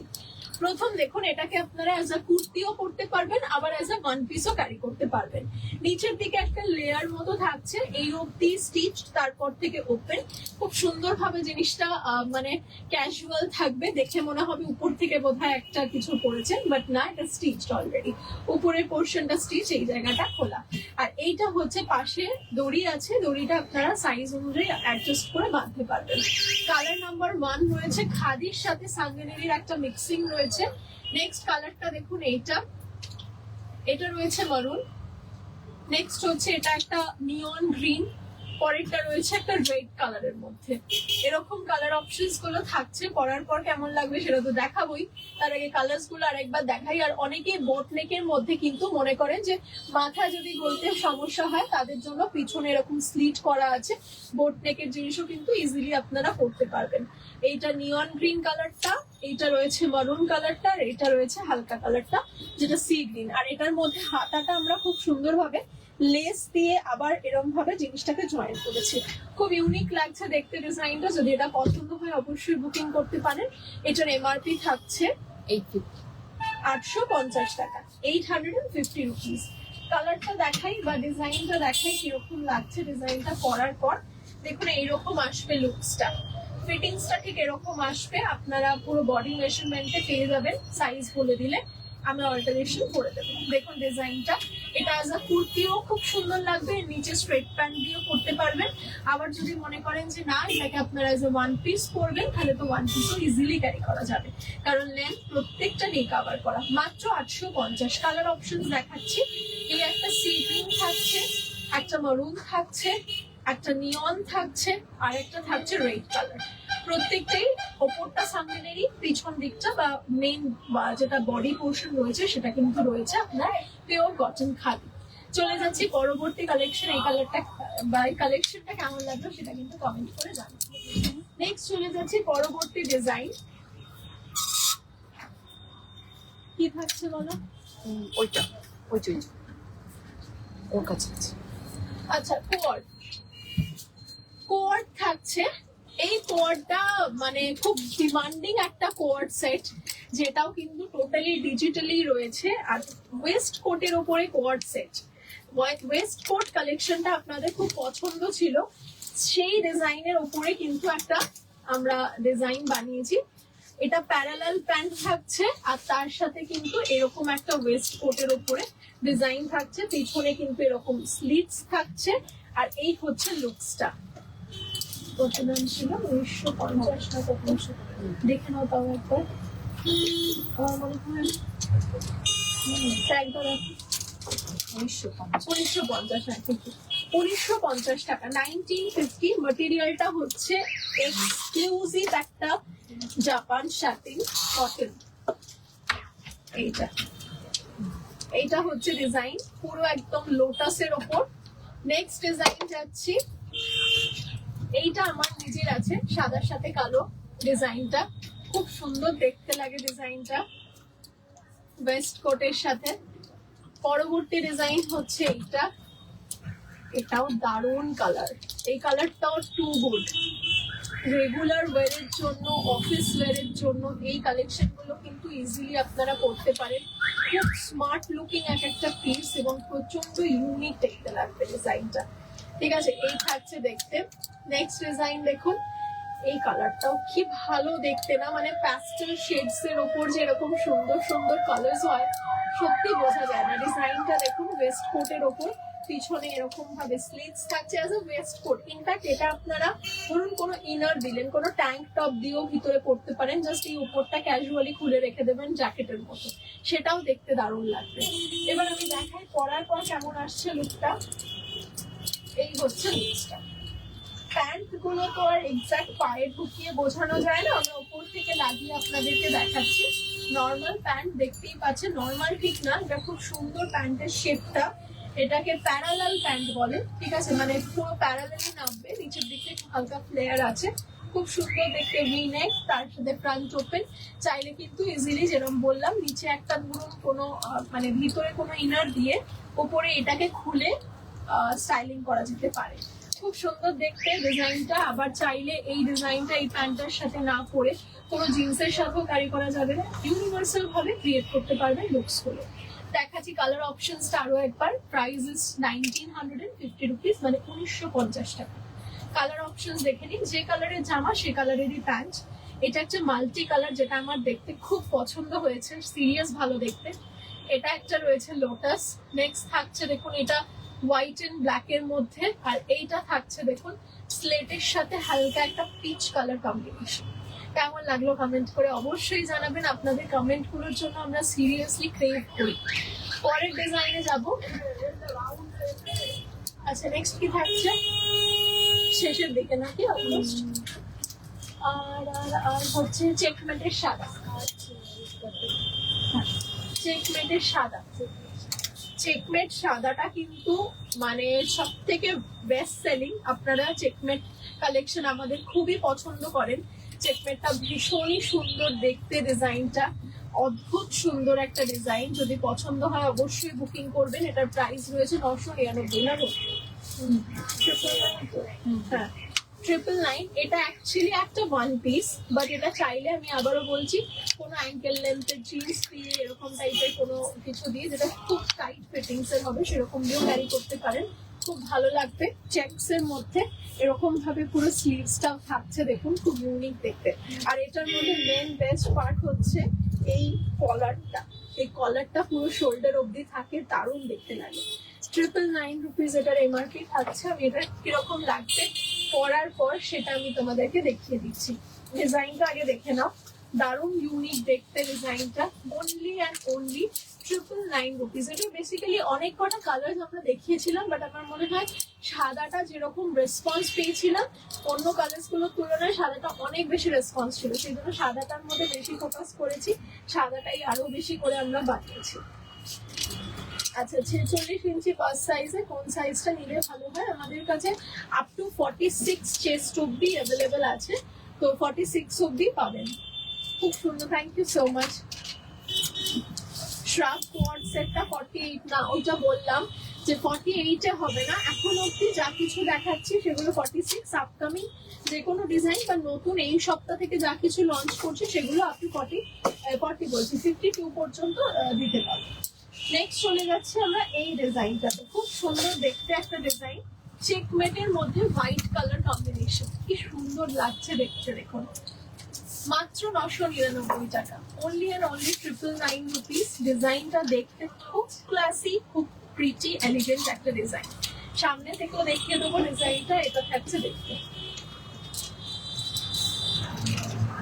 প্রথম দেখুন, এটাকে আপনারা অ্যাজ আ কুর্তিও পরতে পারবেন, আবার অ্যাজ আ ওয়ান পিসও ক্যারি করতে পারবেন। নিচের দিকে একটা লেয়ার মতো থাকছে, এই অবধি স্টিচ, তারপর থেকে ওপেন। খুব সুন্দরভাবে জিনিসটা মানে ক্যাজুয়াল থাকবে, দেখে মনে হবে উপর থেকে বোধহয় একটা কিছু পরেছেন, বাট না, এটা স্টিচড অলরেডি। উপরের পোর্শনটা স্টিচ, এই জায়গাটা খোলা। আর এইটা হচ্ছে পাশে দড়ি আছে, দড়িটা আপনারা সাইজ অনুযায়ী অ্যাডজাস্ট করে বাঁধতে পারবেন। কালার নাম্বার 1 রয়েছে, খাদির সাথে সাঙ্গেনেরির একটা মিক্সিং রয়েছে। নেক্সট কালারটা দেখুন, এটা রয়েছে মারুন। নেক্সট হচ্ছে এটা একটা নিয়ন গ্রিন, পরেরটা রয়েছে একটা রেড কালারের মধ্যে। এরকম কালার অপশনস গুলো থাকছে, পরার পর কেমন লাগবে সেটা তো দেখাবোই, তার আগে কালার্স গুলো আরেকবার দেখাই। আর অনেকেই বোট নেকের মধ্যে কিন্তু মনে করেন যে মাথা যদি গলতে সমস্যা হয়, তাদের জন্য পিছনে এরকম স্লিট করা আছে, বোট নেকের জিনিসও কিন্তু ইজিলি আপনারা করতে পারবেন। এইটা নিয়ন গ্রিন কালারটা, এইটা রয়েছে মারুন কালারটা, আর এটা রয়েছে হালকা কালারটা যেটা সি গ্রিন। আর এটার মধ্যে হাতাটা আমরা খুব সুন্দরভাবে লেস দিয়ে আবার এরকম ভাবে জিনিসটাকে জয়েন করেছি, খুব ইউনিক লাগছে দেখতে ডিজাইনটা। যদি এটা পছন্দ হয় অবশ্যই বুকিং করতে পারেন। এটার এমআরপি থাকছে 850 টাকা, 850 রুপিস। কালারটা দেখাই বা ডিজাইনটা দেখাই কিরকম লাগছে। ডিজাইনটা পরার পর দেখুন এইরকম আসবে লুকসটা, ফিটিংসটা ঠিক এরকম আসবে। আপনারা পুরো বডি মেজারমেন্টে পেয়ে যাবেন, সাইজ বলে দিলে আমি অল্টারেশন করে দেবো। দেখুন ডিজাইনটা, এটা অ্যাজ আ কুর্তিও খুব সুন্দর লাগবে, নিচে স্ট্রেট প্যান্ট দিয়েও পরতে পারবেন। আবার যদি মনে করেন যে না, এটাকে আপনারা অ্যাজ এ ওয়ান পিস পরবেন, তাহলে তো ওয়ান পিসও ইজিলি ক্যারি করা যাবে, কারণ লেন্থ প্রত্যেকটা নিয়ে কভার করা। মাত্র 850। কালার অপশনস দেখাচ্ছি, এই একটা সি গ্রিন থাকছে, একটা মারুন থাকছে, একটা নিয়ন থাকছে, আর একটা থাকছে রেড কালার। প্রত্যেকটাই ওপরটা সামনেরই, পিছন দিকটা বা মেইন যেটা বডি পোর্শন রয়েছে সেটা কিন্তু রয়েছে আপনার পিওর কটন খাদি। চলে যাচ্ছি পরবর্তী কালেকশন। এই কালারটা বা এই কালেকশনটা কেমন লাগলো সেটা কিন্তু কমেন্ট করে জানাবেন। নেক্সট চলে যাচ্ছি পরবর্তী ডিজাইন। কি থাকছে বলো? ওইটা ওর কাছে আছে। আচ্ছা, কোয়ার্ড থাকছে। এই কোয়ার্ডটা মানে খুব ডিমান্ডিং একটা কোয়ার্ড সেট, যেটাও কিন্তু টোটালি ডিজিটালি রয়েছে। আর ওয়েস্ট কোটের ওপরে কোয়ার্ড সেট, ওয়েস্ট কোট কালেকশনটা আপনাদের খুব পছন্দ ছিল, সেই ডিজাইনের ওপরে কিন্তু একটা আমরা ডিজাইন বানিয়েছি। এটা প্যারালাল প্যান্ট থাকছে, আর তার সাথে কিন্তু এরকম একটা ওয়েস্ট কোটের ওপরে ডিজাইন থাকছে, পিছনে কিন্তু এরকম স্লিটস থাকছে। আর এই হচ্ছে লুকসটা। কত দাম ছিল? 1950 টাকা। দেখে নাও তাও একবার, আমার মনে হয় একবার 1950 টাকা, 1950। ম্যাটেরিয়ালটা হচ্ছে এক্সক্লুসিভ একটা জাপান শাটিন কটন। এইটা হচ্ছে ডিজাইন, পুরো একদম লোটাসের ওপর। নেক্সট ডিজাইন যাচ্ছি, এইটা আমার নিজের আছে, সাদার সাথে কালো। ডিজাইনটা খুব সুন্দর দেখতে লাগে, ডিজাইনটা ওয়েস্ট কোটের সাথে। পরবর্তী ডিজাইন হচ্ছে এইটা, এটাও দারুণ কালার, এই কালারটাও টু গুড। রেগুলার ওয়ারের জন্য, অফিস ওয়ারের জন্য এই কালেকশন গুলো কিন্তু ইজিলি আপনারা করতে পারেন। খুব স্মার্ট লুকিং এক একটা পিস এবং প্রচন্ড ইউনিক দেখতে লাগবে ডিজাইনটা। ঠিক আছে, এই থাকছে দেখতে। নেক্সট ডিজাইন দেখুন, এই কালারটাও কি ভালো দেখতে না, মানে প্যাস্টেল শেডস এর ওপর যে এরকম সুন্দর সুন্দর কালার্স হয় সত্যি বোঝা যায় না। ডিজাইনটা দেখুন ওয়েস্ট কোটের ওপর, পিছনে এরকম ভাবে স্লিভস থাকছে as a waistcoat. In fact এটা আপনারা ধরুন কোনো ইনার দিলেন, কোনো ট্যাঙ্ক টপ দিয়েও ভিতরে পড়তে পারেন, জাস্ট এই উপরটা ক্যাজুয়ালি খুলে রেখে দেবেন জ্যাকেটের মতো, সেটাও দেখতে দারুণ লাগবে। এবার আমি দেখাই পরার পর কেমন আসছে লুকটা। এই হচ্ছে লুকসটা। প্যান্ট গুলো তো আর এক্সাক্ট পায়ে ঢুকিয়ে বোঝানো যায় না, আমরা উপর থেকে লাগিয়ে আপনাদেরকে দেখাচ্ছি। নর্মাল প্যান্ট দেখতেই পাচ্ছেন, নর্মাল ঠিক না, এটা খুব সুন্দর প্যান্টের শেপটা। এটাকে প্যারালাল প্যান্ট বলে, ঠিক আছে, মানে পুরো প্যারালালি নামবে, নিচের দিকে হালকা ফ্লেয়ার আছে, খুব সুন্দর দেখতে। ভি নেক, তার সাথে ফ্রন্ট ওপেন। চাইলে কিন্তু ইজিলি যেরকম বললাম নিচে একটা ধরুন কোনো মানে ভিতরে কোনো ইনার দিয়ে উপরে এটাকে খুলে স্টাইলিং করা যেতে পারে। খুব সুন্দর দেখতে ডিজাইনটা। আবার চাইলে এই ডিজাইনটা এই প্যান্টের সাথে না পরে কোনো জিন্সের সাথেও ক্যারি করা যাবে, ইউনিভার্সাল ভাবে ক্রিয়েট করতে পারবেন লুকস গুলো। দেখাচ্ছি কালার অপশনসটা আরো একবার। প্রাইস ইজ 1950 রুপিস, মানে 1950 টাকা। কালার অপশনস দেখে নিন, যে কালারের জামা সে কালারেরই প্যান্ট। এটা একটা মাল্টি কালার, যেটা আমার দেখতে খুব পছন্দ হয়েছে, সিরিয়াস ভালো দেখতে। এটা একটা রয়েছে লোটাস। নেক্সট থাকছে দেখুন এটা হোয়াইট এন্ড ব্ল্যাক এর মধ্যে, আর এইটা থাকছে দেখুন স্লেটের সাথে হালকা একটা পিচ কালার কম্বিনেশন। কেমন লাগলো কমেন্ট করে অবশ্যই জানাবেন, আপনাদের কমেন্ট গুলোর জন্য আমরা সিরিয়াসলি ক্রেভ করি। পরের ডিজাইনে যাব। আচ্ছা নেক্সট কি থাকছে, শেষের দিকে নাকি অলমোস্ট। আর হচ্ছে চেকমেটের সাদা। চেকমেটের সাদা, চেকমেট সাদাটা কিন্তু মানে সব থেকে বেস্ট সেলিং। আপনারা চেকমেট কালেকশন আমাদের খুবই পছন্দ করেন। চেকমেটটা ভীষণই সুন্দর দেখতে, ডিজাইনটা অদ্ভুত সুন্দর একটা ডিজাইন। যদি পছন্দ হয় অবশ্যই বুকিং করবেন। এটার প্রাইস রয়েছে 999 না? হ্যাঁ 999। এটা অ্যাকচুয়ালি একটা ওয়ান পিস, বাট এটা চাইলে আমি আবারও বলছি কোনো অ্যাঙ্কেল লেন্থের জিন্স দিয়ে এরকম টাইপের কোনো কিছু দিয়ে, যেটা খুব টাইট ফিটিংস এর হবে সেরকম দিয়েও ক্যারি করতে পারেন, খুব ভালো লাগবে। চেকস এর মধ্যে এরকম ভাবে পুরো স্লিভসটাও থাকছে দেখুন, খুব ইউনিক দেখতে। আর এটার মধ্যে মেন বেস্ট পার্ট হচ্ছে এই কলারটা। এই কলারটা পুরো শোল্ডার অবধি থাকে, দারুণ দেখতে লাগে। 999 রুপিস এটার এমআরপি থাকছে। আমি এটা কিরকম লাগবে পরার পর সেটা আমি তোমাদেরকে দেখিয়ে দিচ্ছি। ডিজাইনটা আগে দেখে নাও, দারুণ ইউনিক দেখতে ডিজাইনটা। Only and only 999 rupees. এটা বেসিক্যালি অনেক কটা কালার আমরা দেখিয়েছিলাম, বাট আমার মনে হয় সাদাটা যেরকম রেসপন্স পেয়েছিলাম অন্য কালার্স গুলোর তুলনায় সাদাটা অনেক বেশি রেসপন্স ছিল, সেই জন্য সাদাটার মধ্যে বেশি ফোকাস করেছি, সাদাটাই আরো বেশি করে আমরা বানিয়েছি। আচ্ছা 46 ইঞ্চি বাস সাইজে কোন সাইজটা নিলে ভালো হয়? আমাদের কাছে আপ টু 46 চেস্ট অব্দি অ্যাভেলেবেল আছে, তো 46 অব্দি পাবেন। খুব সুন্দর, থ্যাংক ইউ সো মাচ। শ্রাপ কোয়াড সেটটা 48 না, ওইটা বললাম যে 48 এ হবে না। এখন অব্দি যা কিছু দেখাচ্ছি সেগুলো 46। আপকামিং যে কোনো ডিজাইন বা নতুন এই সপ্তাহ থেকে যা কিছু লঞ্চ করছে সেগুলো আপনি 40 বলছি 52 পর্যন্ত দিতে পারবেন। নেক্সট চলে যাচ্ছে আমরা এই ডিজাইনটাতে, খুব সুন্দর দেখতে একটা ডিজাইন। চেকমেটের মধ্যে হোয়াইট কালার কম্বিনেশন, কি সুন্দর লাগছে দেখতে। দেখুন মাত্র 999 টাকা, অনলি অ্যান্ড অনলি 999 রুপিস। ডিজাইনটা দেখতে খুব ক্লাসি, খুব প্রিটি এলিগেন্ট একটা ডিজাইন। সামনে থেকেও দেখিয়ে দেবো ডিজাইনটা। এটা থাকছে দেখতে,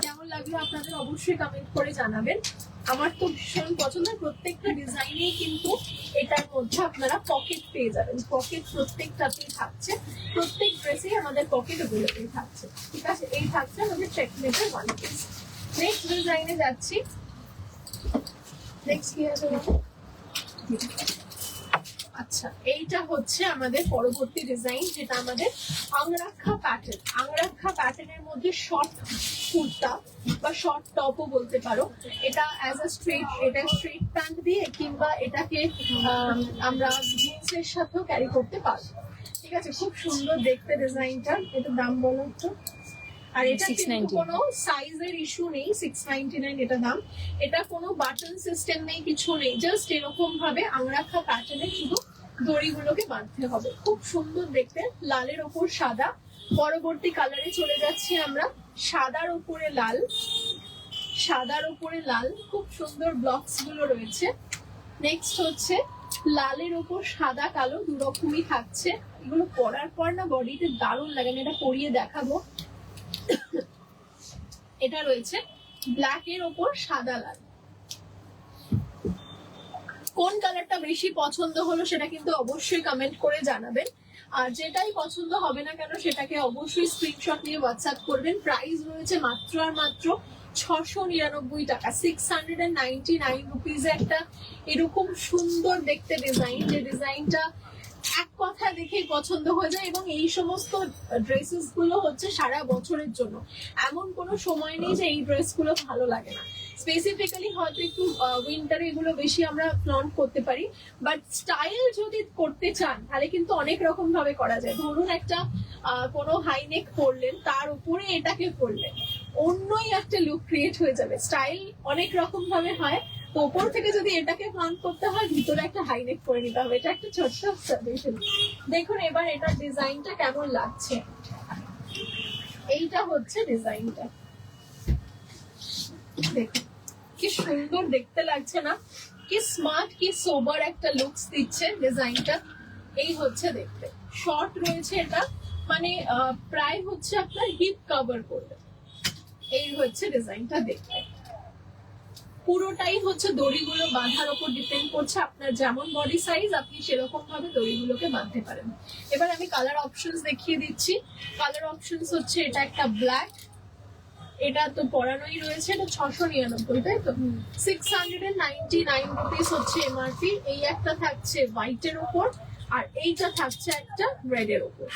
কেমন লাগলো আপনাদের অবশ্যই কমেন্ট করে জানাবেন। আমার তো ভীষণ পছন্দ। প্রত্যেকটা ডিজাইনে কিন্তু এটার মধ্যে আপনারা পকেট পেয়ে যাবেন, পকেট প্রত্যেকটাতেই থাকছে, প্রত্যেক ড্রেসেই আমাদের পকেট অ্যাভেলেবেল থাকছে। ঠিক আছে, এই থাকছে আমাদের চেকমেটের ওয়ান পিস। নেক্সট ডিজাইনে যাচ্ছি। নেক্সট কি আছে? আচ্ছা এইটা হচ্ছে আমাদের পরবর্তী ডিজাইন, যেটা আমাদের আংরাক্ষা প্যাটার্ন। আংরাক্ষা প্যাটার্নের মধ্যে শর্ট কুর্তা বা শর্ট টপও বলতে পারো। এটা অ্যাজ আ স্ট্রেট প্যান্ট দিয়ে কিংবা এটাকে আমরা জিন্সের সাথেও ক্যারি করতে পারবো। ঠিক আছে, খুব সুন্দর দেখতে ডিজাইনটা। এটা দাম বলো একটু। আর এটা কিন্তু কোনো সাইজের ইস্যু নেই, 699 এটা দাম। এটা কোনো বাটন সিস্টেম নেই, কিছু নেই, জাস্ট এরকম ভাবে আংরাখা প্যাটার্নে শুধু দড়িগুলোকে বাঁধতে হবে। খুব সুন্দর দেখতে, লালের ওপর সাদা। পরবর্তী কালারে চলে যাচ্ছি আমরা, সাদার উপরে লাল, সাদার উপরে লাল, খুব সুন্দর ব্লকস গুলো রয়েছে। নেক্সট হচ্ছে লালের উপর সাদা কালো, দু রকমই থাকছে। এগুলো পরার পর না বডিতে দারুণ লাগে, আমি এটা পরিয়ে দেখাবো। এটা রয়েছে ব্ল্যাক এর ওপর সাদা লাল। কোন কালারটা বেশি পছন্দ হলো সেটা কিন্তু অবশ্যই কমেন্ট করে জানাবেন। আর যেটাই পছন্দ হবে না কেন সেটাকে অবশ্যই স্ক্রিনশট নিয়ে হোয়াটসঅ্যাপ করবেন। প্রাইস রয়েছে মাত্র আর মাত্র 699 টাকা, 699 রুপিজ। একটা এরকম সুন্দর দেখতে ডিজাইন, যে ডিজাইনটা এক কথা দেখেই পছন্দ হয়ে যায়। এবং এই সমস্ত ড্রেসেস গুলো হচ্ছে সারা বছরের জন্য, এমন কোনো সময় নেই যে এই ড্রেস গুলো ভালো লাগে না। স্পেসিফিক্যালি হয়তো একটু উইন্টারে এগুলো বেশি আমরা ফ্লন্ট করতে পারি, বাট স্টাইল যদি করতে চান তাহলে কিন্তু অনেক রকম ভাবে করা যায়। ধরুন একটা কোনো হাইনেক পরলেন, তার উপরে এটাকে পরলেন, অন্যই একটা লুক ক্রিয়েট হয়ে যাবে। স্টাইল অনেক রকম ভাবে হয়, তো ওপর থেকে যদি এটাকে প্ল্যান করতে হয়, ভিতরে একটা হাইনেক করে নিতে হবে। এটা একটা ছোট্ট সাজেশন। দেখুন এবার এটার ডিজাইনটা কেমন লাগছে। এইটা হচ্ছে ডিজাইনটা, দেখুন কি সুন্দর দেখতে লাগছে না, কি স্মার্ট, কি সোবার একটা লুকস দিচ্ছে ডিজাইনটা। এই হচ্ছে দেখতে, শর্ট রয়েছে এটা, মানে প্রায় হচ্ছে আপনার হিপ কভার করবে। এই হচ্ছে ডিজাইনটা দেখতে। পুরোটাই হচ্ছে দড়িগুলো বাঁধার উপর ডিপেন্ড করছে, আপনার যেমন বডি সাইজ আপনি সেরকম ভাবে দড়িগুলোকে বাঁধতে পারেন। এবার আমি কালার অপশনস দেখিয়ে দিচ্ছি। কালার অপশনস হচ্ছে এটা একটা ব্ল্যাক, এটা তো পরানোই রয়েছে, এটা 699, তাই তো 699 রুপিস হচ্ছে এমআরপি। এই একটা থাকছে হোয়াইটের উপর, আর এইটা থাকছে একটা রেড এর উপর।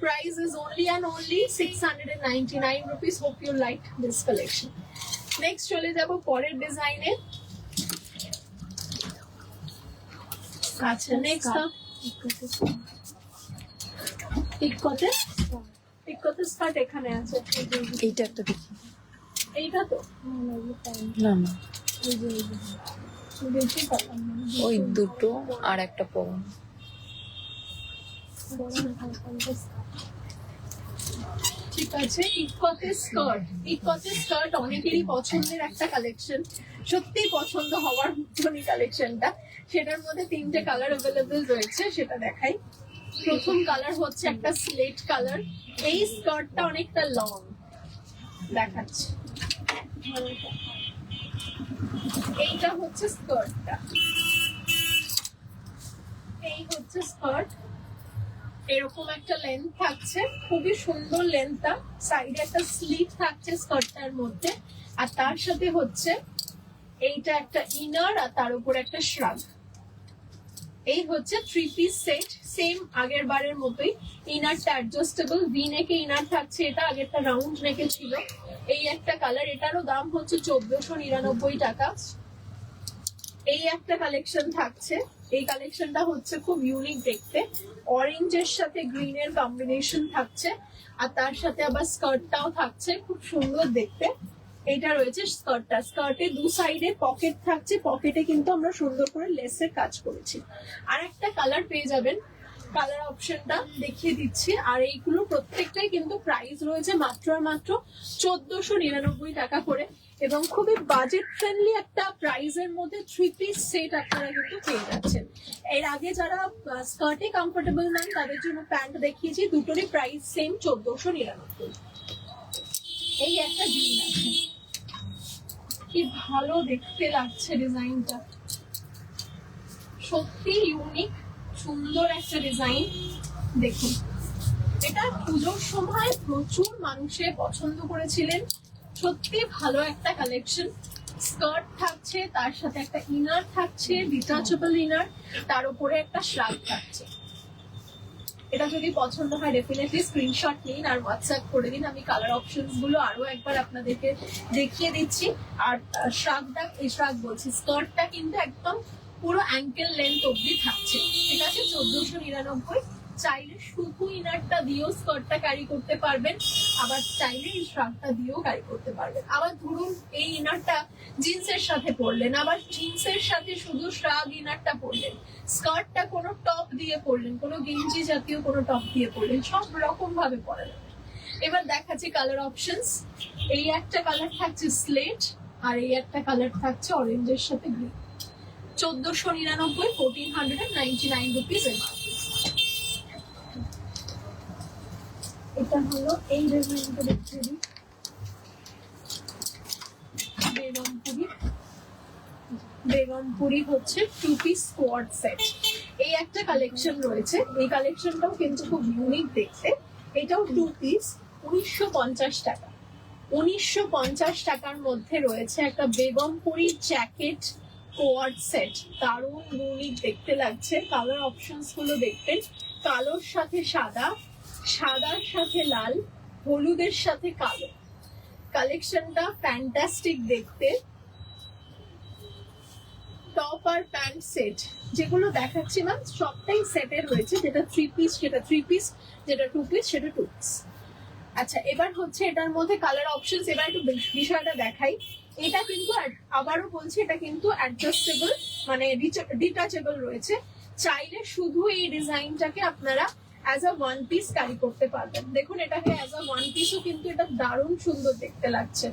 Price is only and only 699 rupees. Hope you liked this collection. Next চলে যাব পরের ডিজাইনে। আচ্ছা নেক্সট টিককতে স্কার্ট এখানে আছে। এইটা একটা দেখি। এইটা তো না না, বেশি পাতাম না। ওই দুটো আর একটা পরন। ঠিক আছে, ইকতে স্কার্ট অনেকেরই পছন্দের একটা কালেকশন, সত্যি পছন্দ হওয়ার মতনই কালেকশনটা। সেটার মধ্যে 3টে কালার অ্যাভেলেবেল রয়েছে, সেটা দেখাই। প্রথম কালার হচ্ছে একটা স্লেট কালার। এই স্কার্টটা অনেকটা লং দেখাচ্ছে। এইটা হচ্ছে স্কার্টটা, এই হচ্ছে স্কার্ট। এরকম একটা লেন্থ থাকছে, খুবই সুন্দর লেন্থটা। সাইডে একটা স্লিট থাকছে স্কার্টটার মধ্যে, আর তার সাথে হচ্ছে এইটা একটা ইনার, আর তার উপর একটা শ্রাগ। এই হচ্ছে 3 পিস সেট, সেম আগের বারের মতোই। ইনারটা অ্যাডজাস্টেবল, ভি নেকে ইনার থাকছে, এটা আগেরটা রাউন্ড নেকে ছিল। এই একটা কালার, এটারও দাম হচ্ছে 1499 টাকা। এই একটা কালেকশন থাকছে, এই কালেকশনটা হচ্ছে খুব ইউনিক দেখতে। অরেঞ্জের সাথে গ্রিনের কম্বিনেশন থাকছে, আর তার সাথে আবার স্কার্টটাও থাকছে, খুব সুন্দর দেখতে। এটা রয়েছে স্কার্টটা, স্কার্টের দু সাইডে পকেট থাকছে, পকেটে কিন্তু আমরা সুন্দর করে লেসের কাজ করেছি। আর একটা কালার পেয়ে যাবেন, কালার অপশনটা দেখিয়ে দিচ্ছি। আর এইগুলো প্রত্যেকটাই কিন্তু প্রাইস রয়েছে মাত্র আর মাত্র 1499 টাকা করে, এবং খুবই বাজেট ফ্রেন্ডলি একটা প্রাইসের মধ্যে 3 পিস সেট আপনারা কিন্তু পেয়ে যাচ্ছেন। এর আগে যারা স্কার্টে কমফোর্টেবল নেন তাদের জন্য প্যান্ট দেখিয়েছি, দুটোরই প্রাইস সেম 1499। এই একটা জিন আছে, কি ভালো দেখতে লাগছে ডিজাইনটা, সত্যি ইউনিক সুন্দর একটা ডিজাইন। দেখুন এটা পুজোর সময় প্রচুর মানুষে পছন্দ করেছিলেন, সত্যি ভালো একটা কালেকশন। স্কার্ট থাকছে, তার সাথে একটা ইনার থাকছে, ডিটাচেবল ইনার, তার উপরে একটা শ্রাগ থাকছে। এটা যদি পছন্দ হয় ডেফিনেটলি স্ক্রিনশট নিন আর হোয়াটসঅ্যাপ করে দিন। আমি কালার অপশনস গুলো আরো একবার আপনাদেরকে দেখিয়ে দিচ্ছি। আর স্কার্টটা কিন্তু একদম পুরো অ্যাঙ্কেল লেন্থ অব্দি থাকছে, ঠিক আছে? 1499। চাইলে শুধু ইনারটা দিয়েও স্কার্টটা ক্যারি করতে পারবেন, আবার চাইলে এই শ্রাগটা দিয়েও ক্যারি করতে পারবেন। আবার ধরুন এই ইনারটা জিন্সের সাথে পরলেন, আবার জিন্সের সাথে শুধু শ্রাগ ইনারটা পরলেন, স্কার্টটা কোনো টপ দিয়ে পরলেন, কোনো গেঞ্জি জাতীয় কোনো টপ দিয়ে পরলেন, সব রকম ভাবে পরা যাবে। এবার দেখাচ্ছি কালার অপশনস। এই একটা কালার থাকছে স্লেট, আর এই একটা কালার থাকছে অরেঞ্জের সাথে গ্রিন। 1499, 1499 rupees MRP. এটা হলো এই ডিজাইনটা দেখতে দিই, বেগমপুরি হচ্ছে 2 পিস স্কোয়াড সেট। এই একটা কালেকশন রয়েছে, এই কালেকশনটাও কিন্তু খুব ইউনিক দেখতে। এটাও 2 পিস, 1950 টাকা। 1950 টাকার মধ্যে রয়েছে একটা বেগমপুরি জ্যাকেট কোয়াড সেট। দারুণ ইউনিক দেখতে লাগছে। কালার অপশনস গুলো দেখবেন, কালোর সাথে সাদা, সাদার সাথে লাল, হলুদের সাথে কালো। কালেকশনটা ফ্যান্টাস্টিক দেখতে। টপ আর প্যান্ট সেট যেগুলো দেখাচ্ছি ম্যাম সবটাই সেটের রয়েছে, যেটা 3 পিস সেটা 3 পিস, যেটা 2 পিস সেটা 2 পিস। আচ্ছা, এবার হচ্ছে এটার মধ্যে কালার অপশনস। এবার একটু বিষয়টা দেখাই। এটা কিন্তু আবারও বলছি, এটা কিন্তু অ্যাডজাস্টেবল মানে ডিটাচেবল রয়েছে। চাইলে শুধু এই ডিজাইনটাকে আপনারা অ্যাজ আ 1 পিস ক্যারি করতে পারবেন। দেখুন এটাকে অ্যাজ আ 1 পিসও কিন্তু এটা দারুণ সুন্দর দেখতে লাগছে।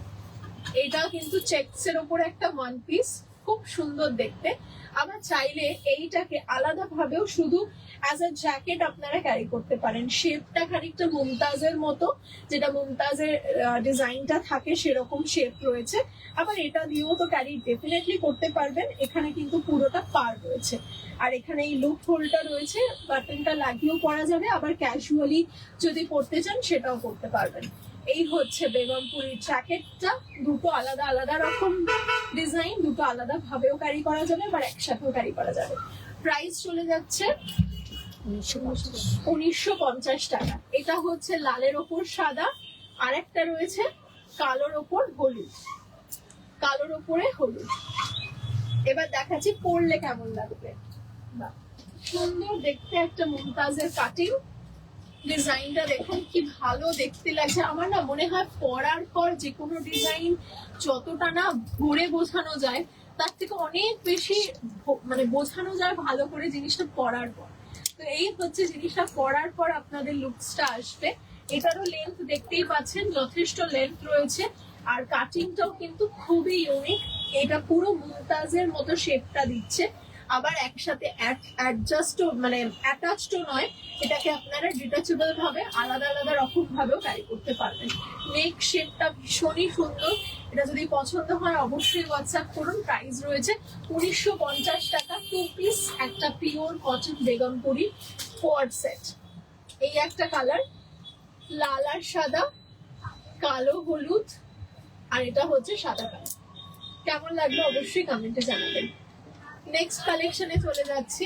এটা কিন্তু চেকস এর উপরে একটা 1 পিস, খুব সুন্দর দেখতে। আবার চাইলে এইটাকে আলাদা ভাবেও শুধু অ্যাজ আ জ্যাকেট আপনারা ক্যারি করতে পারেন। শেপটা খানিকটা মুমতাজের মতো, যেটা মুমতাজের ডিজাইনটা থাকে সেরকম শেপ রয়েছে। আবার এটা দিয়েও তো ক্যারি ডেফিনেটলি করতে পারবেন। এখানে কিন্তু পুরোটা পার রয়েছে, আর এখানে এই লুপ হোলটা রয়েছে, বাটনটা লাগিয়েও পরা যাবে, আবার ক্যাজুয়ালি যদি পরতে চান সেটাও করতে পারবেন। এই হচ্ছে বেগমপুরির জ্যাকেটটা। দুটো আলাদা আলাদা রকম ডিজাইন, দুটো আলাদা ভাবেও ক্যারি করা যাবে, আবার একসাথেও ক্যারি করা যাবে। প্রাইস চলে যাচ্ছে 1950 টাকা। এটা হচ্ছে লালের ওপর সাদা, আর একটা রয়েছে কালোর ওপর হলুদ, কালোর ওপরে হলুদ। এবার দেখাচ্ছি পরলে কেমন লাগবে। বাহ, সুন্দর দেখতে একটা মুমতাজের কাটিং। ডিজাইনটা দেখুন কি ভালো দেখতে লাগছে। আমার না মনে হয় পরার পর যে কোনো ডিজাইন যতটা না ঘুরে বোঝানো যায়, তার থেকে অনেক বেশি মানে বোঝানো যায় ভালো করে জিনিসটা পরার পর। তো এই হচ্ছে জিনিসটা পরার পর আপনাদের লুকসটা আসবে। এটারও লেন্থ দেখতেই পাচ্ছেন, যথেষ্ট লেন্থ রয়েছে, আর কাটিংটাও কিন্তু খুবই ইউনিক। এটা পুরো মুমতাজের মতো শেপটা দিচ্ছে, আবার একসাথে অ্যাডজাস্টও মানে অ্যাটাচডও নয়। এটাকে আপনারা ডিটাচেবল ভাবে আলাদা আলাদা রকম ভাবেও ক্যারি করতে পারবেন। নেক শেপটা ভীষণই সুন্দর। এটা যদি পছন্দ হয় অবশ্যই হোয়াটসঅ্যাপ করুন। প্রাইস রয়েছে 1950 টাকা। 2 পিস একটা pure cotton Begumpuri quad set. এই একটা কালার, লাল আর সাদা, কালো হলুদ, আর এটা হচ্ছে সাদা কালার। কেমন লাগলো অবশ্যই কমেন্টে জানাবেন। নেক্সট কালেকশনে চলে যাচ্ছি।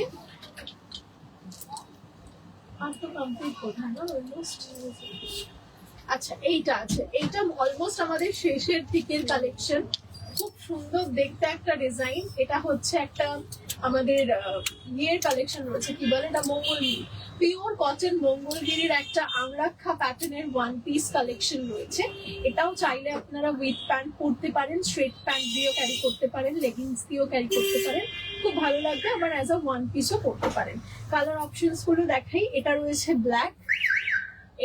আর তো কমপ্লিট কোথায় না অলমোস্ট। আচ্ছা, এইটা আছে, এইটা অলমোস্ট আমাদের শেষের দিকের কালেকশন। খুব সুন্দর দেখতে একটা ডিজাইন। এটা হচ্ছে একটা আমাদের ইয়ের কালেকশন রয়েছে, কি বলে এটা, মঙ্গলগিরি, পিওর কটন মঙ্গলগিরির একটা আংরাক্ষা প্যাটার্নের 1 পিস কালেকশন রয়েছে। এটাও চাইলে আপনারা উইথ প্যান্ট পরতে পারেন, স্ট্রেট প্যান্ট দিয়েও ক্যারি করতে পারেন, লেগিংস দিয়েও ক্যারি করতে পারেন, খুব ভালো লাগবে। আবার অ্যাজ আ 1 পিসও পরতে পারেন। কালার অপশনস গুলো দেখাই। এটা রয়েছে ব্ল্যাক,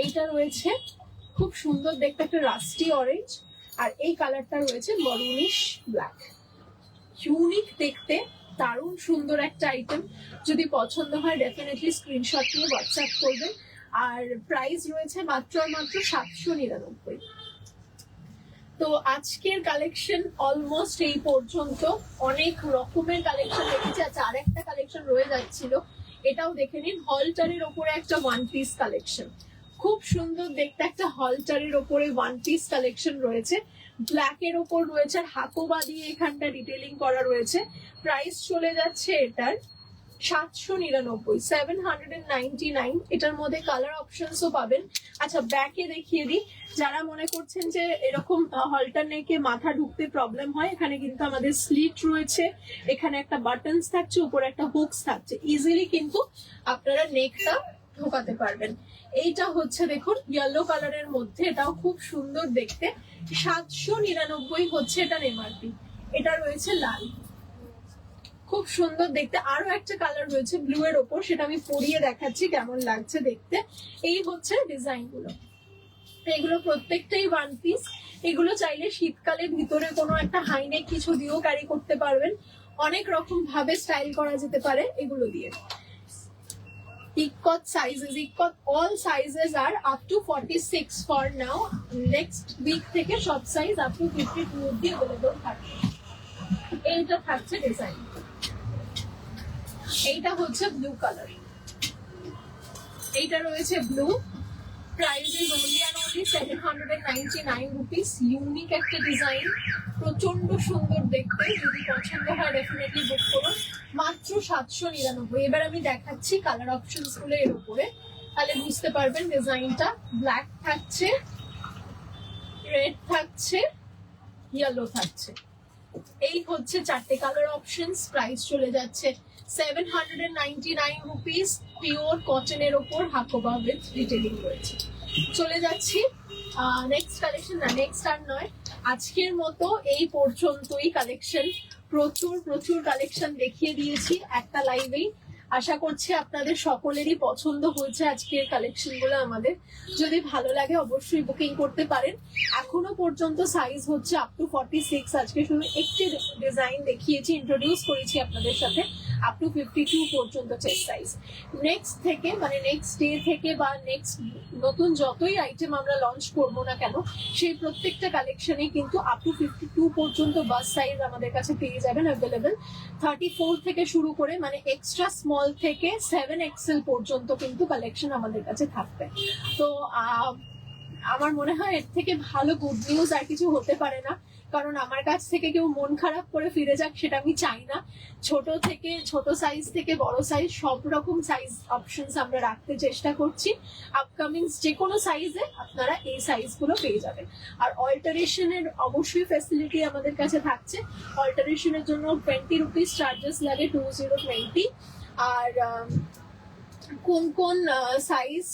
এইটা রয়েছে খুব সুন্দর দেখতে একটা রাস্টি অরেঞ্জ, আর এই কালারটা রয়েছে মরুনিশ ব্ল্যাক। ইউনিক দেখতে, দারুণ সুন্দর একটা আইটেম। যদি পছন্দ হয় ডেফিনেটলি স্ক্রিনশট নিয়ে হোয়াটসঅ্যাপ করবেন। আর প্রাইস রয়েছে মাত্র 799। তো আজকের কালেকশন অলমোস্ট এই পর্যন্ত। অনেক রকমের কালেকশন দেখেছি। আচ্ছা, আর একটা কালেকশন রয়ে যাচ্ছিল, এটাও দেখে নিন। হলটারের ওপরে একটা 1 পিস কালেকশন, খুব সুন্দর দেখতে একটা হলটারের ওপরে 1 পিস কালেকশন রয়েছে। ব্ল্যাক এর ওপর রয়েছে, আর হাকোবা দিয়ে এখানটা ডিটেলিং করা রয়েছে। প্রাইস চলে যাচ্ছে এটার 799, 799। এটার মধ্যে কালার অপশনসও পাবেন। আচ্ছা ব্যাকে দেখিয়ে দিই, যারা মনে করছেন যে এরকম হলটার নেকে মাথা ঢুকতে প্রবলেম হয়, এখানে কিন্তু আমাদের স্লিট রয়েছে, এখানে একটা বাটনস থাকছে, উপরে একটা হুকস থাকছে, ইজিলি কিন্তু আপনারা নেকটা ঢোকাতে পারবেন। এইটা হচ্ছে দেখুন ইয়েলো কালারের মধ্যে, এটাও খুব সুন্দর দেখতে। 799 হচ্ছে এটার এমআরপি। এটা রয়েছে লাল, খুব সুন্দর দেখতে। আরো একটা কালার রয়েছে ব্লু এর ওপর, সেটা আমি পরিয়ে দেখাচ্ছি কেমন লাগছে দেখতে। এই হচ্ছে ডিজাইন গুলো, এগুলো প্রত্যেকটাই ওয়ান পিস। এগুলো চাইলে শীতকালে ভিতরে কোনো একটা হাইনেক কিছু দিয়েও ক্যারি করতে পারবেন, অনেক রকম ভাবে স্টাইল করা যেতে পারে এগুলো দিয়ে। Ikat sizes, ikat all sizes are up to 46 for now. Next week থেকে সব সাইজ আপ টু 52 অব্দি অ্যাভেলেবল থাকবে। এইটা থাকছে ডিজাইন, এইটা হচ্ছে ব্লু কালার, এইটা রয়েছে blue. Price is only and only 799 rupees. Unique একটা ডিজাইন, প্রচন্ড সুন্দর দেখতে। যদি পছন্দ হয় ডেফিনেটলি বুক করুন। মাত্র 799। এবার আমি দেখাচ্ছি কালার অপশনস গুলো এর উপরে, তাহলে বুঝতে পারবেন ডিজাইনটা। ব্ল্যাক থাকছে, রেড থাকছে, ইয়েলো থাকছে। এই হচ্ছে চারটে কালার অপশনস। প্রাইস চলে যাচ্ছে 799 রুপিস। পিওর কটনের ওপর হাকোবা উইথ ডিটেলিং রয়েছে। চলে যাচ্ছি নেক্সট কালেকশন, না নেক্সট আর নয়, আজকের মতো এই পর্যন্তই কালেকশন। প্রচুর প্রচুর কালেকশন দেখিয়ে দিয়েছি একটা লাইভেই। আশা করছি আপনাদের সকলেরই পছন্দ হয়েছে আজকের কালেকশন গুলো আমাদের। যদি ভালো লাগে অবশ্যই বুকিং করতে পারেন। এখনো পর্যন্ত সাইজ হচ্ছে আপ টু 46। আজকে শুধু একটি ডিজাইন দেখিয়েছি, ইন্ট্রোডিউস করেছি আপনাদের সাথে। আপ টু 52 পর্যন্ত চেস্ট সাইজ। নেক্সট থেকে মানে নেক্সট ডে থেকে বা নেক্সট নতুন যতই আইটেম আমরা লঞ্চ করবো না কেন, সেই প্রত্যেকটা কালেকশনে কিন্তু আপ টু 52 পর্যন্ত বাস সাইজ আমাদের কাছে পেয়ে যাবেন অ্যাভেলেবেল। 34 থেকে শুরু করে মানে এক্সট্রা স্মল থেকে 7XL পর্যন্ত কিন্তু কালেকশন আমাদের কাছে থাকবে। তো আমার মনে হয় এর থেকে ভালো গুড নিউজ আর কিছু হতে পারে না, কারণ আমার কাছ থেকে কেউ মন খারাপ করে ফিরে যাক সেটা আমি চাই না। ছোট সাইজ থেকে বড় সাইজ সব রকম সাইজ অপশনস আমরা রাখতে চেষ্টা করছি। আপকামিং যে কোনো সাইজে আপনারা এই সাইজ গুলো পেয়ে যাবেন। আর অল্টারেশনের অবশ্যই ফ্যাসিলিটি আমাদের কাছে থাকছে। অল্টারেশনের জন্য 20 রুপিস চার্জেস লাগে, 2020। আর কোন কোন সাইজ,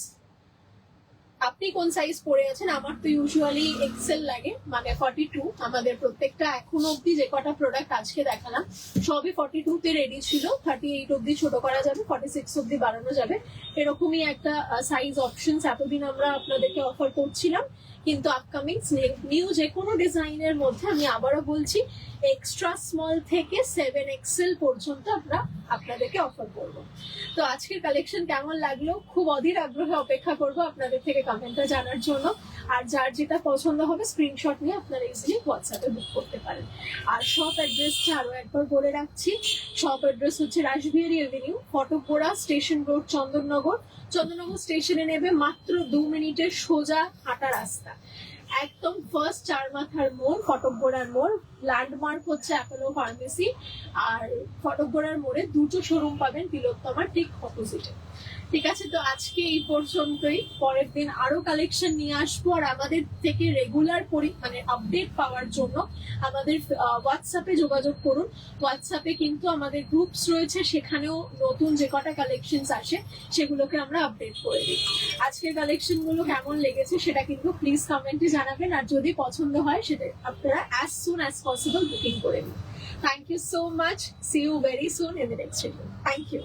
আপনি কোন সাইজ পরে আছেন? আমার তো ইউজুয়ালি এক্সেল লাগে, মানে 42। আমাদের প্রত্যেকটা এখন অব্দি যে কটা প্রোডাক্ট আজকে দেখালাম সবই 42 তে রেডি ছিল। 38 অব্দি ছোট করা যাবে, 46 অব্দি বাড়ানো যাবে। এরকমই একটা সাইজ অপশনস এতদিন আমরা আপনাদেরকে অফার করছিলাম। কিন্তু আপকামিং নিউ যে কোনো ডিজাইনের মধ্যে আমি আবারও বলছি এক্সট্রা স্মল থেকে 7XL পর্যন্ত আমরা আপনাদেরকে অফার করবো। তো আজকের কালেকশন কেমন লাগলো খুব অধীর আগ্রহে অপেক্ষা করবো আপনাদের থেকে কমেন্টে জানার জন্য। আর যার যেটা পছন্দ হবে স্ক্রিনশট নিয়ে আপনারা ইজিলি হোয়াটসঅ্যাপে বুক করতে পারেন। আর শপ অ্যাড্রেসটা আরো একবার বলে রাখছি। শপ অ্যাড্রেস হচ্ছে Rasbehari Avenue, Phatakgora Station Road, Chandannagar. Chandannagar স্টেশনে নেবে মাত্র 2 মিনিটের সোজা হাঁটা রাস্তা। একদম ফার্স্ট চার মাথার মোড়, ফটকগোড়ার মোড়। ল্যান্ডমার্ক হচ্ছে অ্যাপোলো ফার্মেসি। আর ফটকগোড়ার মোড়ে দুটো শোরুম পাবেন তিলোত্তমার ঠিক অপোজিটে। ঠিক আছে, তো আজকে এই পর্যন্তই। পরের দিন আরো কালেকশন নিয়ে আসবো। আর আমাদের থেকে রেগুলার মানে আপডেট পাওয়ার জন্য আমাদের হোয়াটসঅ্যাপে যোগাযোগ করুন। হোয়াটসঅ্যাপে কিন্তু আমাদের গ্রুপস রয়েছে, সেখানেও নতুন যে কটা কালেকশনস আসে সেগুলোকে আমরা আপডেট করে দিই। আজকের কালেকশন গুলো কেমন লেগেছে সেটা কিন্তু প্লিজ কমেন্টে জানাবেন। আর যদি পছন্দ হয় সেটা আপনারা as soon as possible booking করে নিন। Thank you so much. See you very soon in the next video. Thank you.